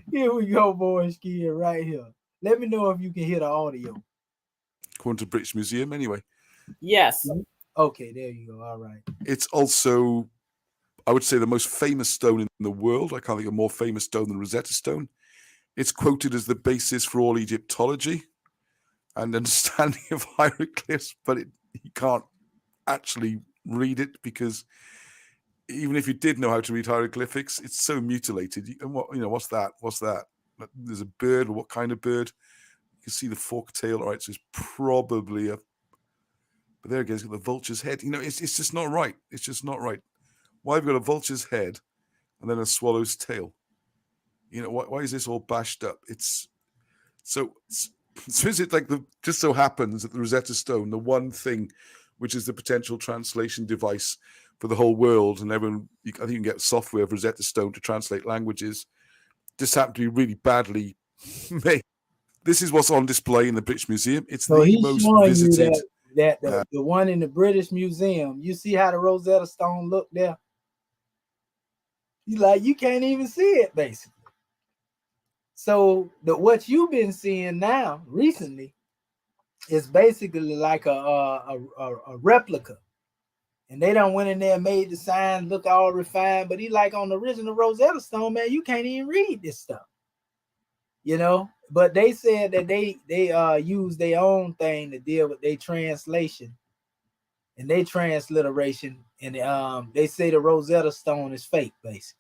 Here we go, boys. Skiing right here. Let me know if you can hear the audio. According to British Museum, anyway. Yes. Okay, there you go. All right. It's also, I would say, the most famous stone in the world. I can't think of a more famous stone than Rosetta Stone. It's quoted as the basis for all Egyptology and understanding of hieroglyphs, but you can't actually read it because even if you did know how to read hieroglyphics, it's so mutilated. And what's that? What's that? There's a bird. What kind of bird? You can see the forked tail. All right, so it's probably but there again, it's got the vulture's head. It's just not right. It's just not right. Why have you got a vulture's head and then a swallow's tail? Why is this all bashed up? It's so is it like just so happens that the Rosetta Stone, the one thing which is the potential translation device for the whole world, and everyone, I think you can get software of Rosetta Stone to translate languages, just happened to be really badly made. This is what's on display in the British Museum. It's so the most visited that the one in the British Museum, you see how the Rosetta Stone look there? You can't even see it, basically. So what you've been seeing now recently is basically like a replica. And they done went in there and made the sign look all refined, but he like on the original Rosetta Stone, man, you can't even read this stuff. But they said that they use their own thing to deal with their translation and their transliteration, and they say the Rosetta Stone is fake, basically.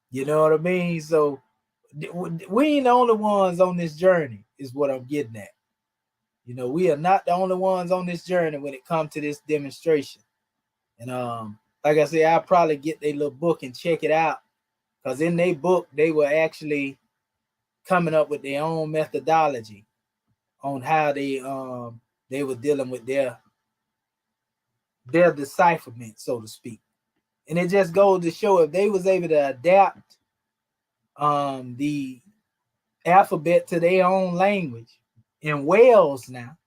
You know what I mean? So we ain't the only ones on this journey, is what I'm getting at. We are not the only ones on this journey when it comes to this demonstration. And like I say, I'll probably get their little book and check it out, because in their book they were actually coming up with their own methodology on how they were dealing with their decipherment, so to speak. And it just goes to show, if they was able to adapt the alphabet to their own language in Wales now,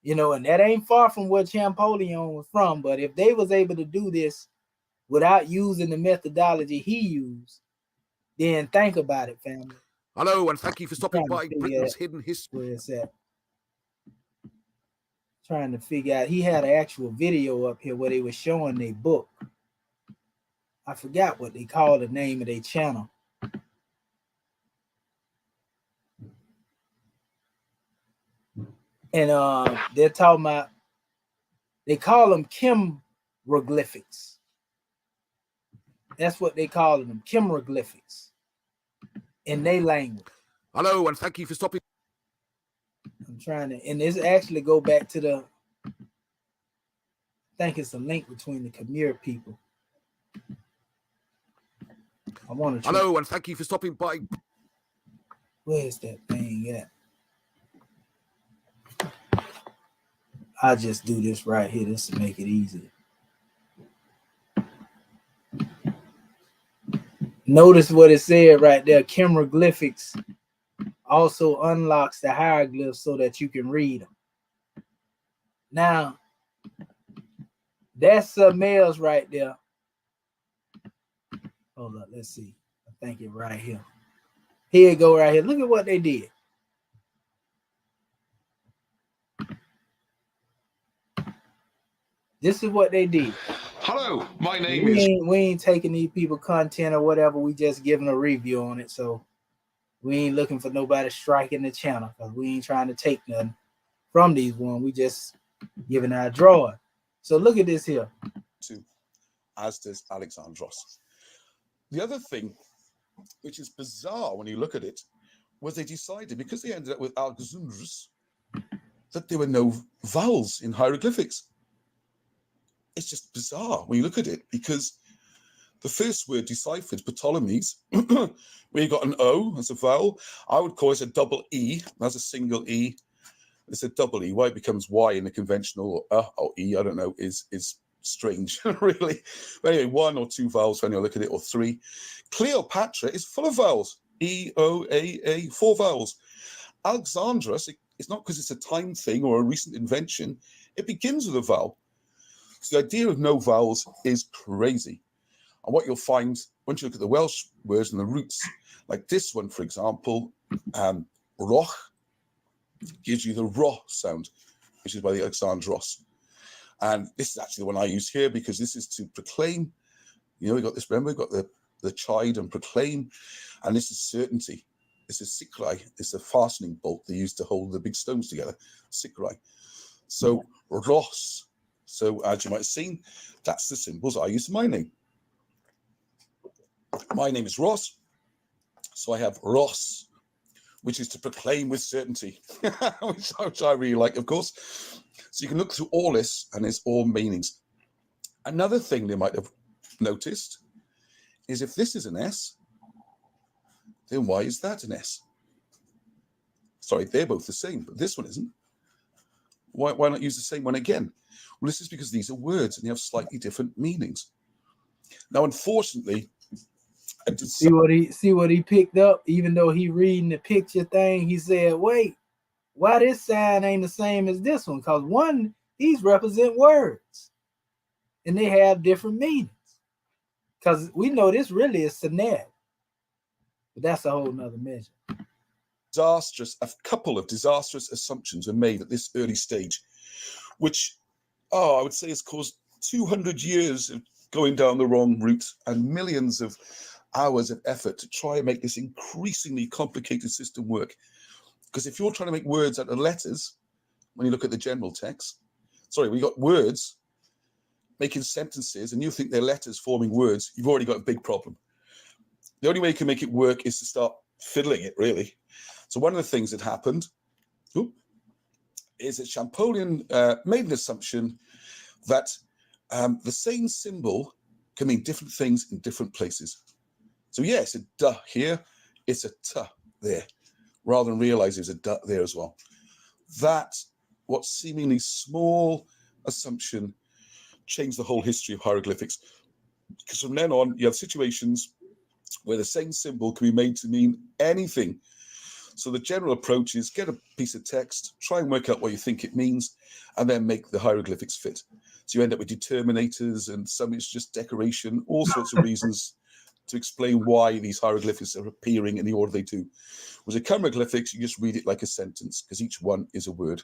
and that ain't far from where Champollion was from, but if they was able to do this without using the methodology he used, then think about it, family. Hello, and thank you for stopping by Britain's Hidden History. Where it's at. Trying to figure out, he had an actual video up here where they were showing their book. I forgot what they called the name of their channel. And they're talking about, they call them hieroglyphics. That's what they call them, hieroglyphics, in their language. Hello, and thank you for stopping. I'm trying to, and this actually go back to I think it's a link between the Khmer people. I want to. Hello, and thank you for stopping by. Where's that thing at? I'll just do this right here. This to make it easy. Notice what it said right there. Hieroglyphics also unlocks the hieroglyphs so that you can read them. Now, that's males right there. Hold up, let's see. I think it right here. Here you go, right here. Look at what they did. This is what they did. Hello, my name We ain't taking these people content or whatever. We just giving a review on it. So we ain't looking for nobody striking the channel, because we ain't trying to take nothing from these ones. We just giving our drawing. So look at this here. As does Alexandros. The other thing, which is bizarre when you look at it, was they decided, because they ended up with Alexandros, that there were no vowels in hieroglyphics. It's just bizarre when you look at it, because the first word deciphered, Ptolemy's, where you got an O as a vowel, I would call it a double E. That's a single E. It's a double E. Why it becomes Y in the conventional or E, I don't know, is strange, really. But anyway, one or two vowels when you look at it, or three. Cleopatra is full of vowels. E, O, A, 4 vowels. Alexandros, it's not because it's a time thing or a recent invention. It begins with a vowel. So the idea of no vowels is crazy. And what you'll find, once you look at the Welsh words and the roots, like this one, for example, roch, gives you the ro sound, which is by the Alexandros. And this is actually the one I use here, because this is to proclaim. We've got this, remember, we've got the chide and proclaim, and this is certainty. This is sikrai. It's a fastening bolt they use to hold the big stones together, sikrai. So ros. So as you might have seen, that's the symbols I use for my name. My name is Ross, so I have Ross, which is to proclaim with certainty, which I really like, of course. So you can look through all this, and there's all meanings. Another thing they might have noticed is, if this is an S, then why is that an S? Sorry, they're both the same, but this one isn't. Why not use the same one again? Well, this is because these are words, and they have slightly different meanings. Now, unfortunately, see what he picked up. Even though he reading the picture thing, he said, "Wait, why this sign ain't the same as this one? Because one, these represent words, and they have different meanings. Because we know this really is Sultanate, but that's a whole nother measure. A couple of disastrous assumptions were made at this early stage, which, I would say has caused 200 years of going down the wrong route and millions of hours of effort to try and make this increasingly complicated system work. Because if you're trying to make words out of letters, when you look at the general text, we got words making sentences and you think they're letters forming words, you've already got a big problem. The only way you can make it work is to start fiddling it, really. So one of the things that happened is that Champollion made an assumption that the same symbol can mean different things in different places. So yeah, it's a duh here, it's a tuh there, rather than realize there's a duh there as well. That, what seemingly small assumption, changed the whole history of hieroglyphics. Because from then on, you have situations where the same symbol can be made to mean anything. So the general approach is get a piece of text, try and work out what you think it means, and then make the hieroglyphics fit. So you end up with determinators, and some it's just decoration, all sorts of reasons to explain why these hieroglyphics are appearing in the order they do. With the chiroglyphics, you just read it like a sentence, because each one is a word,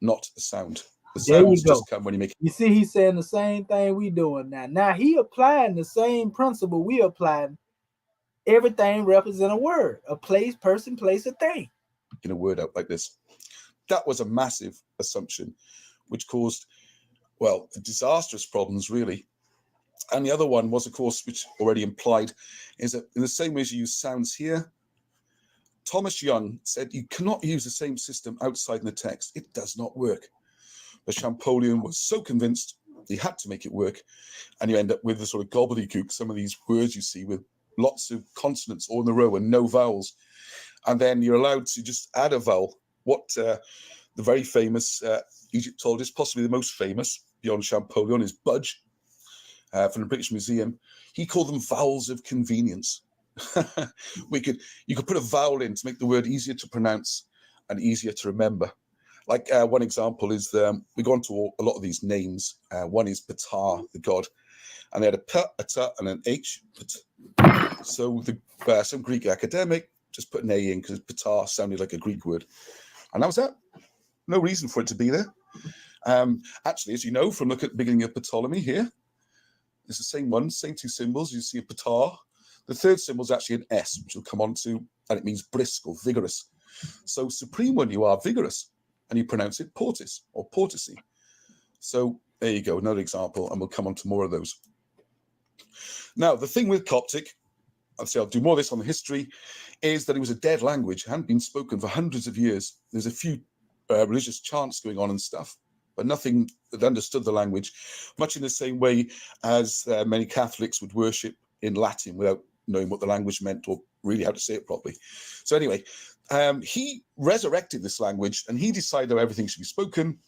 not a sound. The sounds just come when you make it. You see, he's saying the same thing we doing now. Now he applying the same principle we applying. Everything represents a word, a place, person, place, a thing. In a word out like this. That was a massive assumption, which caused, disastrous problems, really. And the other one was, of course, which already implied, is that in the same way as you use sounds here, Thomas Young said you cannot use the same system outside in the text. It does not work. But Champollion was so convinced he had to make it work, and you end up with the sort of gobbledygook, some of these words you see with lots of consonants all in a row and no vowels. And then you're allowed to just add a vowel. What the very famous Egyptologist, possibly the most famous beyond Champollion, is Budge from the British Museum. He called them vowels of convenience. You could put a vowel in to make the word easier to pronounce and easier to remember. Like one example is we go on to a lot of these names. One is Ptah, the god, and they had a P, a T, and an H. So some Greek academic just put an A in because Ptah sounded like a Greek word, and that was that. No reason for it to be there. Actually, as you know from looking at the beginning of Ptolemy here, it's the same one, same two symbols. You see a Ptah. The third symbol is actually an S, which we'll come on to, and it means brisk or vigorous. So supreme when you are vigorous, and you pronounce it portis or portisy. So there you go, another example, and we'll come on to more of those. Now, the thing with Coptic, I'll do more of this on the history, is that it was a dead language. It hadn't been spoken for hundreds of years. There's a few religious chants going on and stuff, but nothing that understood the language, much in the same way as many Catholics would worship in Latin without knowing what the language meant or really how to say it properly. So anyway, he resurrected this language and he decided how everything should be spoken.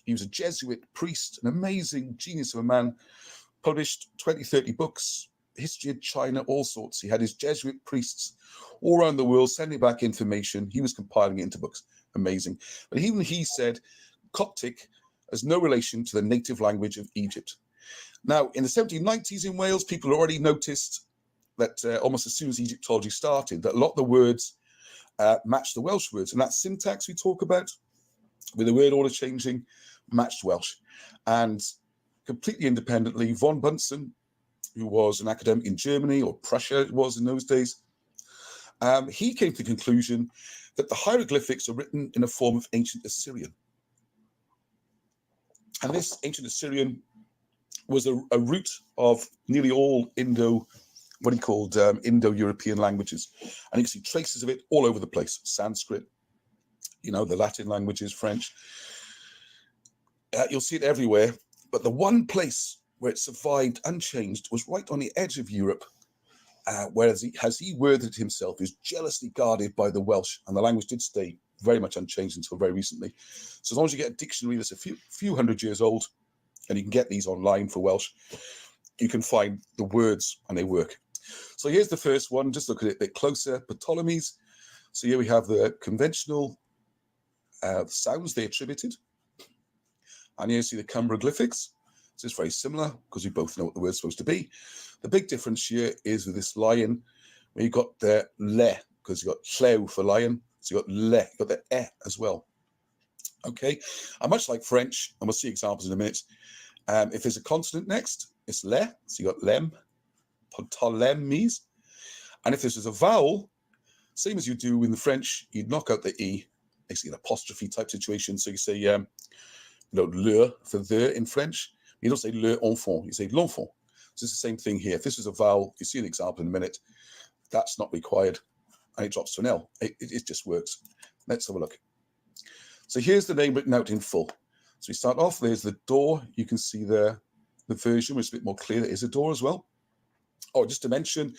He was a Jesuit priest, an amazing genius of a man, published 20, 30 books, history of China, all sorts. He had his Jesuit priests all around the world sending back information. He was compiling it into books. Amazing. But even he said Coptic has no relation to the native language of Egypt. Now, in the 1790s in Wales, people already noticed that almost as soon as Egyptology started, that a lot of the words matched the Welsh words. And that syntax we talk about, with the word order changing, matched Welsh. And completely independently, von Bunsen, who was an academic in Germany, or Prussia it was in those days, he came to the conclusion that the hieroglyphics are written in a form of ancient Assyrian. And this ancient Assyrian was a root of nearly all Indo-European languages. And you can see traces of it all over the place. Sanskrit, the Latin languages, French. You'll see it everywhere. But the one place where it survived unchanged was right on the edge of Europe, whereas he worded it himself, is jealously guarded by the Welsh, and the language did stay very much unchanged until very recently. So as long as you get a dictionary that's a few hundred years old, and you can get these online for Welsh, you can find the words and they work. So here's the first one. Just look at it a bit closer. Ptolemies. So here we have the conventional sounds they attributed. And here you see the Cumberoglyphics. So it's very similar because we both know what the word's supposed to be. The big difference here is with this lion, where you got the le, because you got cleu for lion. So you got le, you got the e as well. Okay, and much like French, and we'll see examples in a minute. If there's a consonant next, it's le. So you got lem, Ptolemies. And if this is a vowel, same as you do in the French, you'd knock out the e, basically an apostrophe type situation. So you say, le for the in French. You don't say le enfant, you say l'enfant. So it's the same thing here. If this is a vowel, you see an example in a minute, that's not required. And it drops to an L. It just works. Let's have a look. So here's the name written out in full. So we start off, there's the door. You can see the version, which is a bit more clear. There is a door as well. Oh, just to mention,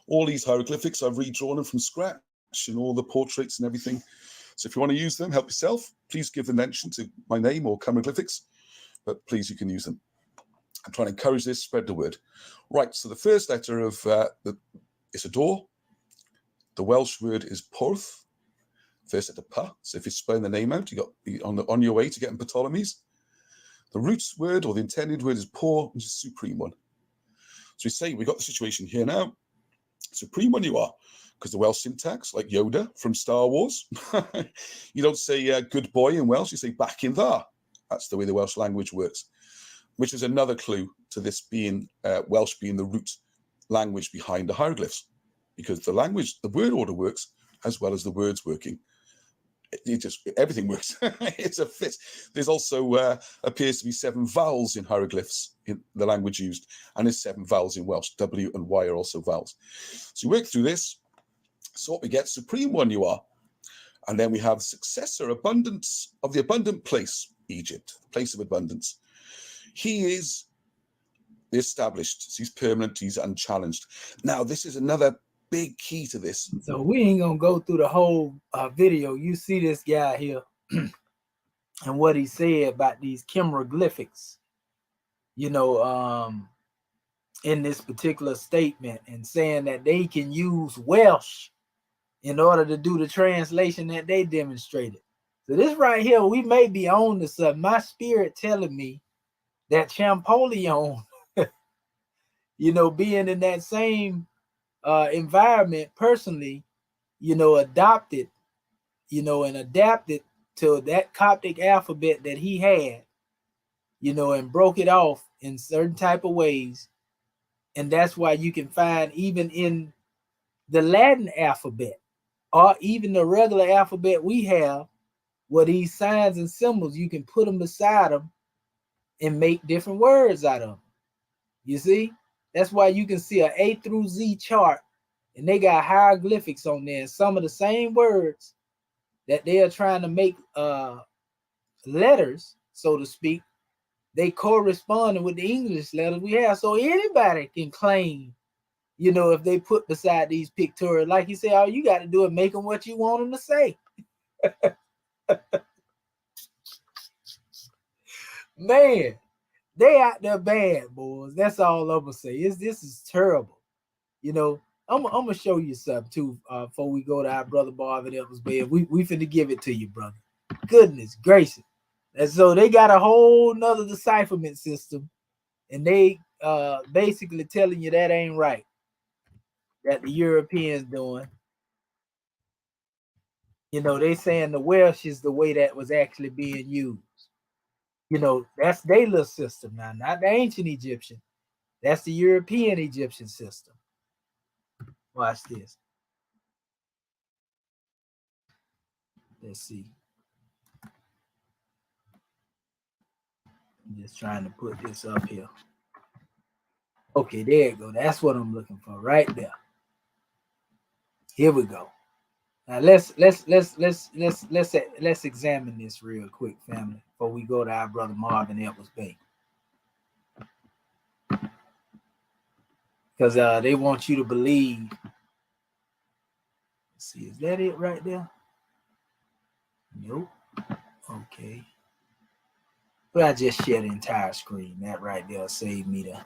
all these hieroglyphics, I've redrawn them from scratch and all the portraits and everything. So if you want to use them, help yourself, please give the mention to my name or Cumberoglyphics, but please, you can use them. I'm trying to encourage this, spread the word. Right, so the first letter of it's a door. The Welsh word is porth. First letter pa. So if you're spelling the name out, you got on your way to getting Ptolemies. The roots word or the intended word is por, which is supreme one. So we say we got the situation here now. Supreme one you are, because the Welsh syntax, like Yoda from Star Wars, you don't say good boy in Welsh, you say back in there. That's the way the Welsh language works, which is another clue to this being Welsh being the root language behind the hieroglyphs, because the language, the word order works as well as the words working. Everything works. It's a fit. There's also appears to be 7 vowels in hieroglyphs in the language used, and there's 7 vowels in Welsh. W and Y are also vowels. So we work through this. So what we get, supreme one you are. And then we have successor, abundance of the abundant place, Egypt, the place of abundance. He is the established. So he's permanent, he's unchallenged. Now, this is another big key to this. So we ain't gonna go through the whole video. You see this guy here and what he said about these Cumberoglyphics, in this particular statement, and saying that they can use Welsh in order to do the translation that they demonstrated. So this right here, we may be on to something. My spirit telling me that Champollion, being in that same environment personally, adopted, and adapted to that Coptic alphabet that he had, and broke it off in certain type of ways. And that's why you can find even in the Latin alphabet or even the regular alphabet we have, where these signs and symbols, you can put them beside them and make different words out of them. You see? That's why you can see an A through Z chart, and they got hieroglyphics on there. And some of the same words that they are trying to make letters, so to speak, they correspond with the English letters we have. So anybody can claim, if they put beside these pictorials, like you say, all you got to do is make them what you want them to say. Man, they out there bad, boys. That's all I'm gonna say. This is terrible. I'm gonna show you something too before we go to our brother Marvin Edwards' bed. We finna give it to you, brother. Goodness gracious. And so they got a whole nother decipherment system, and they basically telling you that ain't right, that the Europeans doing. They saying the Welsh is the way that was actually being used. That's their little system now, not the ancient Egyptian. That's the European Egyptian system. Watch this. Let's see. I'm just trying to put this up here. Okay, there you go. That's what I'm looking for right there. Here we go. Now let's examine this real quick, family, before we go to our brother Marvin Edwards' Bay. Because they want you to believe. Let's see, is that it right there? Nope. Okay. But I just share the entire screen. That right there saved me the.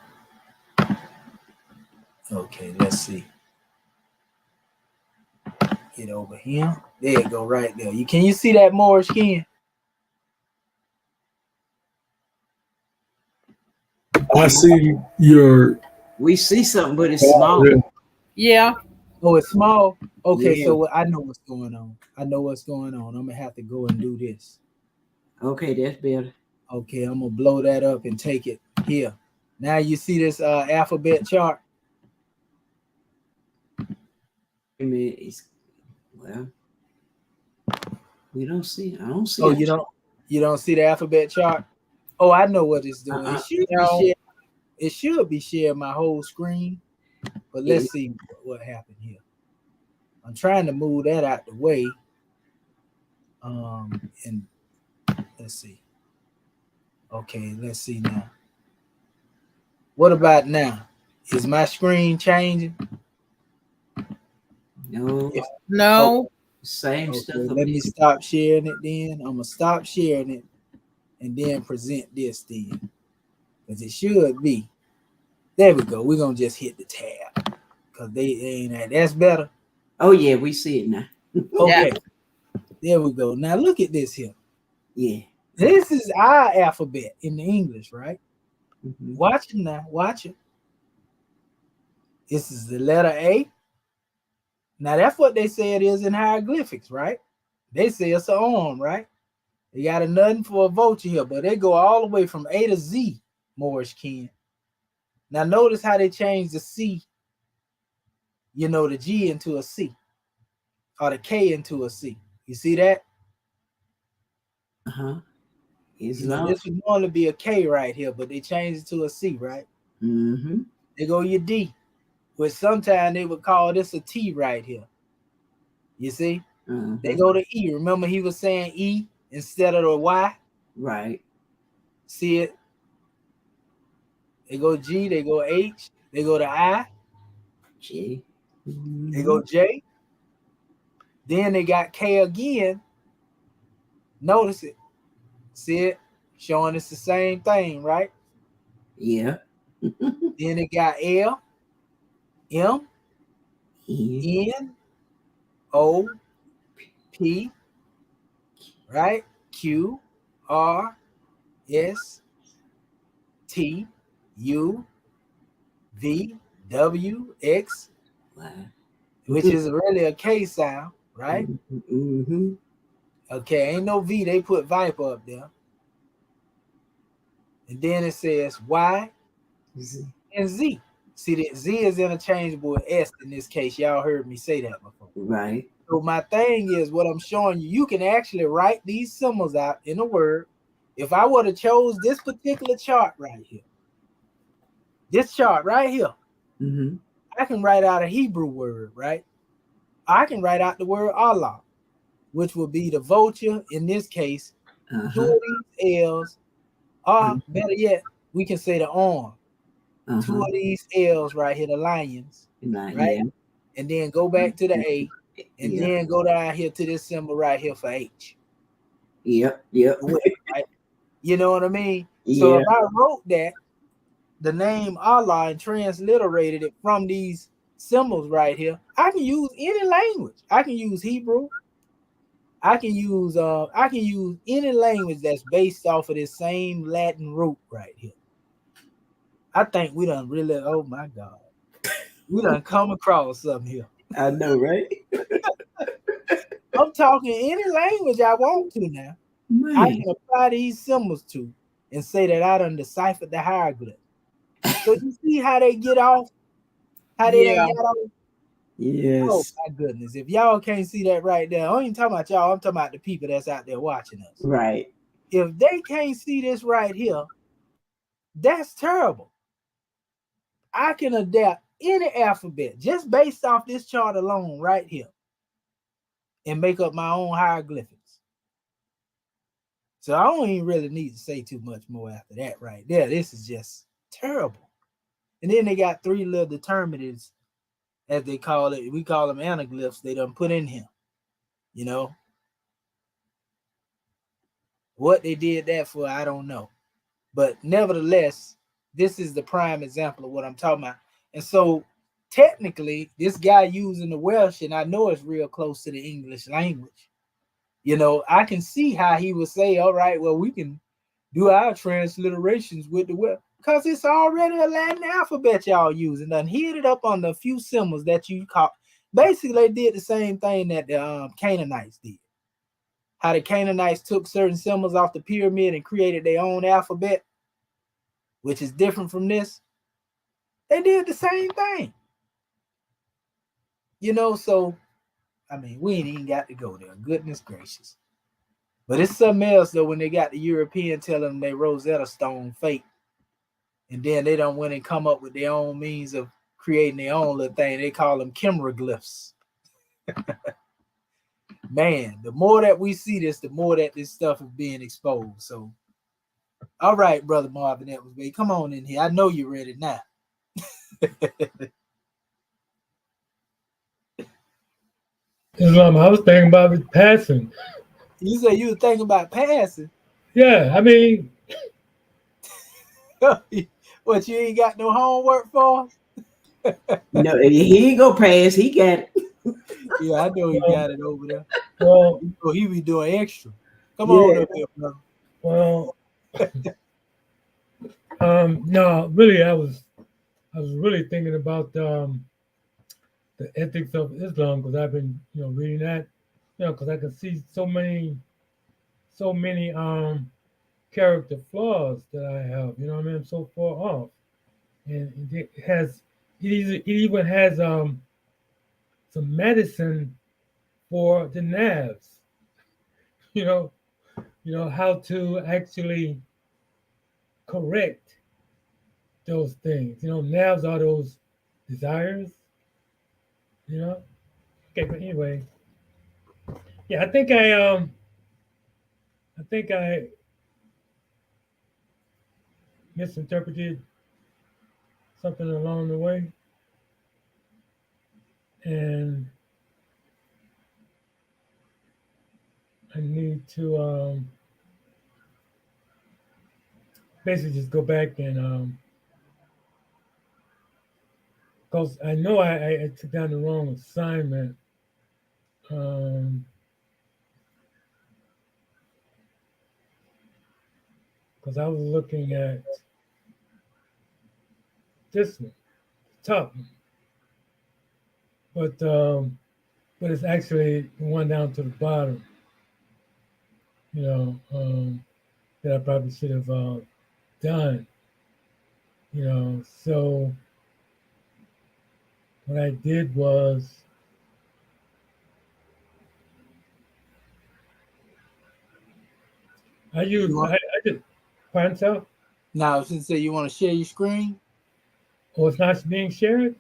Okay, let's see. Get over here. There you go, right there. Can you see that Moorish kin? I see your. We see something, but it's small. Yeah. Oh, it's small. Okay, Yeah. so I know what's going on. I'm gonna have to go and do this. Okay, that's better. Okay, I'm gonna blow that up and take it here. Now you see this alphabet chart. I mean, it's well, we don't see. I don't see. Oh, it. you don't see the alphabet chart? Oh, I know what it's doing. It should No. be shared. It should be sharing my whole screen. But let's see what happened here. I'm trying to move that out the way. And let's see. Okay, let's see now. What about now? Is my screen changing? No, No. same Okay, stuff. let me stop sharing it then. I'm gonna stop sharing it and then present this then. Because it should be. There we go. We're gonna just hit the tab. Because they ain't that. That's better. Oh yeah, we see it now. Okay. There we go. Now look at this here. Yeah. This is our alphabet in the English, right? Mhm. Watch it now. Watch it. This is the letter A. Now that's what they say it is in hieroglyphics, right? They say it's an arm, right? They got a nothing for a vulture here, but they go all the way from A to Z, Moorish kin. Now notice how they changed the C, the G into a C, or the K into a C. You see that? It's This would normally be a K right here, but they changed it to a C, right? Mm-hmm. They go your D, which sometimes they would call this a T right here. You see? They go to E. Remember he was saying E instead of the Y? Right. See it? They go G, they go H, they go to I, J. they go J. Then they got K again. Notice it. See it? Showing it's the same thing, right? Yeah. Then they got L, M, N, O, P, right? Q, R, S, T, U, V, W, X, which is really a K sound, right? Mm-hmm. Okay, ain't no V, they put Viper up there. And then it says Y and Z. See, that Z is interchangeable with S in this case. Y'all heard me say that before. Right. So my thing is what I'm showing you, you can actually write these symbols out in a word. If I would have chose this particular chart right here, this chart right here, I can write out a Hebrew word, right? I can write out the word Allah, which will be the vulture in this case. Two of these L's, or better yet, we can say the arm. Two of these L's right here, the lions, right? Yeah. And then go back to the A, and then go down here to this symbol right here for H. Yep. Right? You know what I mean? So if I wrote that, the name Allah, and transliterated it from these symbols right here, I can use any language. I can use Hebrew. I can use any language that's based off of this same Latin root right here. I think we done really, oh my God, we done come across something here. I know, right? I'm talking any language I want to now. Man. I can apply these symbols to and say that I done deciphered the hieroglyph. So you see how they get off? How they done get off? Yes. Oh my goodness. If y'all can't see that right there, I ain't talking about y'all, I'm talking about the people that's out there watching us. Right. If they can't see this right here, that's terrible. I can adapt any alphabet just based off this chart alone right here and make up my own hieroglyphics. So I don't even really need to say too much more after that right there. This is just terrible. And then they got three little determinatives, as they call it. We call them anaglyphs. They done put in here. You know? What they did that for, I don't know. But nevertheless, this is the prime example of what I'm talking about. And so technically, this guy using the Welsh, and I know it's real close to the English language. You know, I can see how he would say, all right, well, we can do our transliterations with the Welsh. Because it's already a Latin alphabet y'all using. Done hid it up on the few symbols that you caught. Basically, they did the same thing that the Canaanites did. How the Canaanites took certain symbols off the pyramid and created their own alphabet, which is different from this. They did the same thing. You know, so, I mean, we ain't even got to go there. Goodness gracious. But it's something else, though, when they got the European telling them they Rosetta Stone fake. And then they don't went and come up with their own means of creating their own little thing. They call them Anaglyphs. Man, the more that we see this, the more that this stuff is being exposed. So, all right, Brother Marvin Edwards, baby, come on in here. I know you're ready now. Islam, I was thinking about passing. You said you were thinking about passing. Yeah, I mean, what, you ain't got no homework for? No, he ain't go pass. He got it. Yeah, I know he got it over there. Well, he be doing extra. Come on up here, brother. Well, no, really, I was really thinking about the ethics of Islam, because I've been, reading that, because I can see so many character flaws that I have. You know what I mean? I'm so far off, and it even has some medicine for the nerves. How to actually correct those things. Nerves are those desires. Okay, but anyway, yeah, I think I misinterpreted something along the way, and I need to basically just go back and because I know I took down the wrong assignment. Because I was looking at this one, top one, but it's actually the one down to the bottom. That I probably should have done. So what I did was I did pardon, sir? Now, since you want to share your screen? Oh, it's not being shared?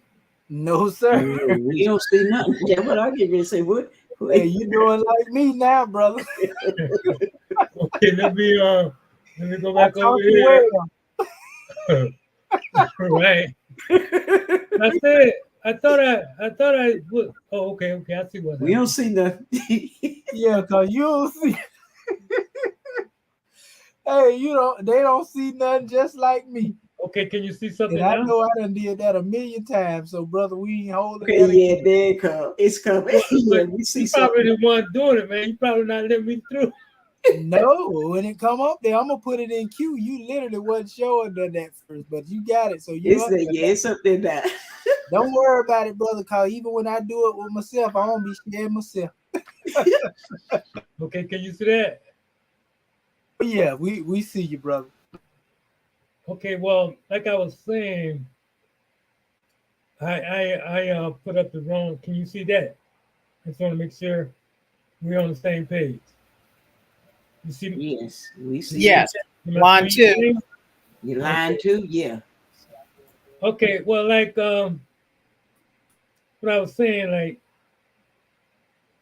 No, sir. We don't see nothing. That's what I get ready to say. What? Hey, you doing like me now, brother? Okay, let me go back over here. Right. I said I thought I would. Oh, okay, I see what we don't see nothing. Yeah, because you don't see. Hey, they don't see nothing just like me. Okay, can you see something And I now? know I done did that a million times. So, brother, we ain't holding Okay, that yeah, again. there it comes. It's coming. Yeah, we see you probably the one doing it, man. You probably not letting me through. No, when it come up there, I'm gonna put it in queue. You literally wasn't showing that first, but you got it. So it's up there now. Don't worry about it, brother. Cause even when I do it with myself, I don't be scared myself. Okay, can you see that? Yeah, we see you, brother. Okay, well, like I was saying, I put up the wrong. Can you see that? I just want to make sure we're on the same page. You see? Yes, we see. Yes, line 2. You line 2, yeah. Okay, well, like what I was saying, like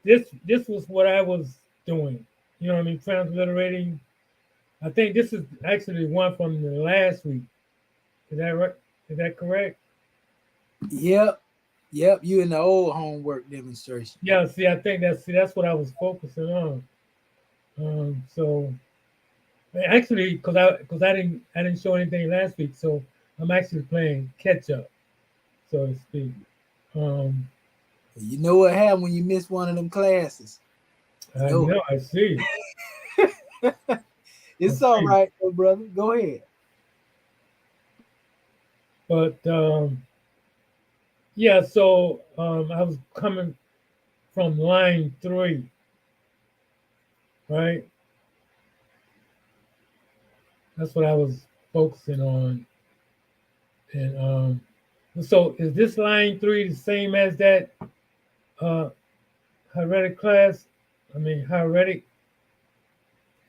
this was what I was doing. You know what I mean? Transliterating. I think this is actually one from the last week. Is that right? Is that correct? Yep. You in the old homework demonstration. Yeah. See, I think that's what I was focusing on. So actually, because I didn't show anything last week, so I'm actually playing catch up, so to speak. You know what happened when you miss one of them classes? I know. I see. It's all right, brother. Go ahead. But yeah, so I was coming from line 3, right? That's what I was focusing on. And so is this line 3 the same as that uh, hieratic class? I mean, hieratic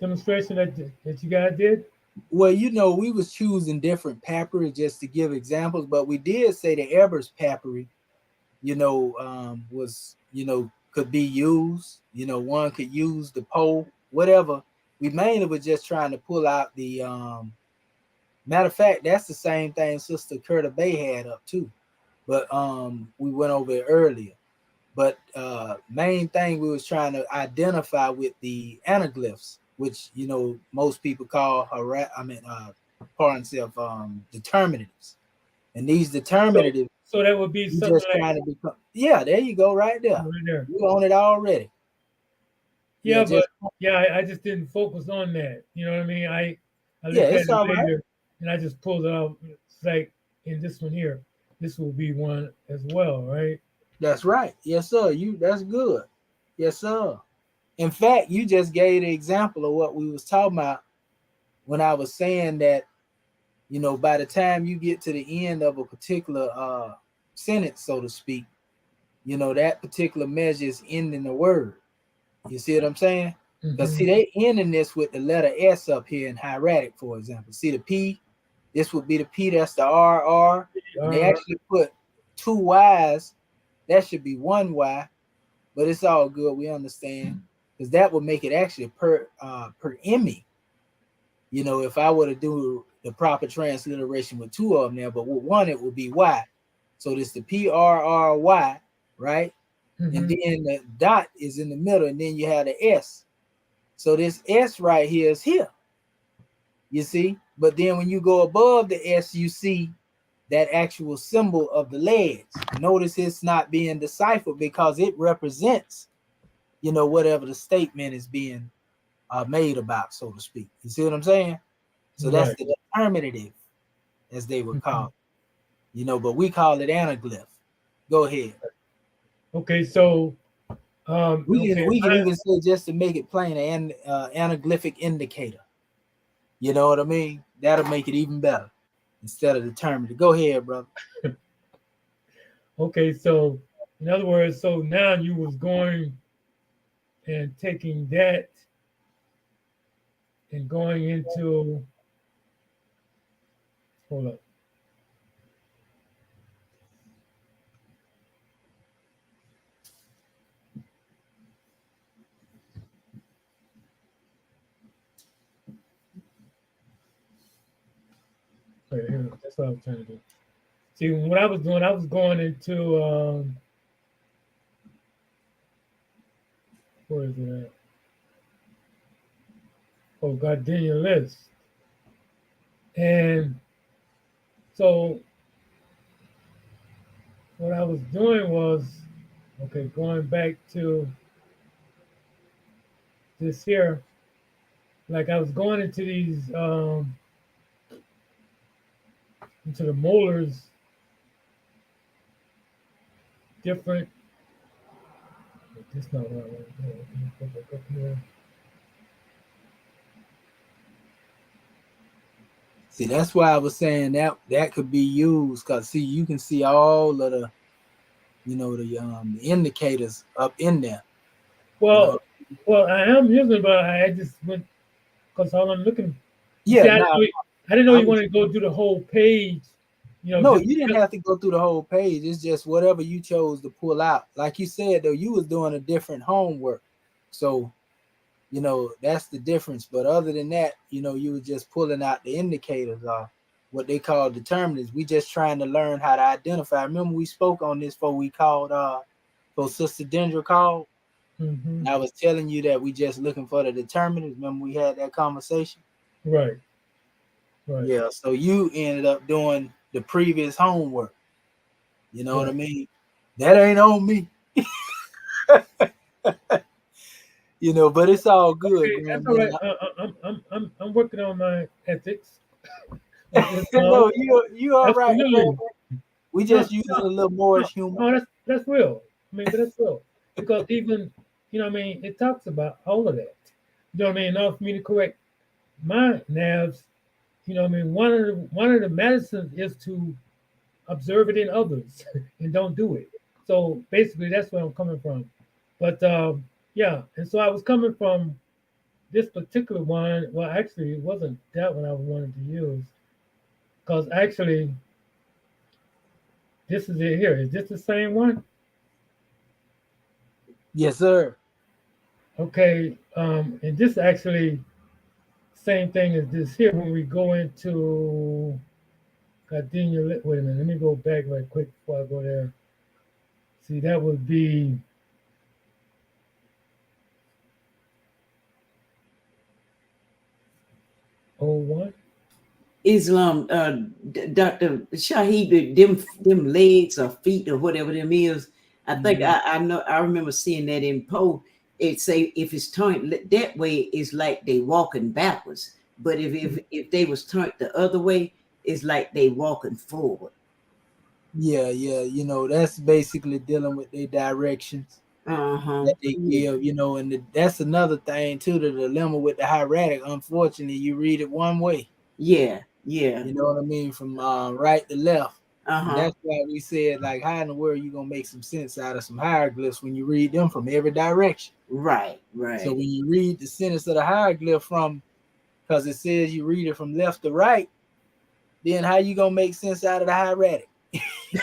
demonstration that you guys did? Well, we was choosing different papyri just to give examples, but we did say the E.A.R.S papyri, was, could be used. One could use the pole, whatever. We mainly were just trying to pull out the matter of fact, that's the same thing Sister Curta Bay had up too. But we went over it earlier. But main thing we was trying to identify with the anaglyphs, which most people call determinatives. And these determinatives, So that would be you something just like trying to become. Yeah, there you go, right there. right there. You own it already. Yeah, just but yeah, I just didn't focus on that. You know what I mean? I looked at it's it all later, right. and I just pulled it out. It's like in this one here, this will be one as well, right? That's right. Yes, sir. That's good. Yes, sir. In fact, you just gave the example of what we was talking about when I was saying that, by the time you get to the end of a particular sentence, so to speak, that particular measure is ending the word. You see what I'm saying? Because see, they ending this with the letter S up here in hieratic, for example. See the P? This would be the P, that's the R. And they actually put 2 Y's. That should be 1 Y, but it's all good. We understand. Because that would make it actually per Emmy. If I were to do the proper transliteration with 2 of them there, but with 1, it would be Y. So this the PRRY, right? And then the dot is in the middle, and then you have the S. So this S right here is here. You see? But then when you go above the S, you see that actual symbol of the legs. Notice it's not being deciphered because it represents, whatever the statement is being made about, so to speak. You see what I'm saying? So that's the determinative, as they would call it. But we call it anaglyph. Go ahead. Okay, so we can even say, just to make it plain, an anaglyphic indicator. You know what I mean? That'll make it even better instead of determinative. Go ahead, brother. Okay, so in other words, so now you was going and taking that and going into, hold up. Right here, that's what I was trying to do. See, what I was doing, I was going into, where is it at? Oh, Gardenia list. And so what I was doing was, okay, going back to this here, like I was going into these, into the molars, different, this not what I want to do. Go back up here. See, that's why I was saying that could be used, because see, you can see all of the, the indicators up in there. Well, I am using, but I just went because all I'm looking. Yeah, see, I didn't know you wanted to go through the whole page. No, you didn't have to go through the whole page. It's just whatever you chose to pull out. Like you said, though, you was doing a different homework, so that's the difference. But other than that, you were just pulling out the indicators, what they call determinants. We just trying to learn how to identify. Remember, we spoke on this before we called, for Sister Dendra called. And I was telling you that we just looking for the determinants. Remember, we had that conversation. Right. Yeah. So you ended up doing the previous homework. You know what I mean? That ain't on me. But it's all good. Okay, that's all right. I'm working on my ethics. No, you all right. Absolutely. We No, just using a little Moorish humor. no, that's real. I mean, but that's real because even it talks about all of that. You know what I mean? Enough for me to correct my nerves. One of the medicines is to observe it in others and don't do it. So basically, that's where I'm coming from. But yeah, and so I was coming from this particular one. Well, actually, it wasn't that one I wanted to use because actually, this is it here. Is this the same one? Yes, sir. Okay, and this actually same thing as this here when we go into Gardenia. Wait a minute, let me go back right quick before I go there. See, that would be one. Islam, Dr. Shaheed, them legs or feet or whatever them is. I think I know. I remember seeing that in Poe. It say if it's turned that way, it's like they walking backwards. But if they was turned the other way, it's like they walking forward. Yeah, that's basically dealing with their directions that they give, and that's another thing too. The dilemma with the hieratic, unfortunately, you read it one way. Yeah. You know what I mean, from right to left. And Uh-huh. that's why we said, like, how in the world you gonna make some sense out of some hieroglyphs when you read them from every direction? Right. So when you read the sentence of the hieroglyph from, because it says you read it from left to right, then how you gonna make sense out of the hieratic?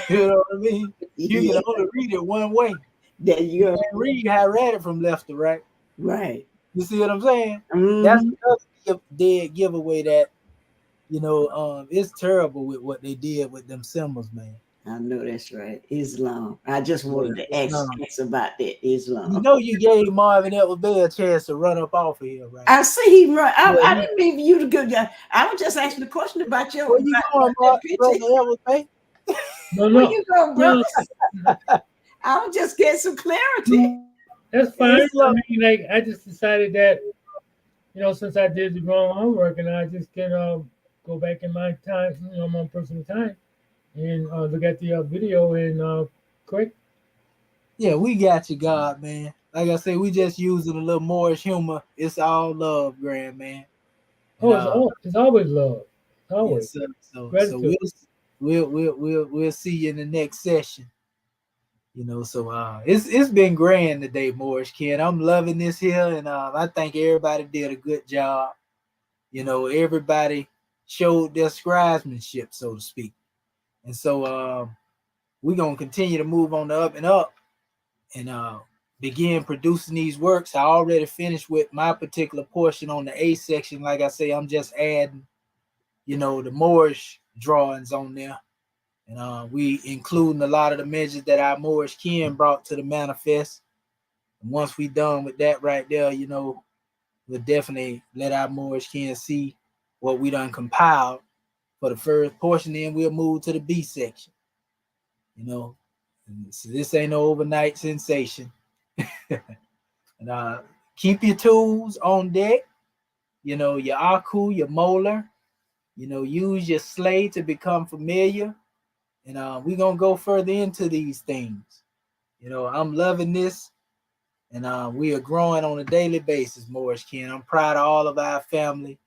You know what I mean? You can only read it one way. There you go. Can't read hieratic from left to right. Right. You see what I'm saying? Mm-hmm. That's another dead giveaway that it's terrible with what they did with them symbols, man. I know that's right. Islam. I just wanted to ask about that. Islam. You know, you gave Marvin Edward Bell a chance to run up off of here, right? I see he run. I didn't mean you the good guy. I was just asking the question about your. Where you going, brother Edward Bell? No. Where you go, brother? I was just getting some clarity. That's fine. I mean, like I just decided that, since I did the wrong homework, and I just can go back in my time, my personal time, and look at the video and correct. Yeah, we got you, God, man. Like I say, we just using a little Moorish humor. It's all love, grand man. It's always love. Always. Yeah, so we'll see you in the next session. So it's been grand today, Moorish Ken. I'm loving this here, and I think everybody did a good job. Everybody showed their scribesmanship, so to speak. And so we're gonna continue to move on the up and up, and begin producing these works. I already finished with my particular portion on the A section. Like I say, I'm just adding, the Moorish drawings on there. And we including a lot of the measures that our Moorish kin brought to the manifest. And once we done with that right there, we'll definitely let our Moorish kin see what we done compiled for the first portion. Then we'll move to the B section. So this ain't no overnight sensation. And keep your tools on deck. Your Aku, your molar. Use your slate to become familiar. And we're going to go further into these things. I'm loving this. And we are growing on a daily basis, Morris Ken. I'm proud of all of our family,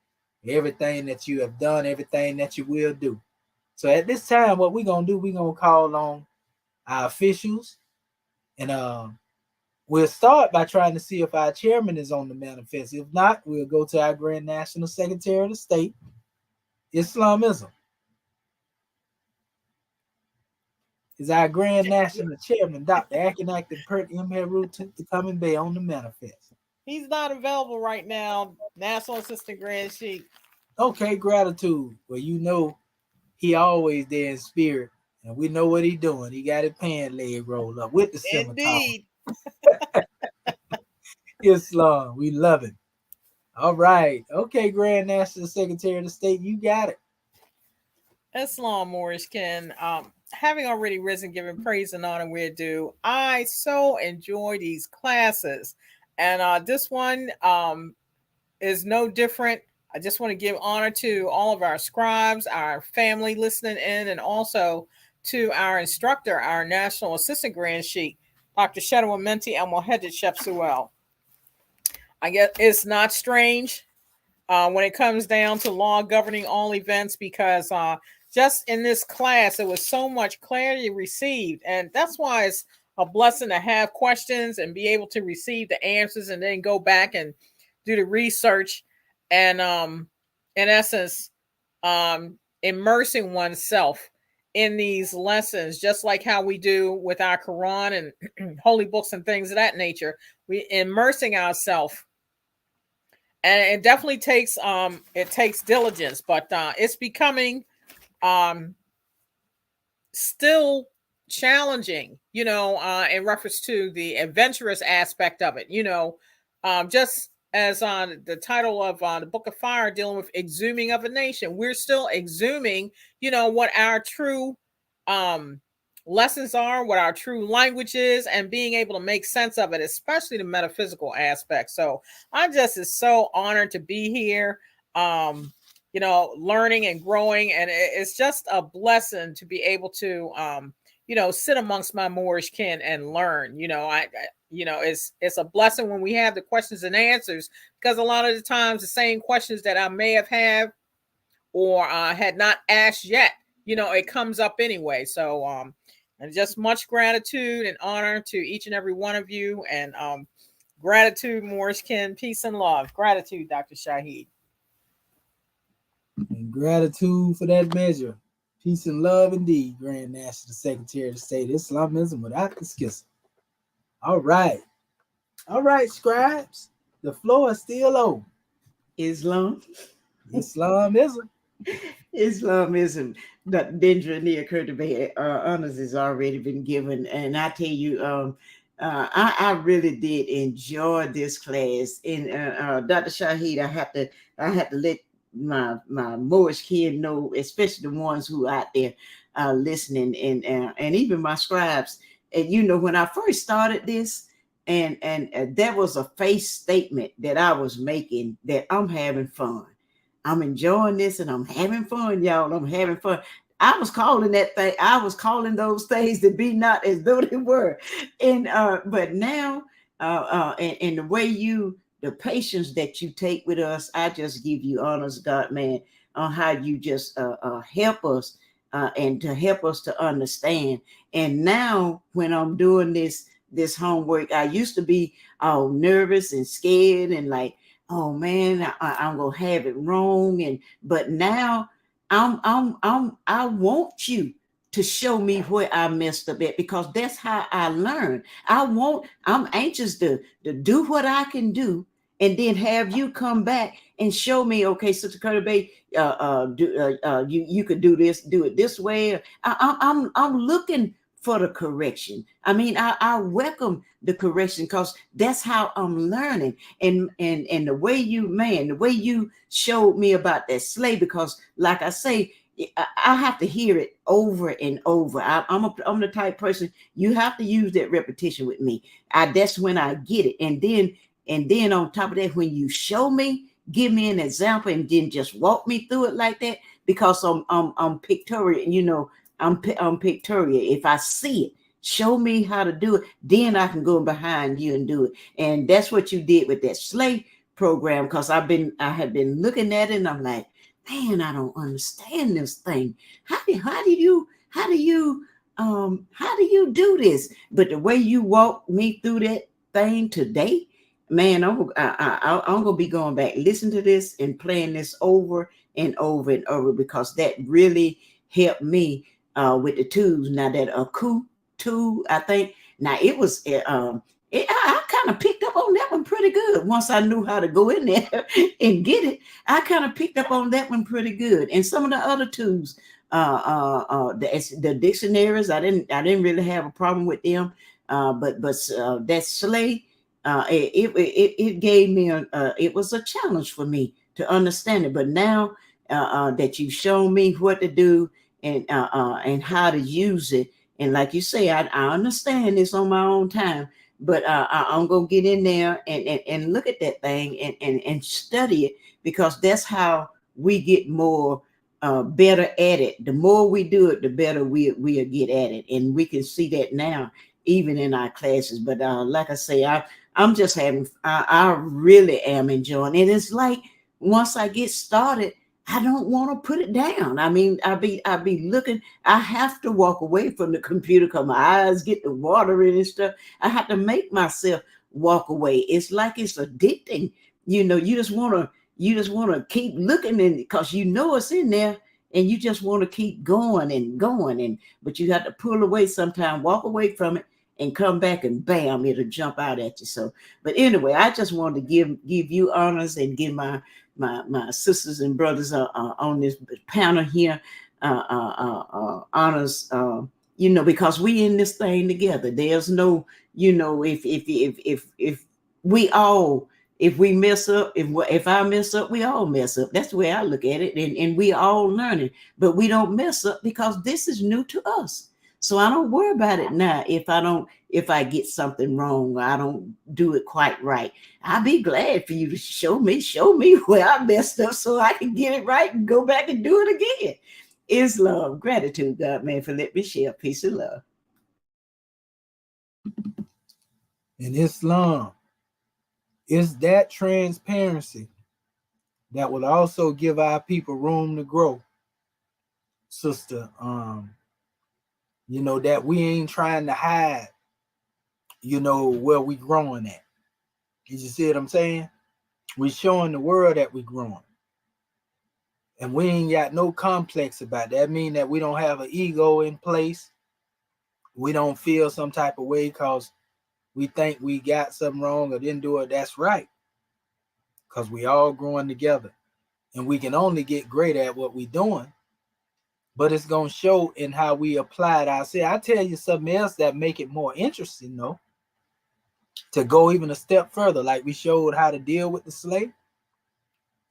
everything that you have done, everything that you will do. So at this time, what we're going to do, we're going to call on our officials. And we'll start by trying to see if our chairman is on the manifest. If not, we'll go to our Grand National Secretary of the State, Islamism. Is our Grand National Chairman, Dr. Akinakte Pert M. Heru, to come and be on the manifest. He's not available right now. National Assistant Grand Chief. Okay, gratitude. Well, he always there in spirit, and we know what he's doing. He got his pant leg rolled up with the scimitar. Indeed. Islam, we love it. All right. Okay, Grand National Secretary of the State, you got it. Islam Moorish Ken. Having already risen, giving praise and honor where due, I so enjoy these classes. And this one is no different I just want to give honor to all of our scribes, our family listening in, and also to our instructor, our National Assistant Grand Sheik, Dr. Shedawa Menti and Mohedded Shepsuel. I guess it's not strange when it comes down to law governing all events, because just in this class, there was so much clarity received. And that's why it's a blessing to have questions and be able to receive the answers and then go back and do the research and, in essence, immersing oneself in these lessons, just like how we do with our Quran and holy books and things of that nature. We immersing ourselves. And it definitely takes diligence, but it's becoming still challenging, in reference to the adventurous aspect of it, just as the title of the Book of Fire, dealing with exhuming of a nation. We're still exhuming, what our true lessons are, what our true language is, and being able to make sense of it, especially the metaphysical aspect. So I'm just so honored to be here, learning and growing. And it's just a blessing to be able to, sit amongst my Moorish kin and learn. It's a blessing when we have the questions and answers, because a lot of the times the same questions that I may have had or had not asked yet, it comes up anyway. So, and just much gratitude and honor to each and every one of you. And gratitude, Moorish kin, peace and love. Gratitude, Dr. Shaheed. And gratitude for that measure. Peace and love indeed, Grand National Secretary of State. Islamism without the schism. All right. All right, scribes. The floor is still open. Islamism. Islamism. Dr. Dendra Nia Kurtube, honors has already been given. And I tell you, I really did enjoy this class. And Dr. Shaheed, I have to let my Moorish kin know, especially the ones who out there listening, and even my scribes. And when I first started this, and that was a face statement that I was making, that I'm having fun. I'm enjoying this and I'm having fun, y'all. I'm having fun. I was calling those things to be not as though they were. And but now and the way the patience that you take with us, I just give you honors, God, man, on how you just help us and to help us to understand. And now when I'm doing this homework, I used to be all nervous and scared and like, oh man, I'm gonna have it wrong. But now I want you to show me where I messed up at, because that's how I learn. I'm anxious to do what I can do, and then have you come back and show me, okay, Sister Kurtube, you could do it this way. I'm looking for the correction. I mean, I welcome the correction, because that's how I'm learning. And the way you showed me about that slave, because like I say, I have to hear it over and over. I'm the type person, you have to use that repetition with me. That's when I get it. And then on top of that, when you show me, give me an example, and then just walk me through it like that, because I'm pictorial, I'm pictorial. If I see it, show me how to do it, then I can go behind you and do it. And that's what you did with that slave program, because I had been looking at it and I'm like, man, I don't understand this thing. How do you do this? But the way you walk me through that thing today, man, I'm gonna be going back, listen to this and playing this over and over and over, because that really helped me with the tools. Now that Aku tool, I think, now it was I kind of picked up on that one pretty good. Once I knew how to go in there and get it, I kind of picked up on that one pretty good. And some of the other tools, the dictionaries, I didn't really have a problem with them. But that slay, it gave me it was a challenge for me to understand it. But now that you've shown me what to do and how to use it, and like you say, I understand this on my own time. But I'm gonna get in there and look at that thing and study it, because that's how we get more better at it. The more we do it, the better we'll get at it. And we can see that now, even in our classes. But like I say, I'm just having, I really am enjoying it. It's like once I get started, I don't want to put it down. I mean, I'll be looking. I have to walk away from the computer because my eyes get the watering and stuff. I have to make myself walk away. It's like it's addicting. You know, you just want to keep looking in because you know it's in there, and you just want to keep going and going. But you have to pull away sometime, walk away from it, and come back, and bam, it'll jump out at you. So, but anyway, I just wanted to give you honors and give my sisters and brothers on this panel here honors, because we in this thing together. There's no, if we mess up, if I mess up, we all mess up. That's the way I look at it. And we all learning, but we don't mess up because this is new to us. So I don't worry about it now. If I get something wrong, or I don't do it quite right, I'll be glad for you to show me where I messed up so I can get it right and go back and do it again. Islam, gratitude, God, man, for letting me share. Peace and love. In Islam, it's that transparency that will also give our people room to grow, sister. That we ain't trying to hide, where we growing at. You see what I'm saying? We showing the world that we growing. And we ain't got no complex about that. Mean that we don't have an ego in place. We don't feel some type of way because we think we got something wrong or didn't do it. That's right. Because we all growing together. And we can only get great at what we doing. But it's going to show in how we apply it ourselves. I tell you something else that make it more interesting, though. To go even a step further, like we showed how to deal with the slave.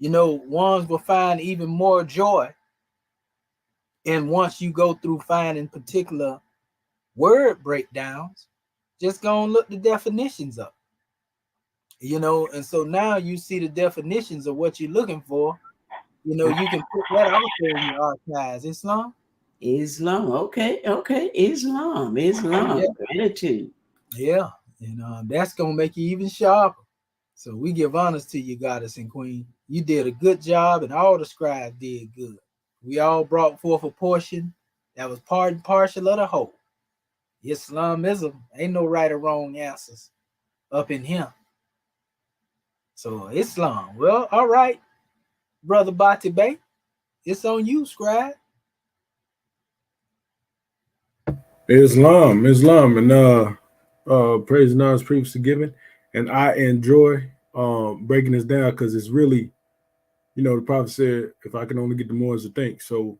Ones will find even more joy. And once you go through finding particular word breakdowns, just go and look the definitions up. And so now you see the definitions of what you're looking for. You can put that also in your archives. Islam, okay. Islam, yeah. Gratitude. Yeah, that's gonna make you even sharper. So we give honors to you, goddess and queen. You did a good job, and all the scribes did good. We all brought forth a portion that was part and partial of the whole. Islamism ain't no right or wrong answers up in here. So Islam, well, all right, brother Bati Bey, it's on you, scribe. Islam, and praise and honor is previously given, and I enjoy breaking this down because it's really, the prophet said, if I can only get the Moors to think. So,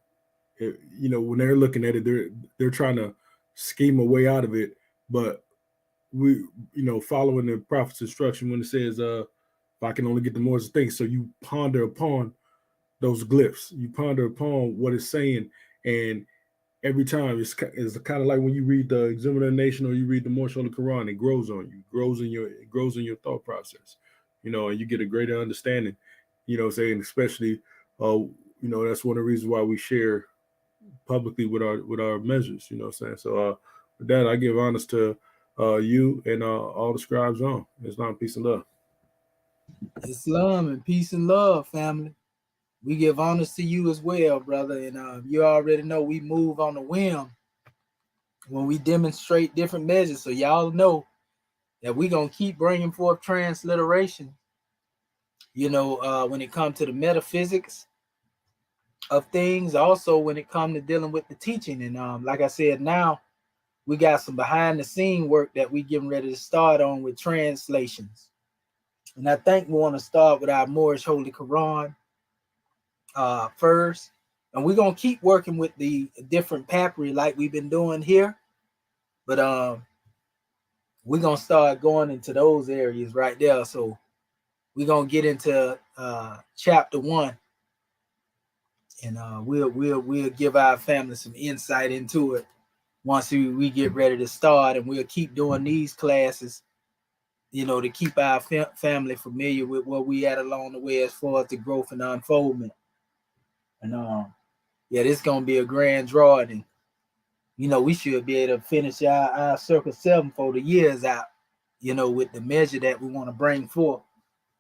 when they're looking at it, they're trying to scheme a way out of it, but we, following the prophet's instruction when it says, if I can only get the Moors to think. So you ponder upon those glyphs, you ponder upon what it's saying, and every time it's kind of like when you read the Examination or you read the Moorish Holy Quran, it grows on you, it grows in your thought process, and you get a greater understanding, saying especially, that's one of the reasons why we share publicly with our measures, saying. So with that, I give honors to you and all the scribes on. Islam, peace and love. Islam and peace and love, family. We give honors to you as well, brother. And you already know we move on the whim when we demonstrate different measures. So y'all know that we're going to keep bringing forth transliteration, when it comes to the metaphysics of things. Also, when it comes to dealing with the teaching. And like I said, now we got some behind the scene work that we getting ready to start on with translations. And I think we want to start with our Moorish Holy Quran first, and we're gonna keep working with the different papyri like we've been doing here, but we're gonna start going into those areas right there. So we're gonna get into chapter 1, and we'll give our family some insight into it once we get ready to start, and we'll keep doing these classes to keep our family familiar with what we had along the way as far as the growth and the unfoldment. And yeah, this is gonna be a grand draw, and we should be able to finish our circle 7 for the years out, with the measure that we want to bring forth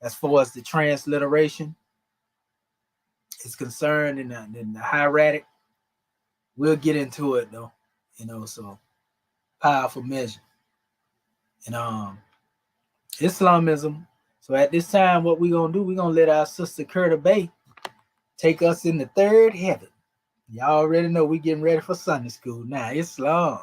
as far as the transliteration is concerned and the hieratic. We'll get into it though, so powerful measure. And Islamism. So at this time, what we're gonna do, we're gonna let our sister Curta Bay take us in the third heaven. Y'all already know we getting ready for Sunday school now. Islam.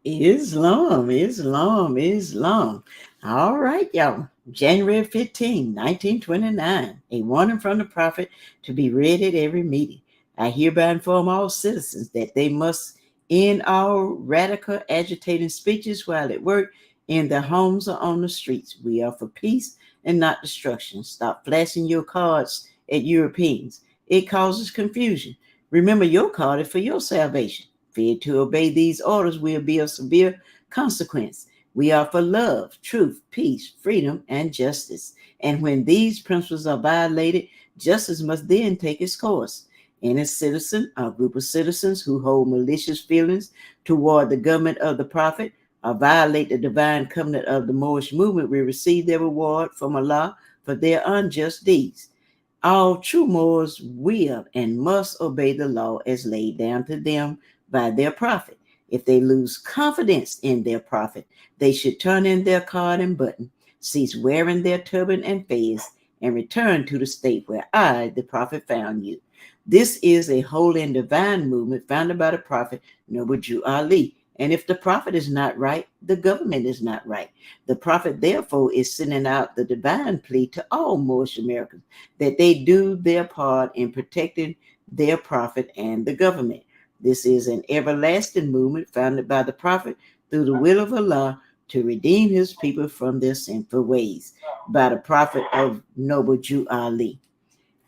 Islam, Islam, Islam. All right, y'all. January 15, 1929. A warning from the prophet to be read at every meeting. I hereby inform all citizens that they must end all radical agitating speeches while at work, in their homes or on the streets. We are for peace and not destruction. Stop flashing your cards at Europeans. It causes confusion. Remember, your card is for your salvation. Failure to obey these orders will be of severe consequence. We are for love, truth, peace, freedom, and justice. And when these principles are violated, justice must then take its course. Any citizen or group of citizens who hold malicious feelings toward the government of the prophet or violate the divine covenant of the Moorish movement will receive their reward from Allah for their unjust deeds. All true Moors will and must obey the law as laid down to them by their prophet. If they lose confidence in their prophet, they should turn in their card and button, cease wearing their turban and fez, and return to the state where I, the prophet, found you. This is a holy and divine movement founded by the prophet Noble Jew Ali. And if the prophet is not right, the government is not right. The prophet, therefore, is sending out the divine plea to all Moorish Americans that they do their part in protecting their prophet and the government. This is an everlasting movement founded by the prophet through the will of Allah to redeem his people from their sinful ways, by the prophet of Noble Jew Ali.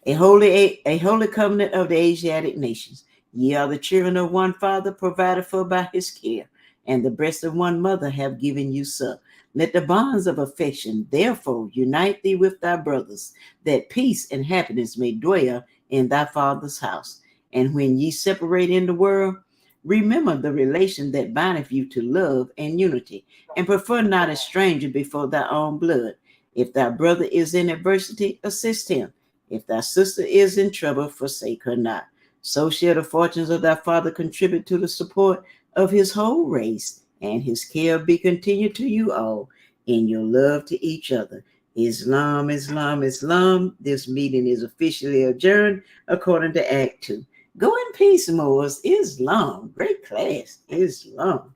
A holy covenant of the Asiatic nations. Ye are the children of one father, provided for by his care, and the breast of one mother have given you suck. Let the bonds of affection, therefore, unite thee with thy brothers, that peace and happiness may dwell in thy father's house. And when ye separate in the world, remember the relation that bindeth you to love and unity, and prefer not a stranger before thy own blood. If thy brother is in adversity, assist him. If thy sister is in trouble, forsake her not. So shall the fortunes of thy father contribute to the support of his whole race, and his care be continued to you all in your love to each other. Islam, Islam, Islam. This meeting is officially adjourned according to Act 2. Go in peace, Moors. Islam. Great class. Islam.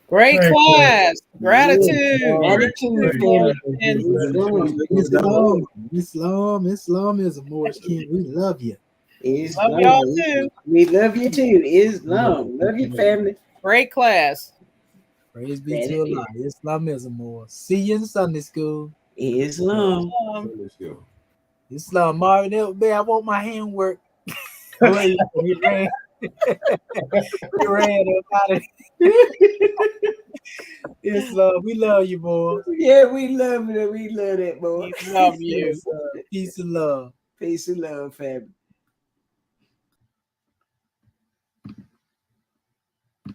Great class. Gratitude. Gratitude, Islam is a Moorish king. We love you. Love y'all too. We love you too. Islam. Love your family. Great class. Praise be to Allah. Islam is a Moor. See you in Sunday school. Islam. Islam. Marvin, I want my handwork. He ran. He ran about it. Islam, we love you, boy. Yeah, we love it. We love that, boy. We love you. Peace and love. Peace and love, family.